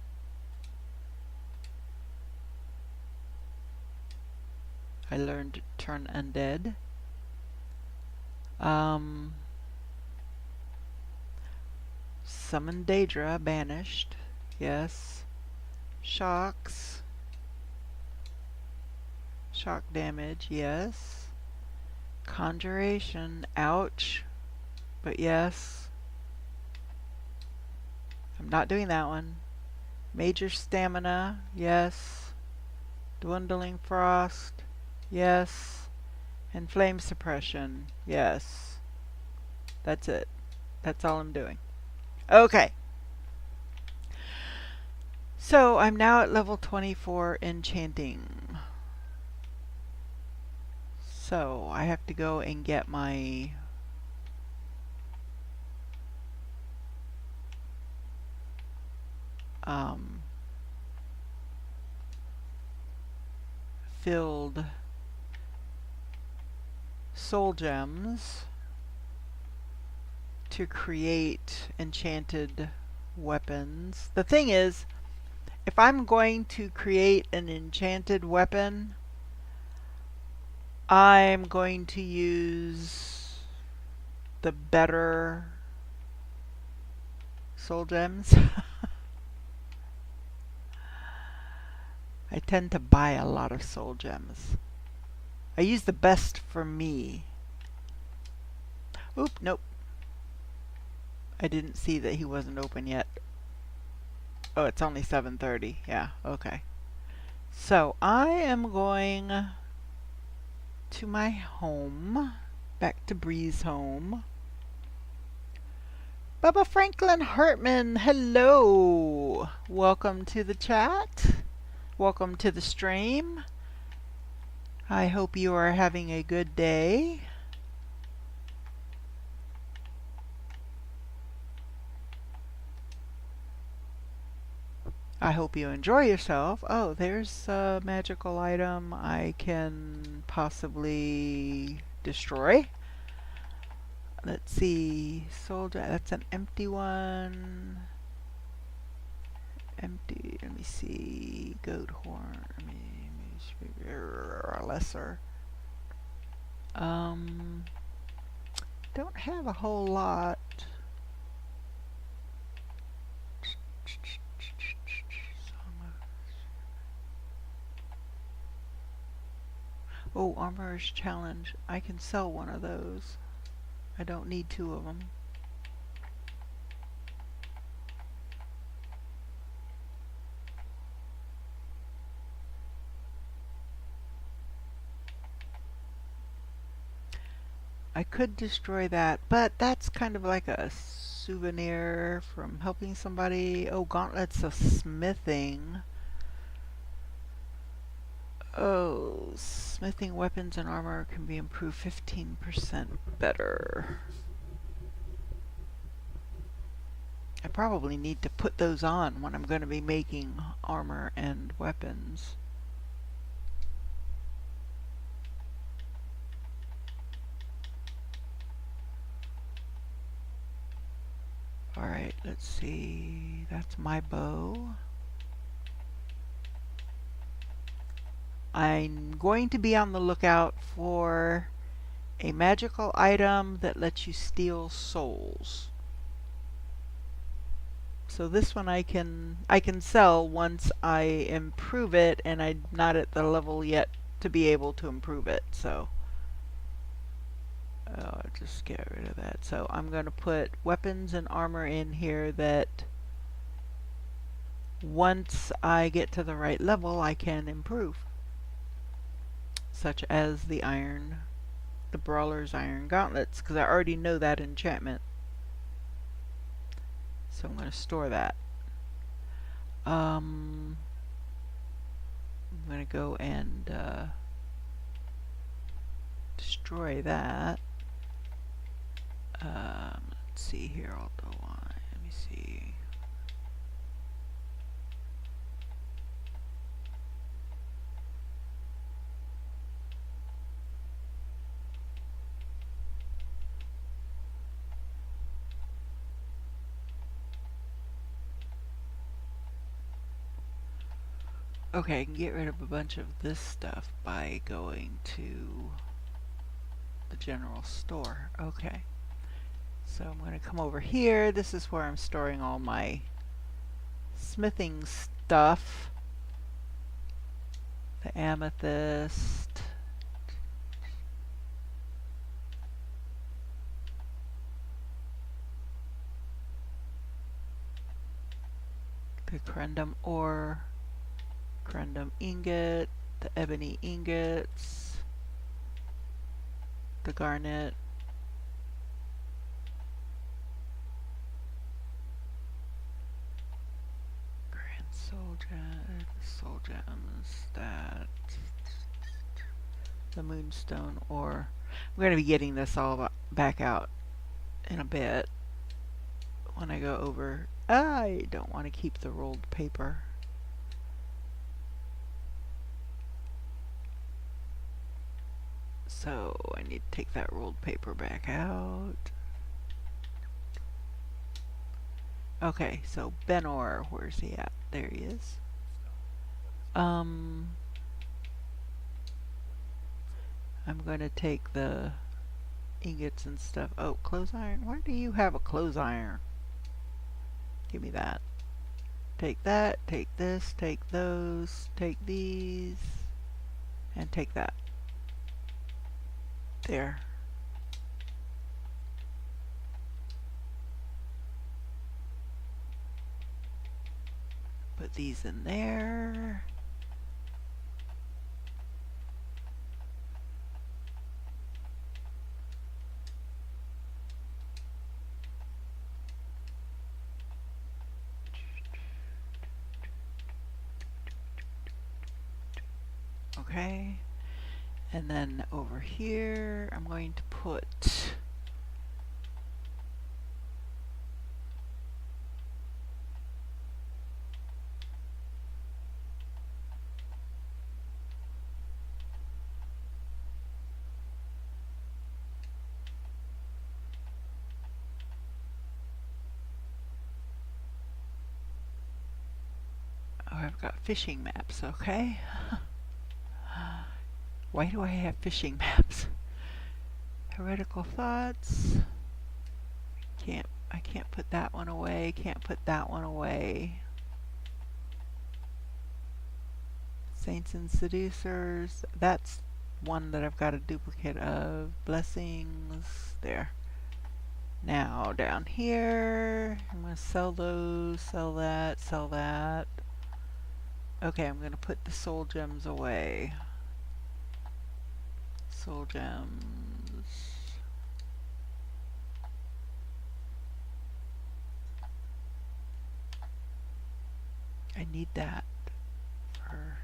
I learned to turn undead. Summon Daedra, banished. Yes. Shocks. Shock damage, yes. Conjuration, ouch. But yes. I'm not doing that one. Major stamina, yes. Dwindling frost, yes. And flame suppression, yes. That's it. That's all I'm doing. Okay. So I'm now at level 24 enchanting. So I have to go and get my filled soul gems to create enchanted weapons. The thing is, if I'm going to create an enchanted weapon, I'm going to use the better soul gems. I tend to buy a lot of soul gems. I use the best for me. Oop, nope. I didn't see that he wasn't open yet. Oh, it's only 7:30. Yeah, okay. So I am going to my home, back to Bree's home. Bubba Franklin Hartman, hello. Welcome to the chat. Welcome to the stream. I hope you are having a good day. I hope you enjoy yourself. Oh, there's a magical item I can possibly destroy. Let's see. Soldier, that's an empty one. Empty. Let me see. Goat horn. Lesser. Don't have a whole lot. Oh, Armorer's Challenge. I can sell one of those. I don't need two of them. I could destroy that, but that's kind of like a souvenir from helping somebody. Oh, gauntlets of smithing. Oh, smithing weapons and armor can be improved 15% better. I probably need to put those on when I'm going to be making armor and weapons. Alright, let's see. That's my bow. I'm going to be on the lookout for a magical item that lets you steal souls. So this one I can sell once I improve it, and I'm not at the level yet to be able to improve it. So I'll just get rid of that. So I'm going to put weapons and armor in here that once I get to the right level I can improve. Such as the Brawler's Iron Gauntlets, because I already know that enchantment. So I'm going to store that. I'm going to go and destroy that. Let's see here, I'll go on. Let me see. Okay, I can get rid of a bunch of this stuff by going to the general store. Okay. So I'm going to come over here. This is where I'm storing all my smithing stuff. The amethyst. The corundum ore. Corundum ingot. The ebony ingots. The garnet. soul gems, that, the moonstone ore. I'm going to be getting this all back out in a bit when I go over. I don't want to keep the rolled paper. So I need to take that rolled paper back out. Okay, so Benor, where's he at? There he is. I'm going to take the ingots and stuff. Oh, clothes iron. Why do you have a clothes iron? Give me that. Take that, take this, take those, take these, and take that. There. Put these in there. Okay. And then over here, I'm going to put I've got fishing maps, okay? Why do I have fishing maps? Heretical thoughts. I can't put that one away. Can't put that one away. Saints and seducers. That's one that I've got a duplicate of. Blessings. There. Now down here, I'm going to sell those, sell that, sell that. Okay, I'm going to put the soul gems away. Soul gems. I need that for,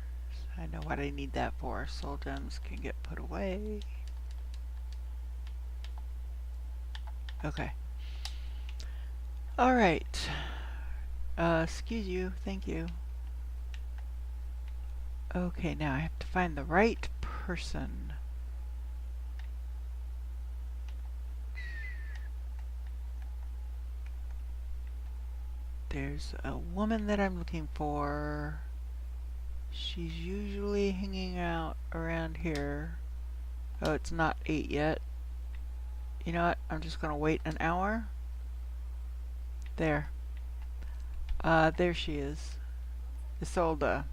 I know what I need that for. Soul gems can get put away. Okay. Alright. Excuse you. Thank you. Okay, now I have to find the right person. There's a woman that I'm looking for. She's usually hanging out around here. Oh, it's not 8 yet. You know what? I'm just gonna wait an hour. There. There she is. Isolda.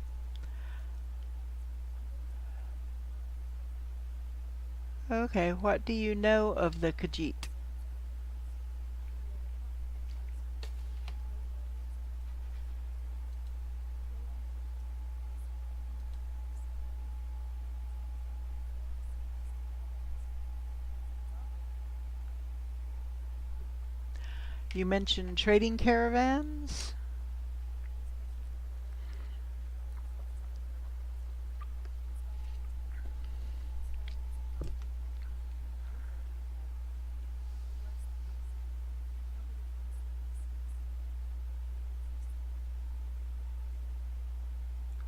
Okay, what do you know of the Khajiit? You mentioned trading caravans?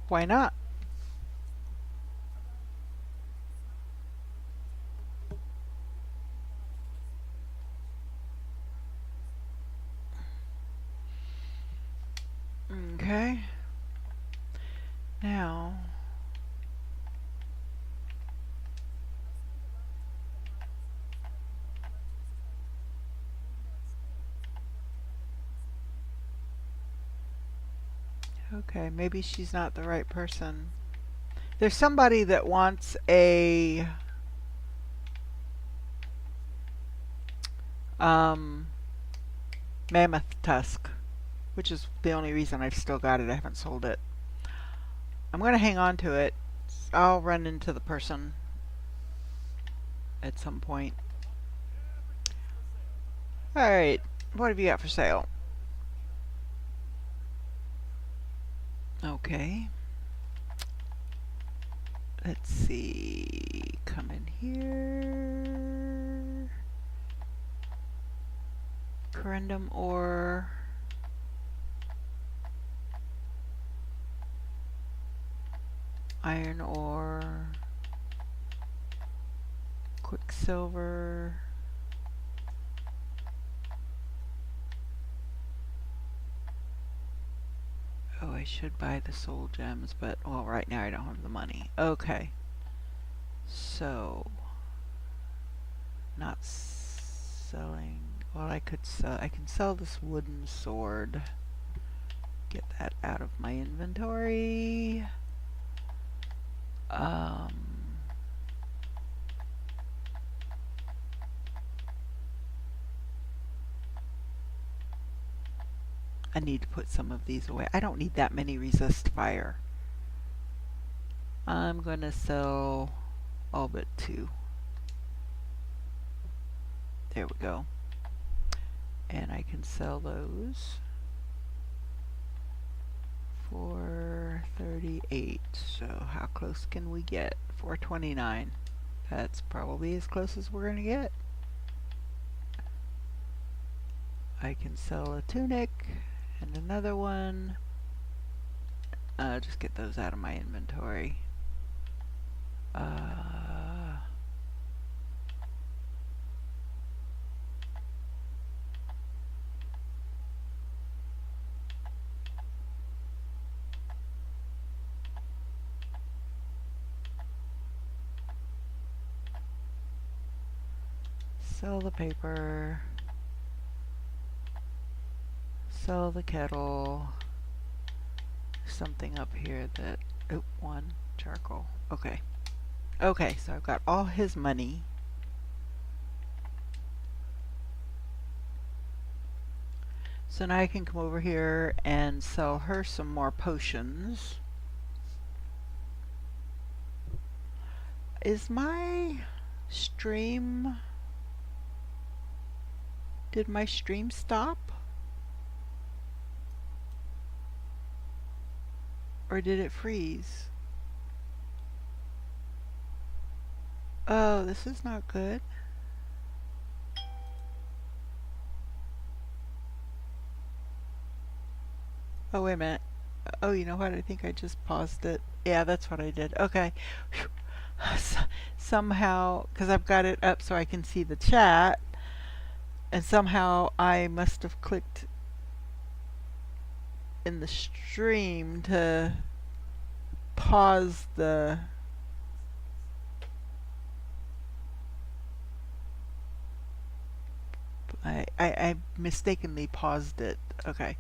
Why not? Okay. Now, okay, maybe she's not the right person. There's somebody that wants a mammoth tusk, which is the only reason I've still got it. I haven't sold it. I'm going to hang on to it. I'll run into the person at some point. Alright, what have you got for sale? Okay. Okay. Let's see. Come in here. Corundum ore. Iron ore. Quicksilver. Oh, I should buy the soul gems, but, well, right now I don't have the money. Okay. So, not selling. Well, I could sell. I can sell this wooden sword. Get that out of my inventory. I need to put some of these away. I don't need that many resist fire. I'm going to sell all but 2. There we go. And I can sell those for 38. So how close can we get? 429. That's probably as close as we're going to get. I can sell a tunic and another one. Just get those out of my inventory. Sell the paper. Sell the kettle. Something up here that, oh, 1 charcoal. Okay. Okay, so I've got all his money. So now I can come over here and sell her some more potions. Is my stream... Did my stream stop? Or did it freeze? Oh, this is not good. Oh, wait a minute. Oh, you know what? I think I just paused it. Yeah, that's what I did. Okay. Somehow, because I've got it up so I can see the chat, and somehow I must have clicked in the stream to pause the... I mistakenly paused it. Okay.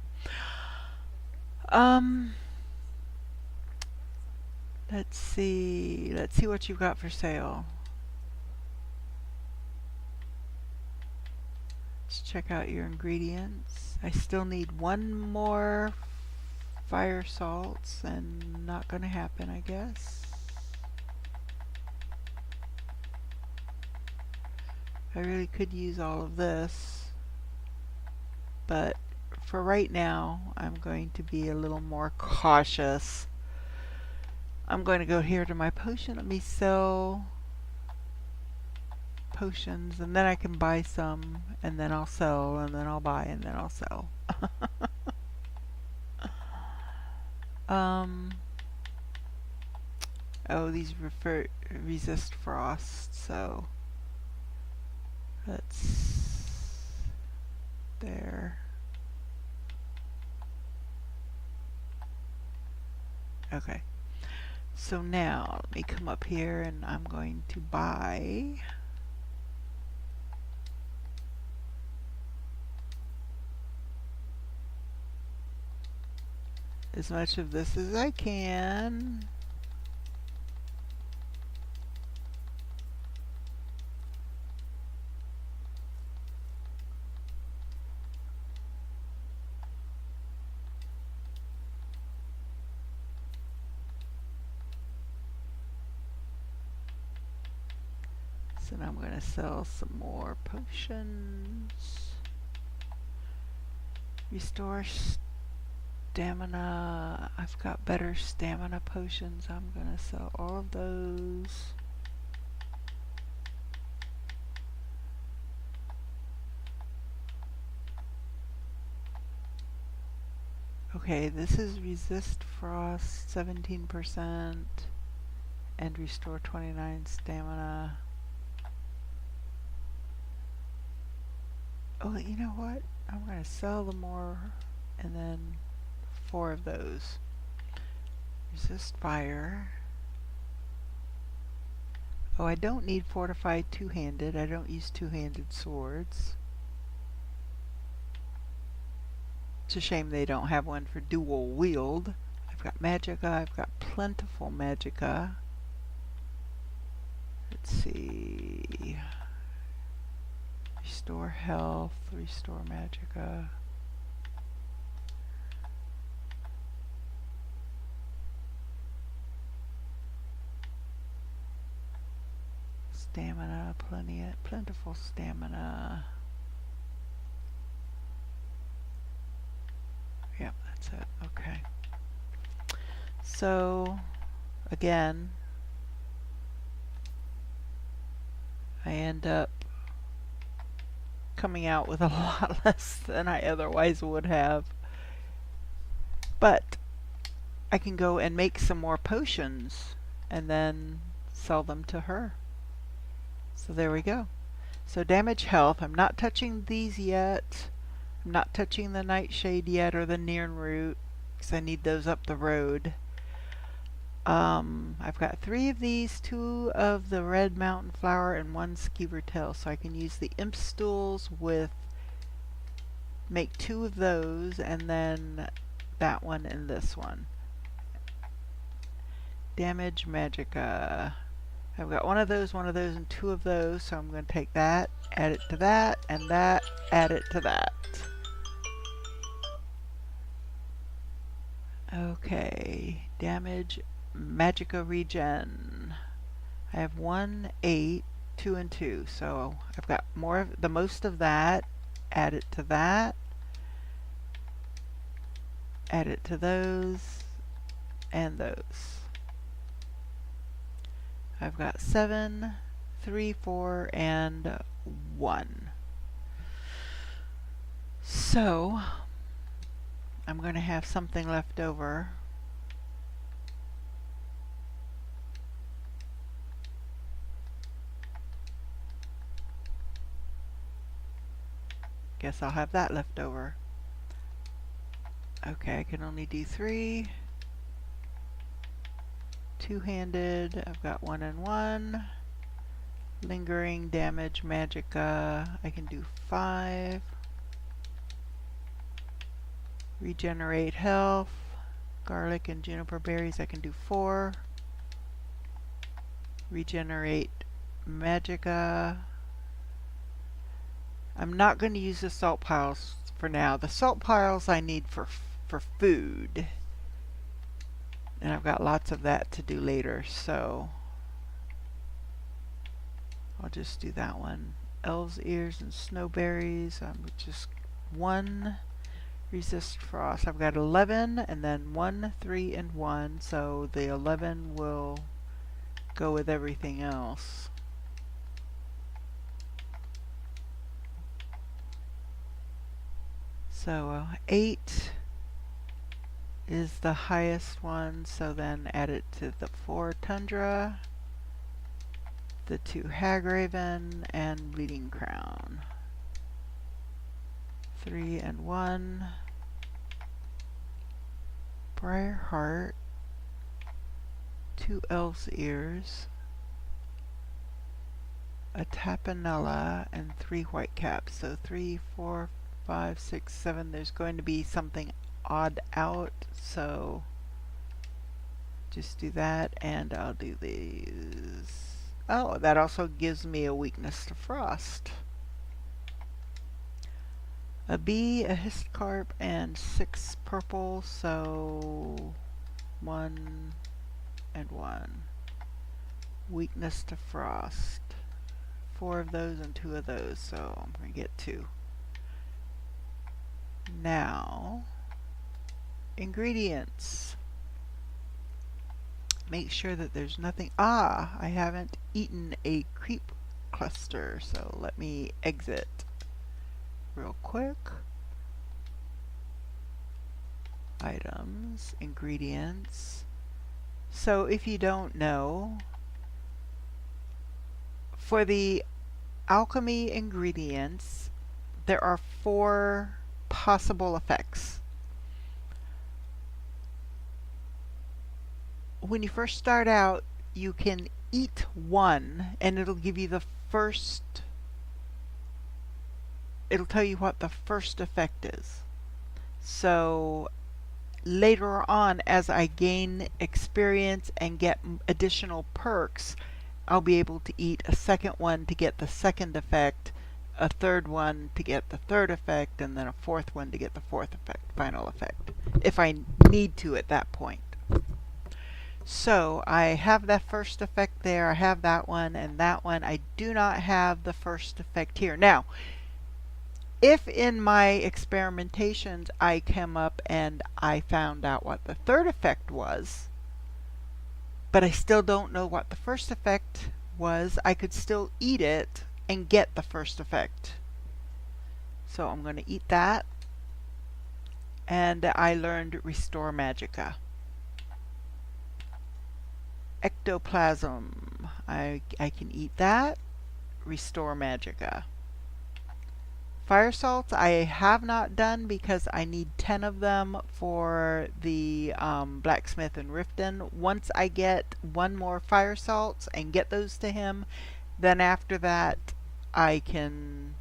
Let's see. Let's see what you've got for sale. Let's check out your ingredients. I still need 1 more fire salts, and not gonna happen, I guess. I really could use all of this, but for right now, I'm going to be a little more cautious. I'm going to go here to my potion. Let me sell potions, and then I can buy some, and then I'll sell, and then I'll buy, and then I'll sell. Oh, these resist frost, so that's there. Okay. So now, let me come up here and I'm going to buy as much of this as I can. So now I'm going to sell some more potions. Restore Stamina. I've got better stamina potions. I'm gonna sell all of those. Okay, this is resist frost 17% and restore 29 stamina. Oh, you know what? I'm gonna sell the more and then 4 of those. Resist fire. Oh, I don't need fortified two-handed. I don't use two-handed swords. It's a shame they don't have one for dual wield. I've got magicka. I've got plentiful magicka. Let's see. Restore health. Restore magicka. Stamina, plentiful stamina. Yep, that's it. Okay. So, again, I end up coming out with a lot less than I otherwise would have. But I can go and make some more potions and then sell them to her. So there we go. So damage health, I'm not touching these yet. I'm not touching the nightshade yet or the Nirnroot because I need those up the road. I've got 3 of these, 2 of the red mountain flower, and 1 skeever tail. So I can use the imp stools with, make 2 of those, and then that one and this one. Damage magicka. I've got 1 of those, 1 of those, and 2 of those. So I'm going to take that, add it to that, and that, add it to that. Okay, damage magicka regen. I have 1, 8, 2, and 2. So I've got more of the most of that. Add it to that. Add it to those and those. I've got 7, 3, 4, and 1. So I'm going to have something left over. Guess I'll have that left over. Okay, I can only do 3. Two-handed, I've got 1 and 1. Lingering damage magicka, I can do 5. Regenerate health, garlic and juniper berries, I can do 4. Regenerate magicka. I'm not going to use the salt piles for now. The salt piles I need for food. And I've got lots of that to do later, so I'll just do that one. Elves ears and snowberries. Just 1 resist frost. I've got 11 and then 1, 3, and 1. So the 11 will go with everything else. So 8 is the highest one, so then add it to the 4 tundra, the 2 hagraven, and bleeding crown. 3 and 1. Briar heart, 2 elf's ears, a tapanella, and 3 white caps. So 3, 4, 5, 6, 7. There's going to be something odd out, so just do that, and I'll do these. Oh, that also gives me a weakness to frost. A bee, a histcarp, and 6 purple, so 1 and 1. Weakness to frost. 4 of those and 2 of those, so I'm going to get 2. Now Ingredients. Make sure that there's nothing. Ah, I haven't eaten a creep cluster, so let me exit real quick. Items, ingredients. So if you don't know, for the alchemy ingredients, there are 4 possible effects. When you first start out, you can eat one and it'll give you the first, it'll tell you what the first effect is. So later on, as I gain experience and get additional perks, I'll be able to eat a second one to get the second effect, a third one to get the third effect, and then a fourth one to get the fourth effect, final effect, if I need to at that point. So I have that first effect there, I have that one and that one. I do not have the first effect here. Now, if in my experimentations I came up and I found out what the third effect was, but I still don't know what the first effect was, I could still eat it and get the first effect. So I'm going to eat that. And I learned Restore Magicka. Ectoplasm. I can eat that. Restore Magicka. Fire salts I have not done because I need 10 of them for the blacksmith in Riften. Once I get 1 more fire salts and get those to him, then after that I can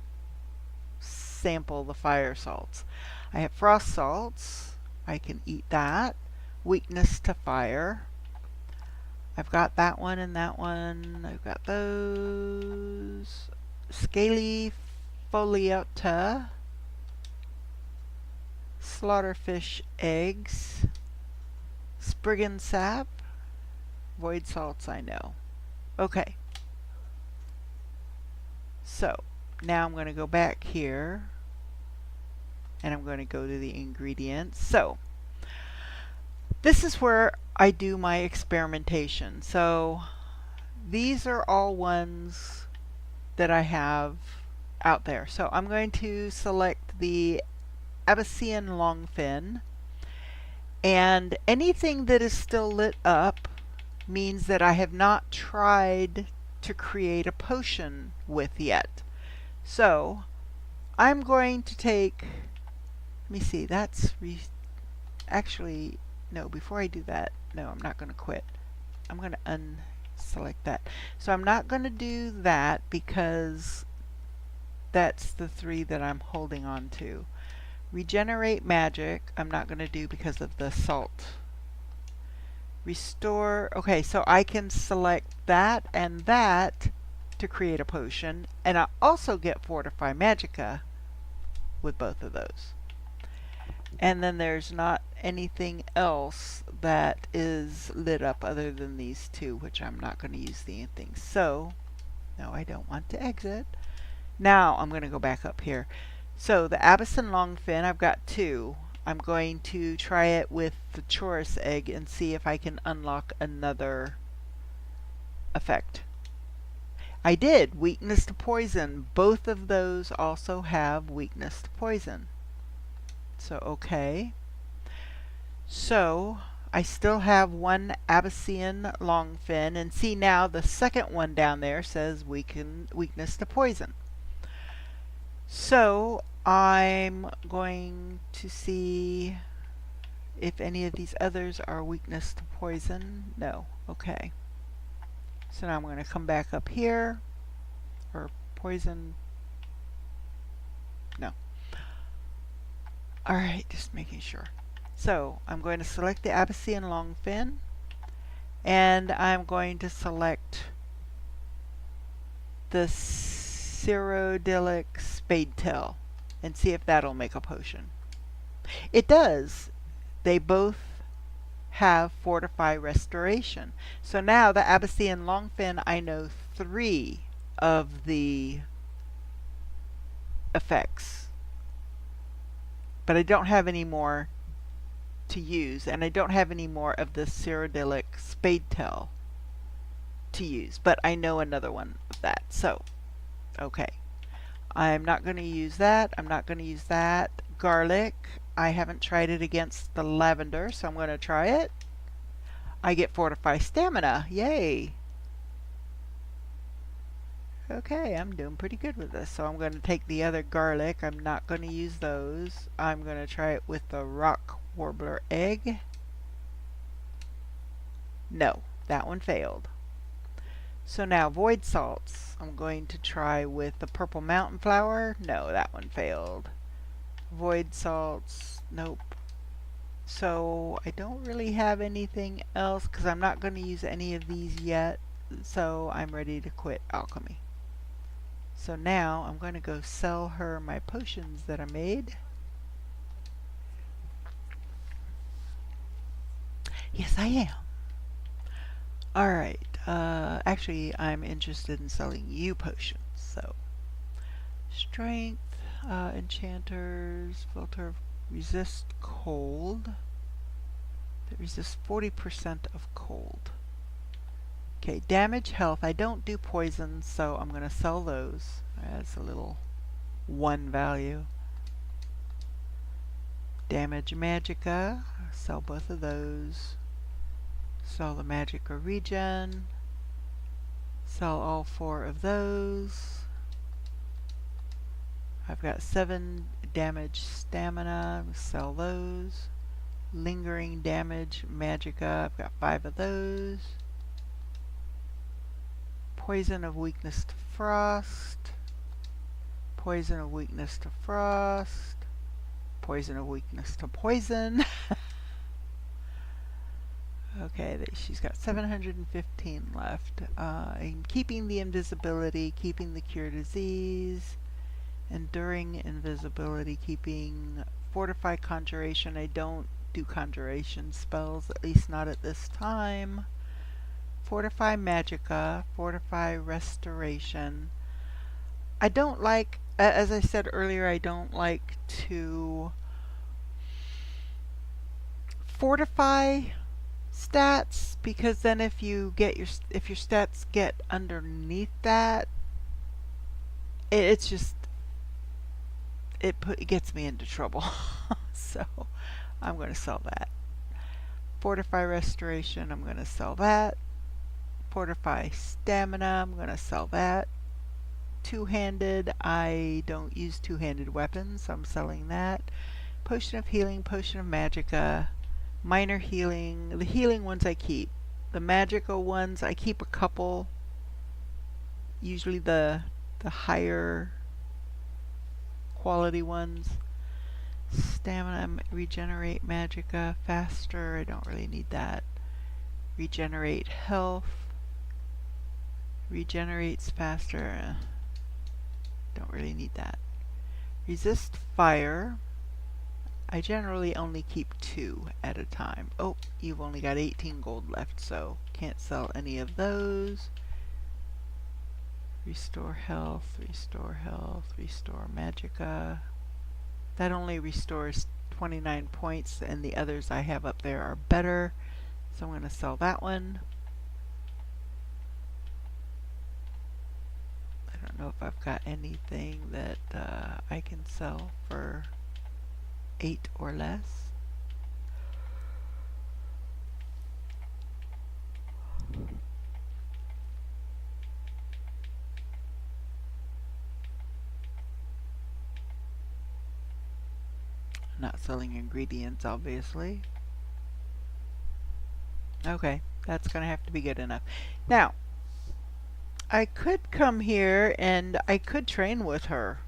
sample the fire salts. I have frost salts. I can eat that. Weakness to fire. I've got that one and that one. I've got those. Scaly foliata. Slaughterfish eggs. Spriggan sap. Void salts I know. Okay. So now I'm going to go back here and I'm going to go to the ingredients. So this is where I do my experimentation. So these are all ones that I have out there. So I'm going to select the Abyssinian longfin, and anything that is still lit up means that I have not tried to create a potion with yet. So I'm going to take, let me see, that's actually, no, before I do that, no, I'm not going to quit. I'm going to unselect that. So I'm not going to do that because that's the 3 that I'm holding on to. Regenerate magic, I'm not going to do because of the salt. Restore, okay, so I can select that and that to create a potion, and I also get Fortify Magicka with both of those. And then there's not anything else that is lit up other than these 2, which I'm not going to use the anything. So, no, I don't want to exit. Now I'm going to go back up here. So the Abyssinian longfin, I've got 2. I'm going to try it with the Chorus egg and see if I can unlock another effect. I did. Weakness to poison. Both of those also have weakness to poison. So, okay. So, I still have 1 Abyssinian longfin, and see now the second one down there says weakness to poison. So, I'm going to see if any of these others are weakness to poison. No. Okay. So now I'm going to come back up here. Or poison. No. Alright, just making sure. So I'm going to select the Abyssinian longfin. And I'm going to select the Cyrodiilic spadetail and see if that'll make a potion. It does. They both have Fortify Restoration. So now the Abyssinian longfin, I know 3 of the effects. But I don't have any more to use, and I don't have any more of the Cyrodiilic spade tail to use, but I know another one of that. So, okay. I'm not going to use that. I'm not going to use that. Garlic. I haven't tried it against the lavender, so I'm going to try it. I get fortify stamina. Yay. Okay, I'm doing pretty good with this. So I'm going to take the other garlic. I'm not going to use those. I'm going to try it with the rock warbler egg. No, that one failed. So now void salts. I'm going to try with the purple mountain flower. No, that one failed. Void salts. Nope. So I don't really have anything else because I'm not going to use any of these yet. So I'm ready to quit alchemy. So now I'm going to go sell her my potions that I made. Yes, I am. Alright, actually I'm interested in selling you potions. So, strength, enchanters, filter, resist cold. That resists 40% of cold. Okay, damage, health. I don't do poison, so I'm going to sell those as a little 1 value. Damage, magicka. Sell both of those. Sell the magicka regen. Sell all 4 of those. I've got 7 damage stamina. Sell those. Lingering damage magicka. I've got 5 of those. Poison of weakness to frost. Poison of weakness to frost. Poison of weakness to poison. Okay, she's got 715 left. I'm keeping the invisibility, keeping the cure disease, enduring invisibility, keeping fortify conjuration. I don't do conjuration spells, at least not at this time. Fortify magicka, fortify restoration. I don't like, as I said earlier, I don't like to fortify stats, because then if you get your stats get underneath that, it's just it gets me into trouble. So I'm going to sell that. Fortify restoration, I'm going to sell that. Fortify stamina, I'm going to sell that. Two-handed, I don't use two-handed weapons, so I'm selling that. Potion of healing, potion of magicka. Minor healing. The healing ones I keep. The magicka ones, I keep a couple. Usually the higher quality ones. Stamina, regenerate magicka faster. I don't really need that. Regenerate health. Regenerates faster. Don't really need that. Resist fire. I generally only keep 2 at a time. Oh, you've only got 18 gold left, so can't sell any of those. Restore health, restore health, restore magicka. That only restores 29 points, and the others I have up there are better, so I'm going to sell that one. I don't know if I've got anything that I can sell for 8 or less. Not selling ingredients, obviously. Okay, that's going to have to be good enough. Now, I could come here and I could train with her.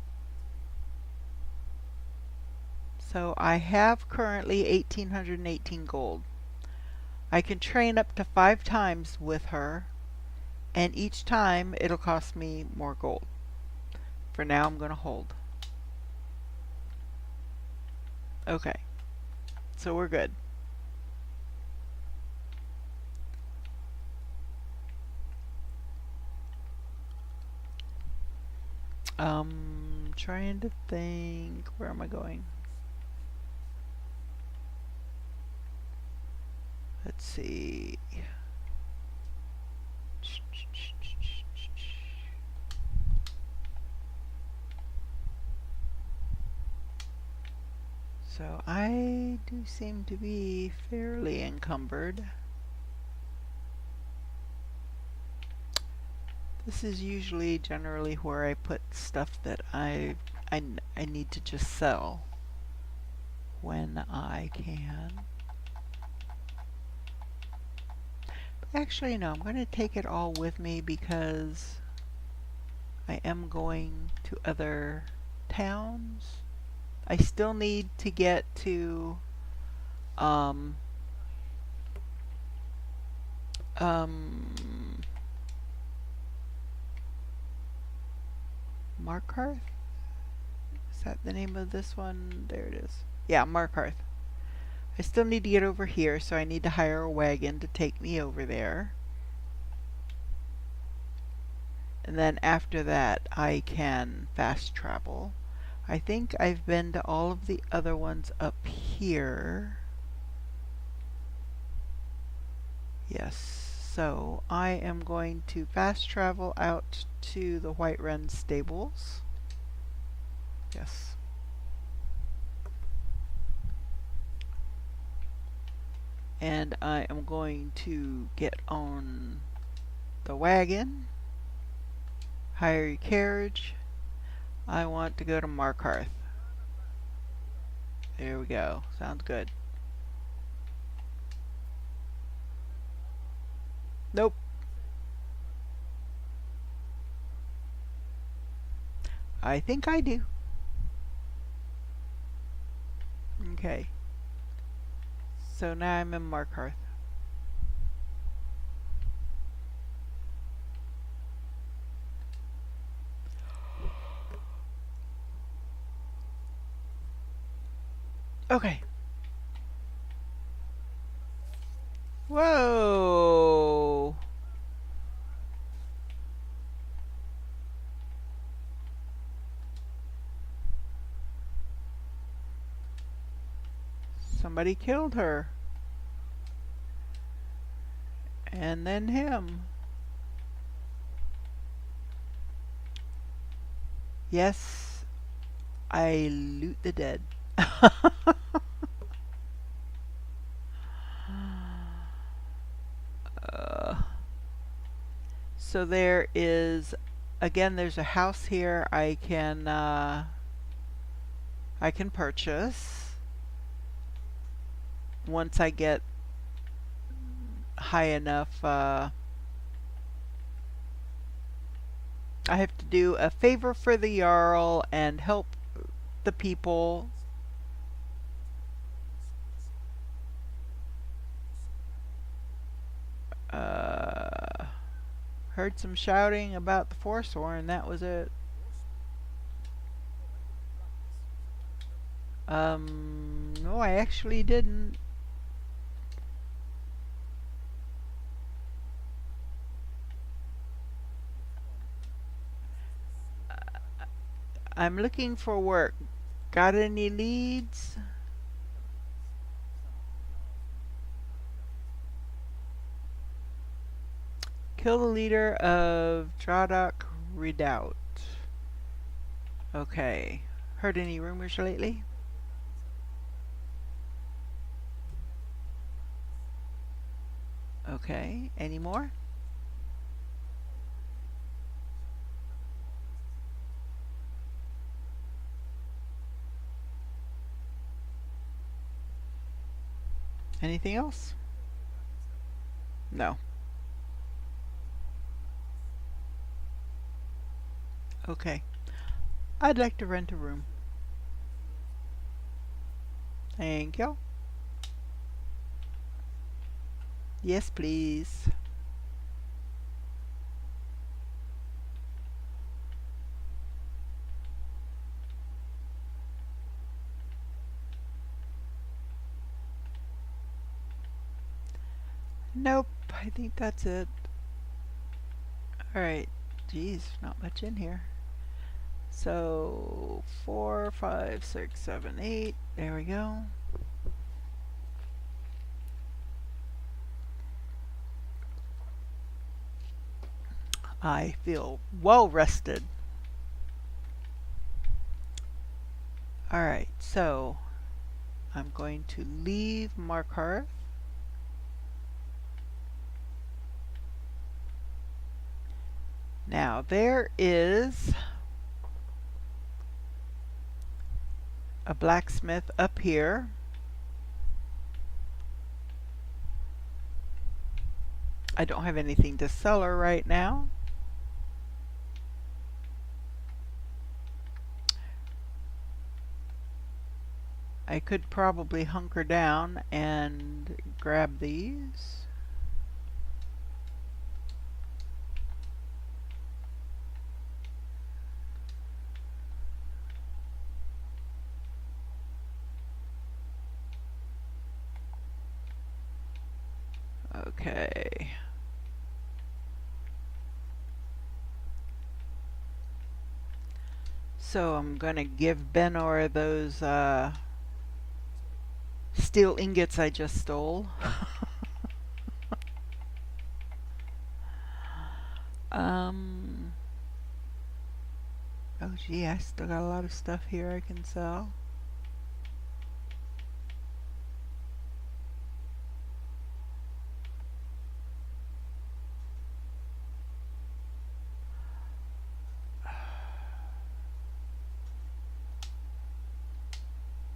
So I have currently 1,818 gold. I can train up to 5 times with her, and each time it'll cost me more gold. For now, I'm going to hold. Okay, so we're good. Trying to think, where am I going? Let's see. So I do seem to be fairly encumbered. This is usually generally where I put stuff that I need to just sell when I can. But actually, no, I'm going to take it all with me because I am going to other towns. I still need to get to Markarth? Is that the name of this one? There it is. Yeah, Markarth. I still need to get over here, so I need to hire a wagon to take me over there. And then after that, I can fast travel. I think I've been to all of the other ones up here. Yes, so I am going to fast travel out to the Whiterun stables. Yes. And I am going to get on the wagon, hire your carriage. I want to go to Markarth. There we go. Sounds good. Nope. I think I do. Okay. So now I'm in Markarth. Okay. Whoa! Somebody killed her. And then him. Yes, I loot the dead. So there is, again, there's a house here I can purchase once I get high enough. I have to do a favor for the Jarl and help the people. Heard some shouting about the Forsworn, that was it. No, I actually didn't. I'm looking for work. Got any leads? Kill the leader of Dradok Redoubt. Okay. Heard any rumors lately? Okay. Any more? Anything else? No. Okay. I'd like to rent a room. Thank you. Yes, please. Nope, I think that's it. Alright, geez, not much in here. So, 4, 5, 6, 7, 8. There we go. I feel well rested. Alright, so I'm going to leave Markarth. Now there is a blacksmith up here. I don't have anything to sell her right now. I could probably hunker down and grab these. Okay. So I'm gonna give Benor those steel ingots I just stole. um. Oh gee, I still got a lot of stuff here I can sell.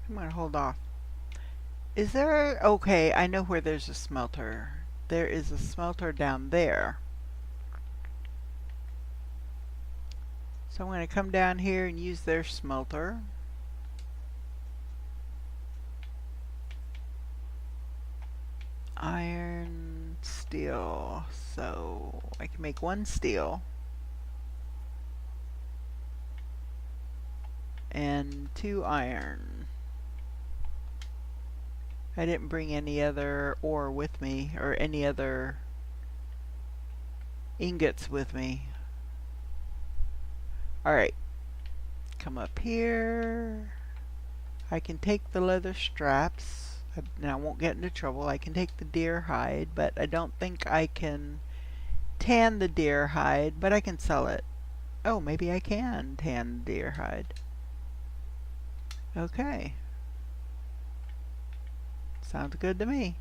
I'm gonna hold off. Is there... Okay, I know where there's a smelter. There is a smelter down there. So I'm going to come down here and use their smelter. Iron, steel. So I can make one steel. And 2 iron. I didn't bring any other ore with me, or any other ingots with me. Alright, come up here. I can take the leather straps, and I won't get into trouble. I can take the deer hide, but I don't think I can tan the deer hide, but I can sell it. Oh, maybe I can tan the deer hide. Okay. Sounds good to me.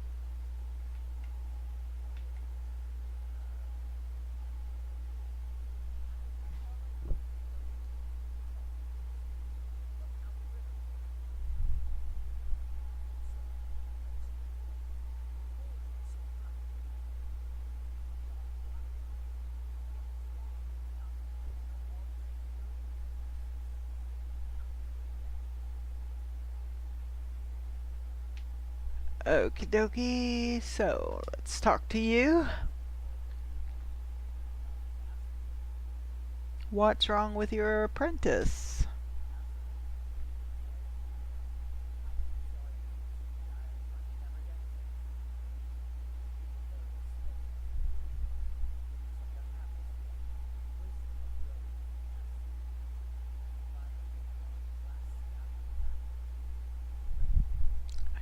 Okie dokie, so let's talk to you. What's wrong with your apprentice?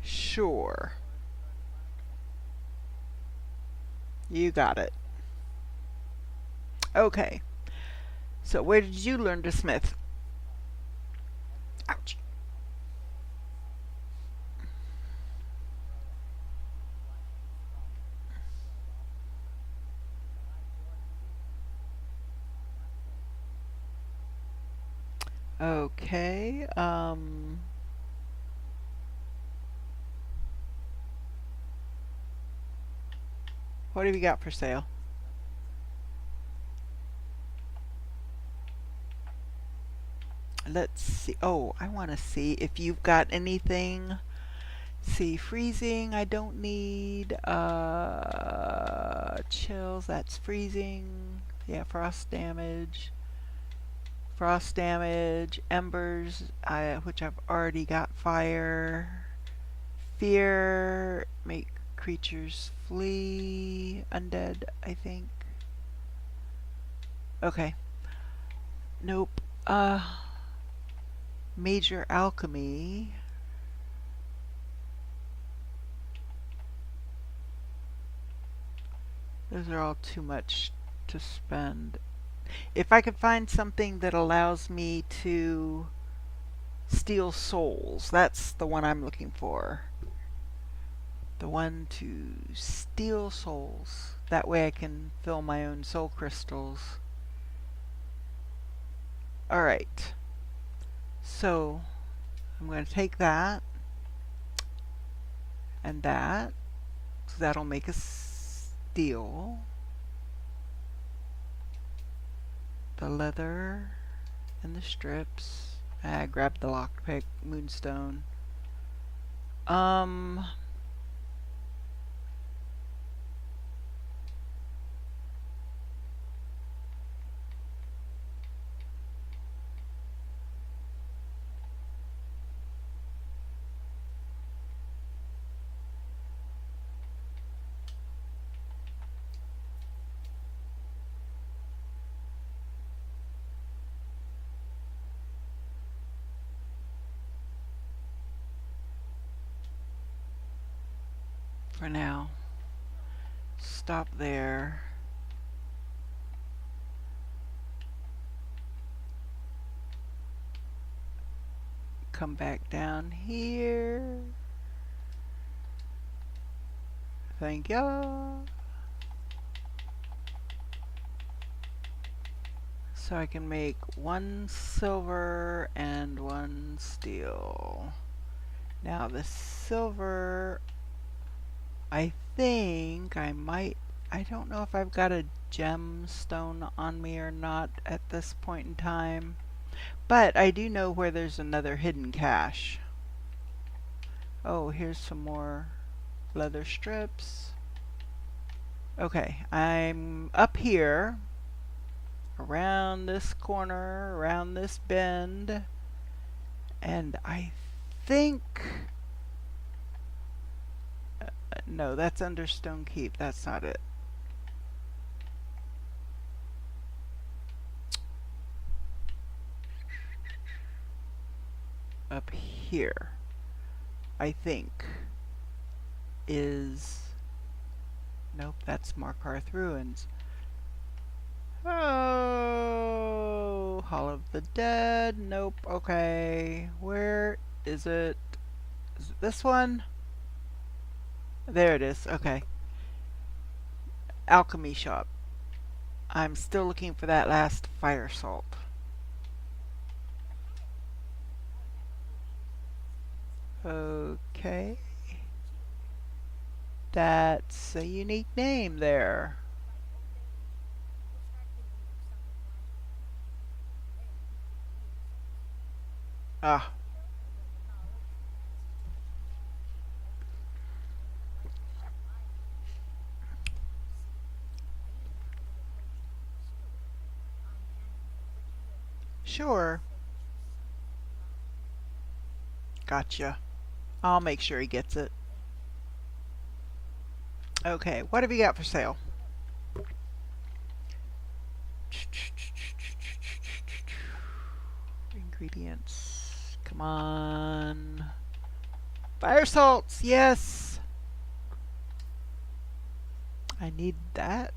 Sure. You got it. Okay. So where did you learn to smith? Ouch. Okay. What have you got for sale? Let's see. Oh, I want to see if you've got anything. See, freezing, I don't need. Chills, that's freezing. Yeah, frost damage. Frost damage, embers, which I've already got fire. Fear, make creatures flee. Undead, I think. Okay. Nope. Major alchemy. Those are all too much to spend. If I could find something that allows me to steal souls, that's the one I'm looking for. The one to steal souls. That way I can fill my own soul crystals. Alright. So, I'm going to take that and that. So that'll make a steel. The leather and the strips. I grabbed the lockpick, moonstone. For now. Stop there. Come back down here. Thank you. So I can make 1 silver and 1 steel. Now the silver, I think I might, I don't know if I've got a gemstone on me or not at this point in time, but I do know where there's another hidden cache. Oh, here's some more leather strips. Okay, I'm up here, around this corner, around this bend, and I think... no, that's under Stone Keep. That's not it. Up here, I think, is... nope, that's Markarth Ruins. Oh, Hall of the Dead. Nope. Okay, where is it? Is it this one? There it is. Okay. Alchemy shop. I'm still looking for that last fire salt. Okay. That's a unique name there. Ah. Sure. Gotcha. I'll make sure he gets it. Okay, what have you got for sale? Ingredients. Come on. Fire salts, yes! I need that.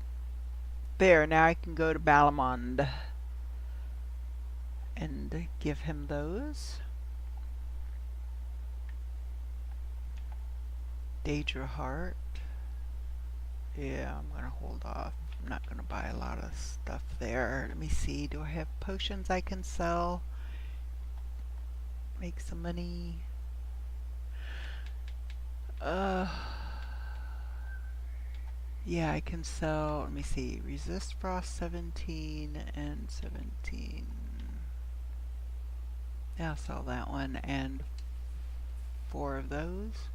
There, now I can go to Balamond and give him those. Daedra Heart. Yeah, I'm gonna hold off. I'm not gonna buy a lot of stuff there. Let me see, do I have potions I can sell? Make some money. Yeah, I can sell, let me see, resist frost 17 and 17. Yeah, I'll sell that one and 4 of those.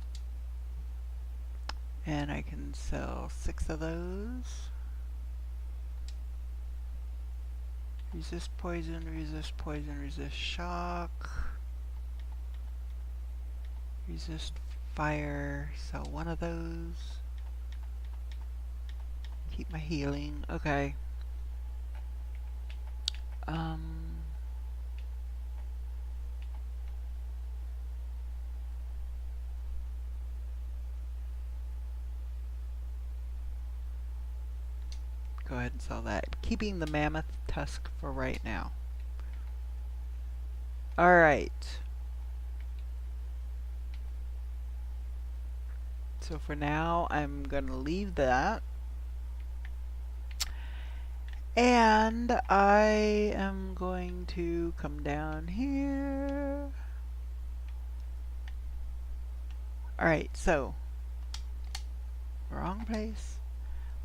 And I can sell 6 of those. Resist poison, resist shock. Resist fire, sell 1 of those. Keep my healing, okay. Go ahead and sell that. Keeping the mammoth tusk for right now. Alright. So for now, I'm going to leave that. And I am going to come down here. Alright, so wrong place.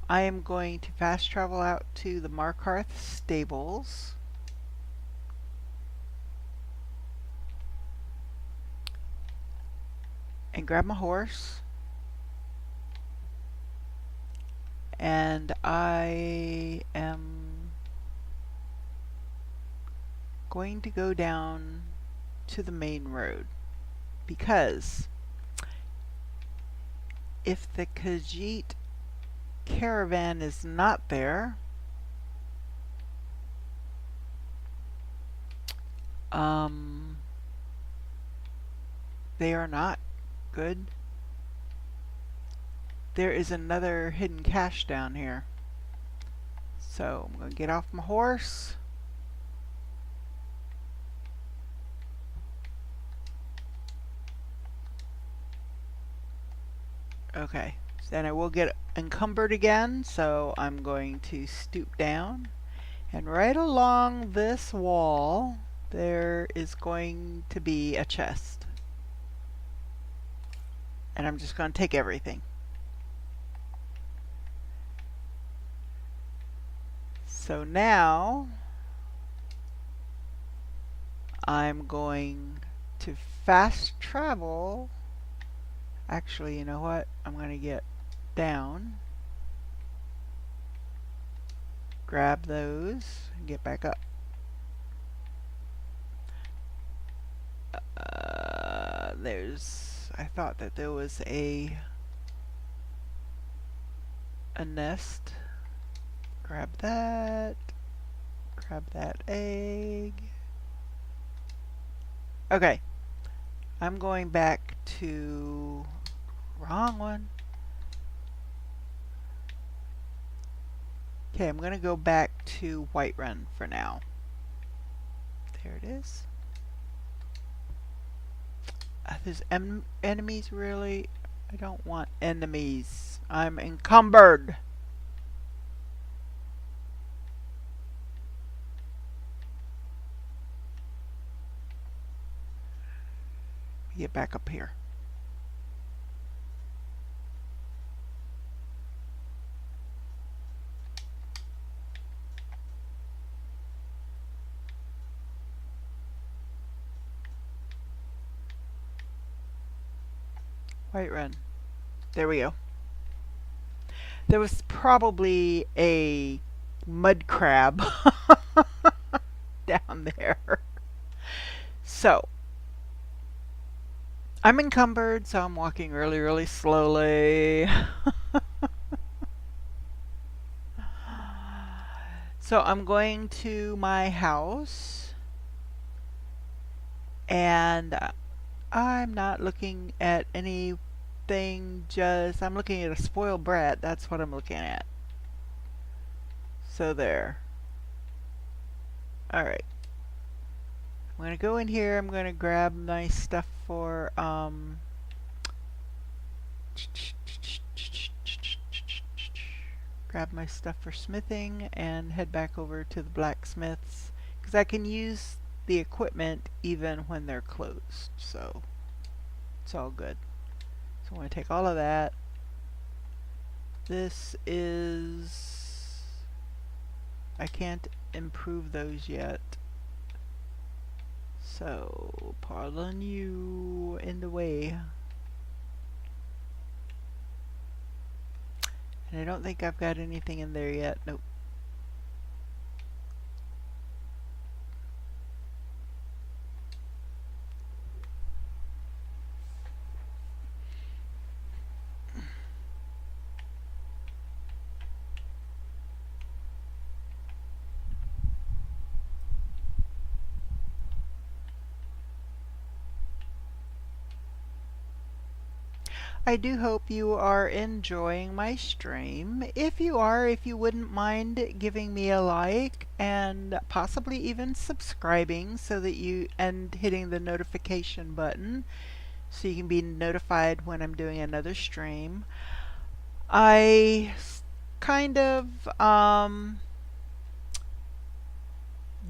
I am going to fast travel out to the Markarth stables. And grab my horse. And I am going to go down to the main road, because if the Khajiit caravan is not there, they are not good. There is another hidden cache down here. So I'm going to get off my horse. Okay, so then I will get encumbered again, so I'm going to stoop down. And right along this wall, there is going to be a chest. And I'm just going to take everything. So now I'm going to fast travel. Actually, you know what? I'm going to get down, grab those, and get back up. I thought that there was a nest. Grab that egg. Okay, I'm going back to wrong one. Okay, I'm gonna go back to Whiterun for now. There it is. There's enemies, really? I don't want enemies. I'm encumbered. Get back up here. Whiterun. There we go. There was probably a mud crab down there. So, I'm encumbered, so I'm walking really, really slowly. So I'm going to my house, and I'm not looking at anything, I'm looking at a spoiled brat. That's what I'm looking at. So there. Alright. I'm going to go in here. I'm going to grab my stuff for, grab my stuff for smithing and head back over to the blacksmiths, because I can use the equipment even when they're closed, so it's all good. So I'm going to take all of that. This is, I can't improve those yet, so pardon you in the way. And I don't think I've got anything in there yet. Nope. I do hope you are enjoying my stream. If you are, if you wouldn't mind giving me a like and possibly even subscribing so that and hitting the notification button so you can be notified when I'm doing another stream. I kind of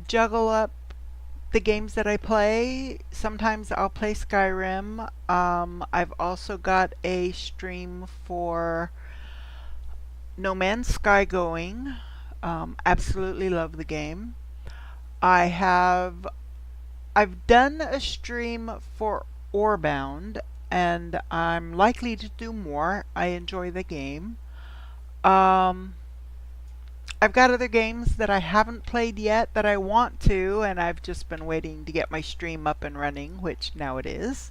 juggle up the games that I play. Sometimes I'll play Skyrim. I've also got a stream for No Man's Sky going. Absolutely love the game. I've done a stream for Orbound, and I'm likely to do more. I enjoy the game. Um, I've got other games that I haven't played yet that I want to, and I've just been waiting to get my stream up and running, which now it is.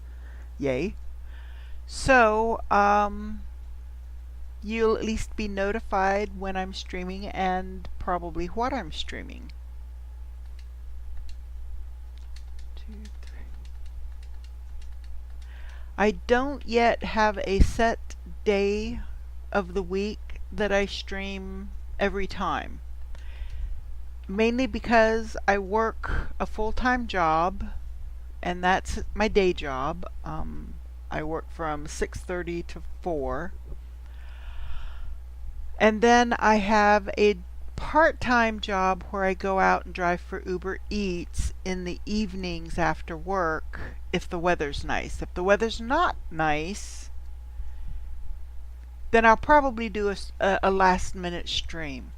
Yay. So, you'll at least be notified when I'm streaming and probably what I'm streaming. 2, 3. I don't yet have a set day of the week that I stream every time. Mainly because I work a full-time job, and that's my day job. I work from 6:30 to 4. And then I have a part-time job where I go out and drive for Uber Eats in the evenings after work if the weather's nice. If the weather's not nice, then I'll probably do a last-minute stream.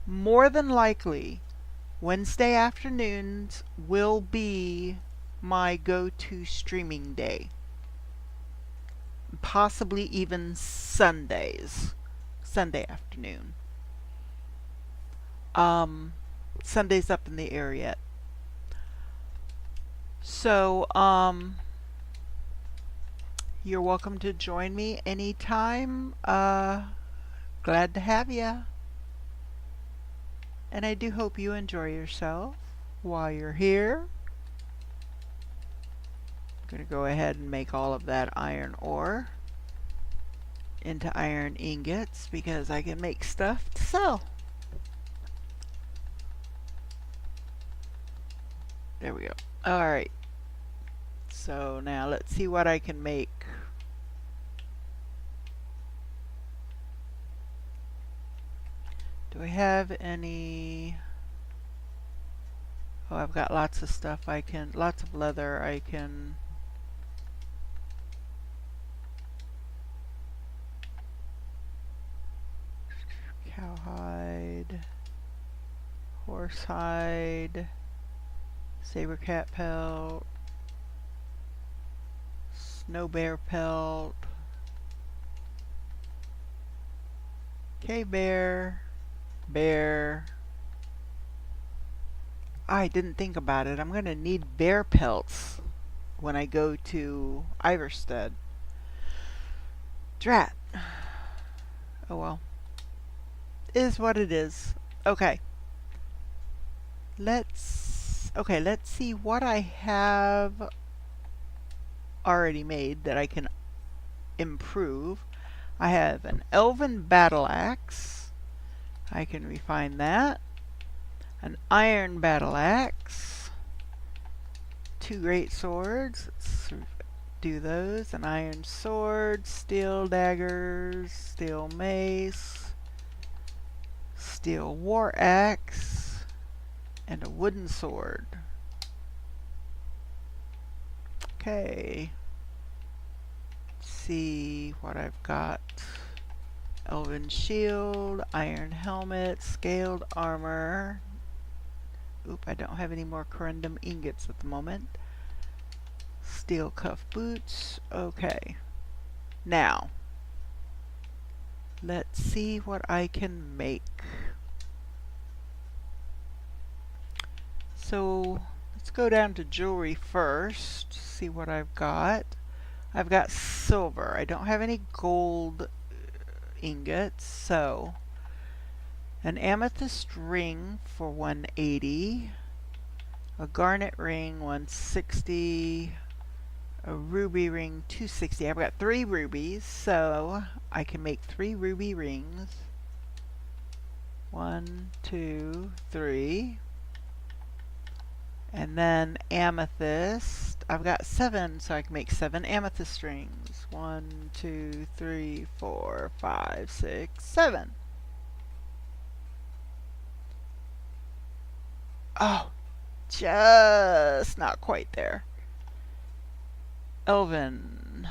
More than likely, Wednesday afternoons will be my go-to streaming day. Possibly even Sundays. Sunday afternoon. Sunday's up in the air yet. So, you're welcome to join me anytime. Glad to have ya. And I do hope you enjoy yourself while you're here. I'm going to go ahead and make all of that iron ore into iron ingots because I can make stuff to sell. There we go. Alright. So now let's see what I can make. Do I have any... Oh, I've got lots of stuff lots of leather I can... Cowhide, horsehide, saber cat pelt, snow bear pelt, cave bear, bear. I didn't think about it. I'm going to need bear pelts when I go to Iverstead. Drat. Oh well. Is what it is. Okay. Let's see what I have already made that I can improve. I have an elven battle axe. I can refine that. An iron battle axe. 2 great swords. Let's do those. An iron sword, steel daggers, steel mace, steel war axe, and a wooden sword. Okay. Let's see what I've got. Elven shield, iron helmet, scaled armor. Oop, I don't have any more corundum ingots at the moment. Steel cuff boots. Okay. Now, let's see what I can make. So, let's go down to jewelry first, see what I've got. I've got silver. I don't have any gold ingots, so an amethyst ring for 180, a garnet ring 160, A ruby ring 260. I've got 3 rubies, so I can make 3 ruby rings. 1, 2, 3. And then amethyst. I've got 7, so I can make 7 amethyst rings. 1, 2, 3, 4, 5, 6, 7. Oh, just not quite there. Elven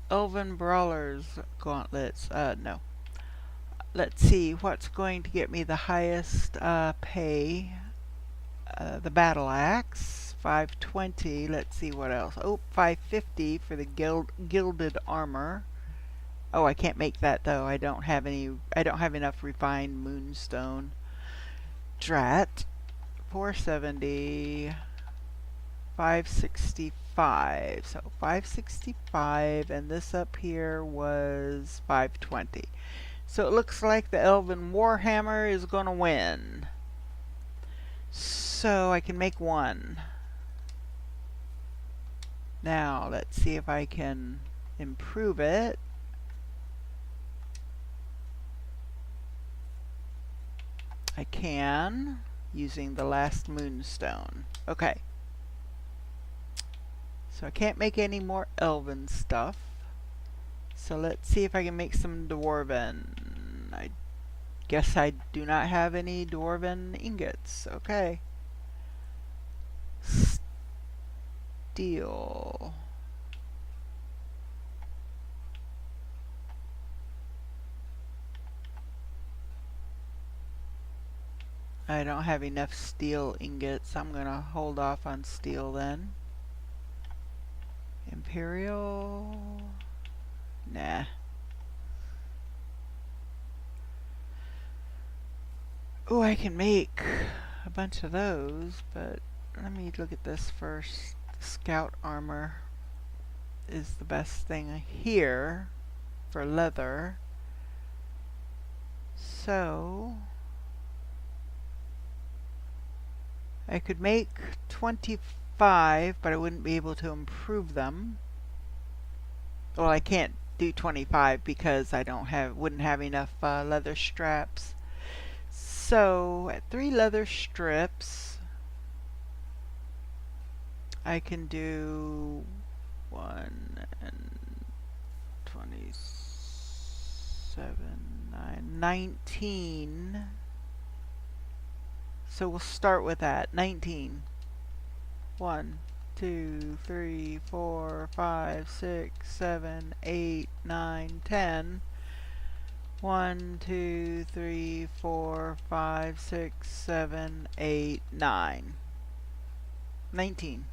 Brawlers Gauntlets. No. Let's see what's going to get me the highest pay. The Battle Axe, 520. Let's see what else. Oh, 550 for the Gilded Armor. Oh, I can't make that though. I don't have enough refined moonstone. Drat, 470. 565. So 565, and this up here was 520. So it looks like the Elven Warhammer is going to win. So I can make 1. Now let's see if I can improve it. I can, using the last moonstone. Okay. So I can't make any more elven stuff. So let's see if I can make some dwarven. I guess I do not have any dwarven ingots. Okay. Steel. I don't have enough steel ingots. I'm going to hold off on steel then. Imperial. Nah. Oh, I can make a bunch of those, but let me look at this first. Scout armor is the best thing here for leather. So I could make 25, but I wouldn't be able to improve them. Well, I can't do 25 because I wouldn't have enough leather straps. So at 3 leather strips, I can do 1 and 27, 9, 19. So we'll start with that. 19. 1, 2, 3, 4, 5, 6, 7, 8, 9, 10. 1, 2, 3, 4, 5, 6, 7, 8, 9. 19.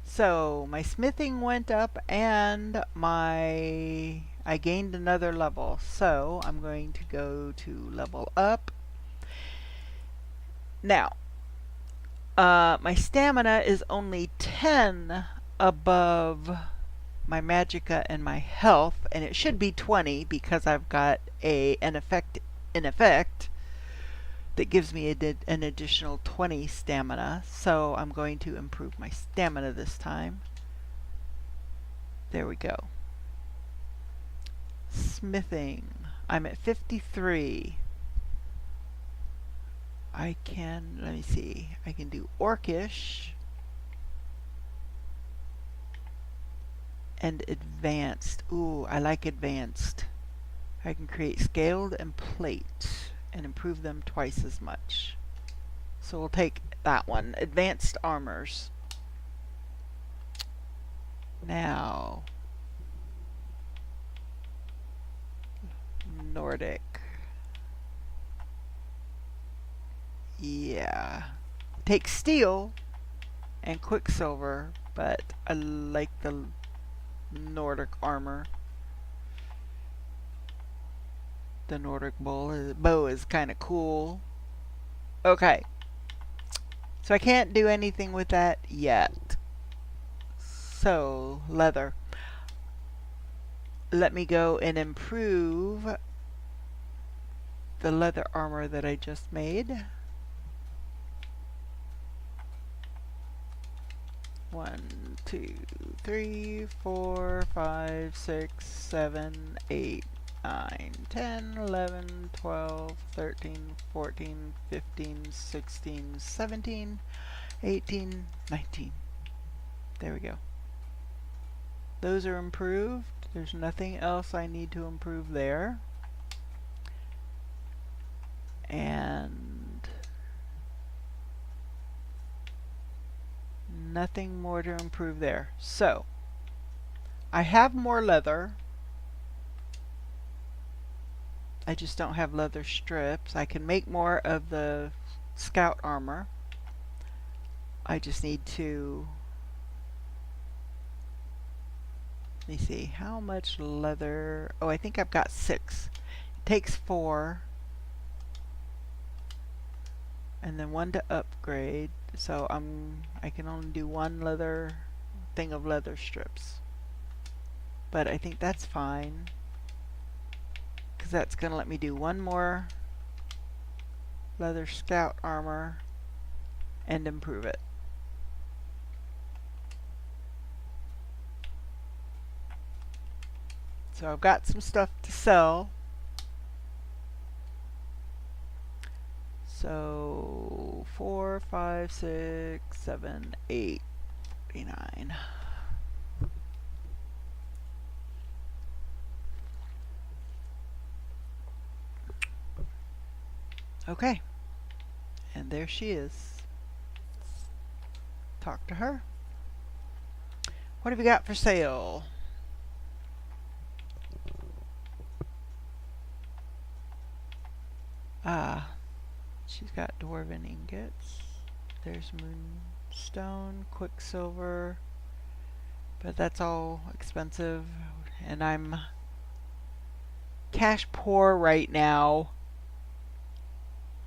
So my smithing went up and I gained another level. So I'm going to go to level up. Now, my stamina is only 10 above my magicka and my health, and it should be 20 because I've got an effect that gives me an additional 20 stamina. So I'm going to improve my stamina this time. There we go. Smithing. I'm at 53. I can, let me see, I can do Orcish and advanced. Ooh, I like advanced. I can create scaled and plate and improve them twice as much. So we'll take that one, advanced armors. Now, Nordic. Yeah. Take steel and quicksilver, but I like the Nordic armor. The Nordic bow is kind of cool. Okay. So I can't do anything with that yet. So, leather. Let me go and improve the leather armor that I just made. 1, 2, 3, 4, 5, 6, 7, 8, 9, 10, 11, 12, 13, 14, 15, 16, 17, 18, 19. There we go. Those are improved. There's nothing else I need to improve there. And nothing more to improve there. So, I have more leather. I just don't have leather strips. I can make more of the scout armor. I just need to... Let me see, how much leather... Oh, I think I've got 6. It takes 4. And then 1 to upgrade. So I can only do 1 leather thing of leather strips. But I think that's fine, because that's going to let me do 1 more leather scout armor and improve it. So I've got some stuff to sell. So 4, 5, 6, 7, 8, 49. Okay. And there she is. Talk to her. What have you got for sale? She's got dwarven ingots. There's moonstone, quicksilver, but that's all expensive, and I'm cash poor right now.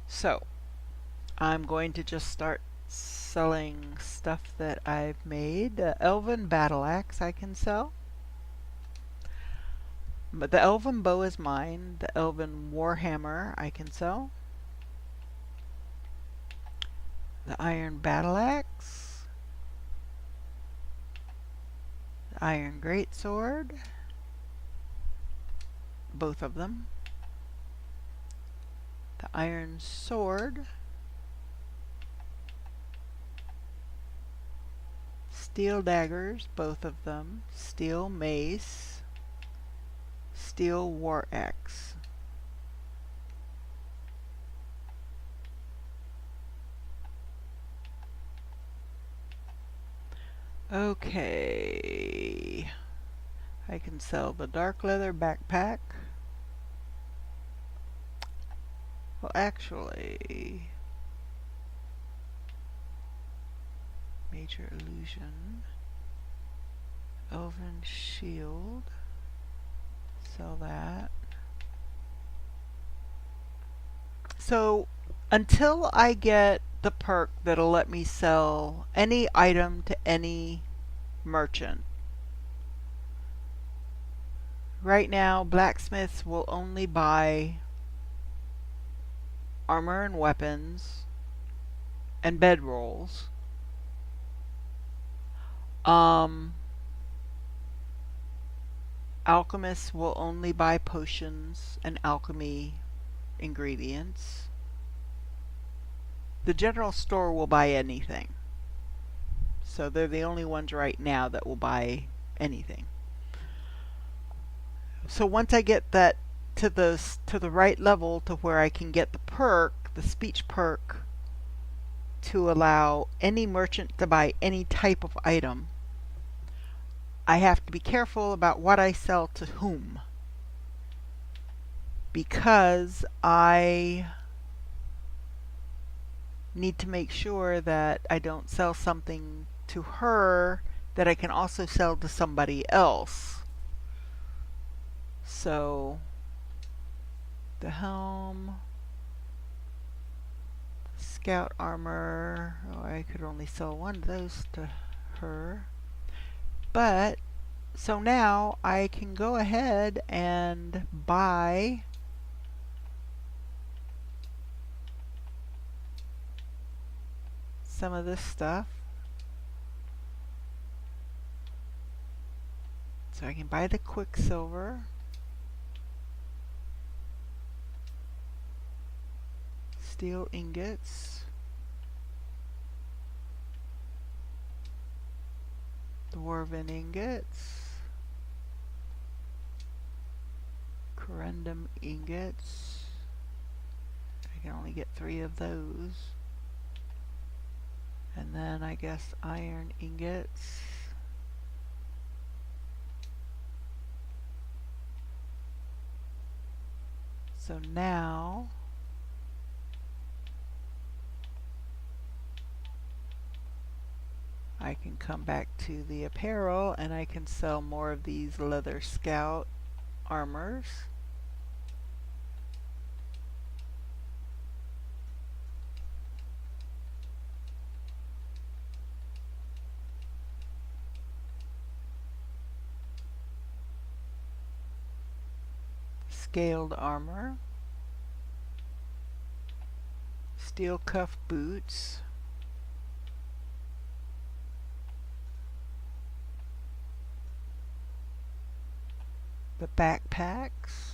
So I'm going to just start selling stuff that I've made. The elven battle axe I can sell. But the elven bow is mine. The elven warhammer I can sell. The iron battle axe. The iron greatsword. Both of them. The iron sword. Steel daggers, both of them. Steel mace. Steel war axe. Okay. I can sell the dark leather backpack. Well, actually, major illusion, elven shield, sell that. So until I get the perk that'll let me sell any item to any merchant, right now blacksmiths will only buy armor and weapons and bedrolls. Alchemists will only buy potions and alchemy ingredients. The general store will buy anything. So they're the only ones right now that will buy anything. So once I get that to the right level to where I can get the perk, the speech perk, to allow any merchant to buy any type of item, I have to be careful about what I sell to whom, because I need to make sure that I don't sell something to her that I can also sell to somebody else. So the helm, scout armor, oh, I could only sell 1 of those to her. But so now I can go ahead and buy some of this stuff. So I can buy the quicksilver. Steel ingots. Dwarven ingots. Corundum ingots. I can only get 3 of those. And then I guess iron ingots. So now I can come back to the apparel and I can sell more of these leather scout armors. Scaled armor. Steel cuff boots. The backpacks.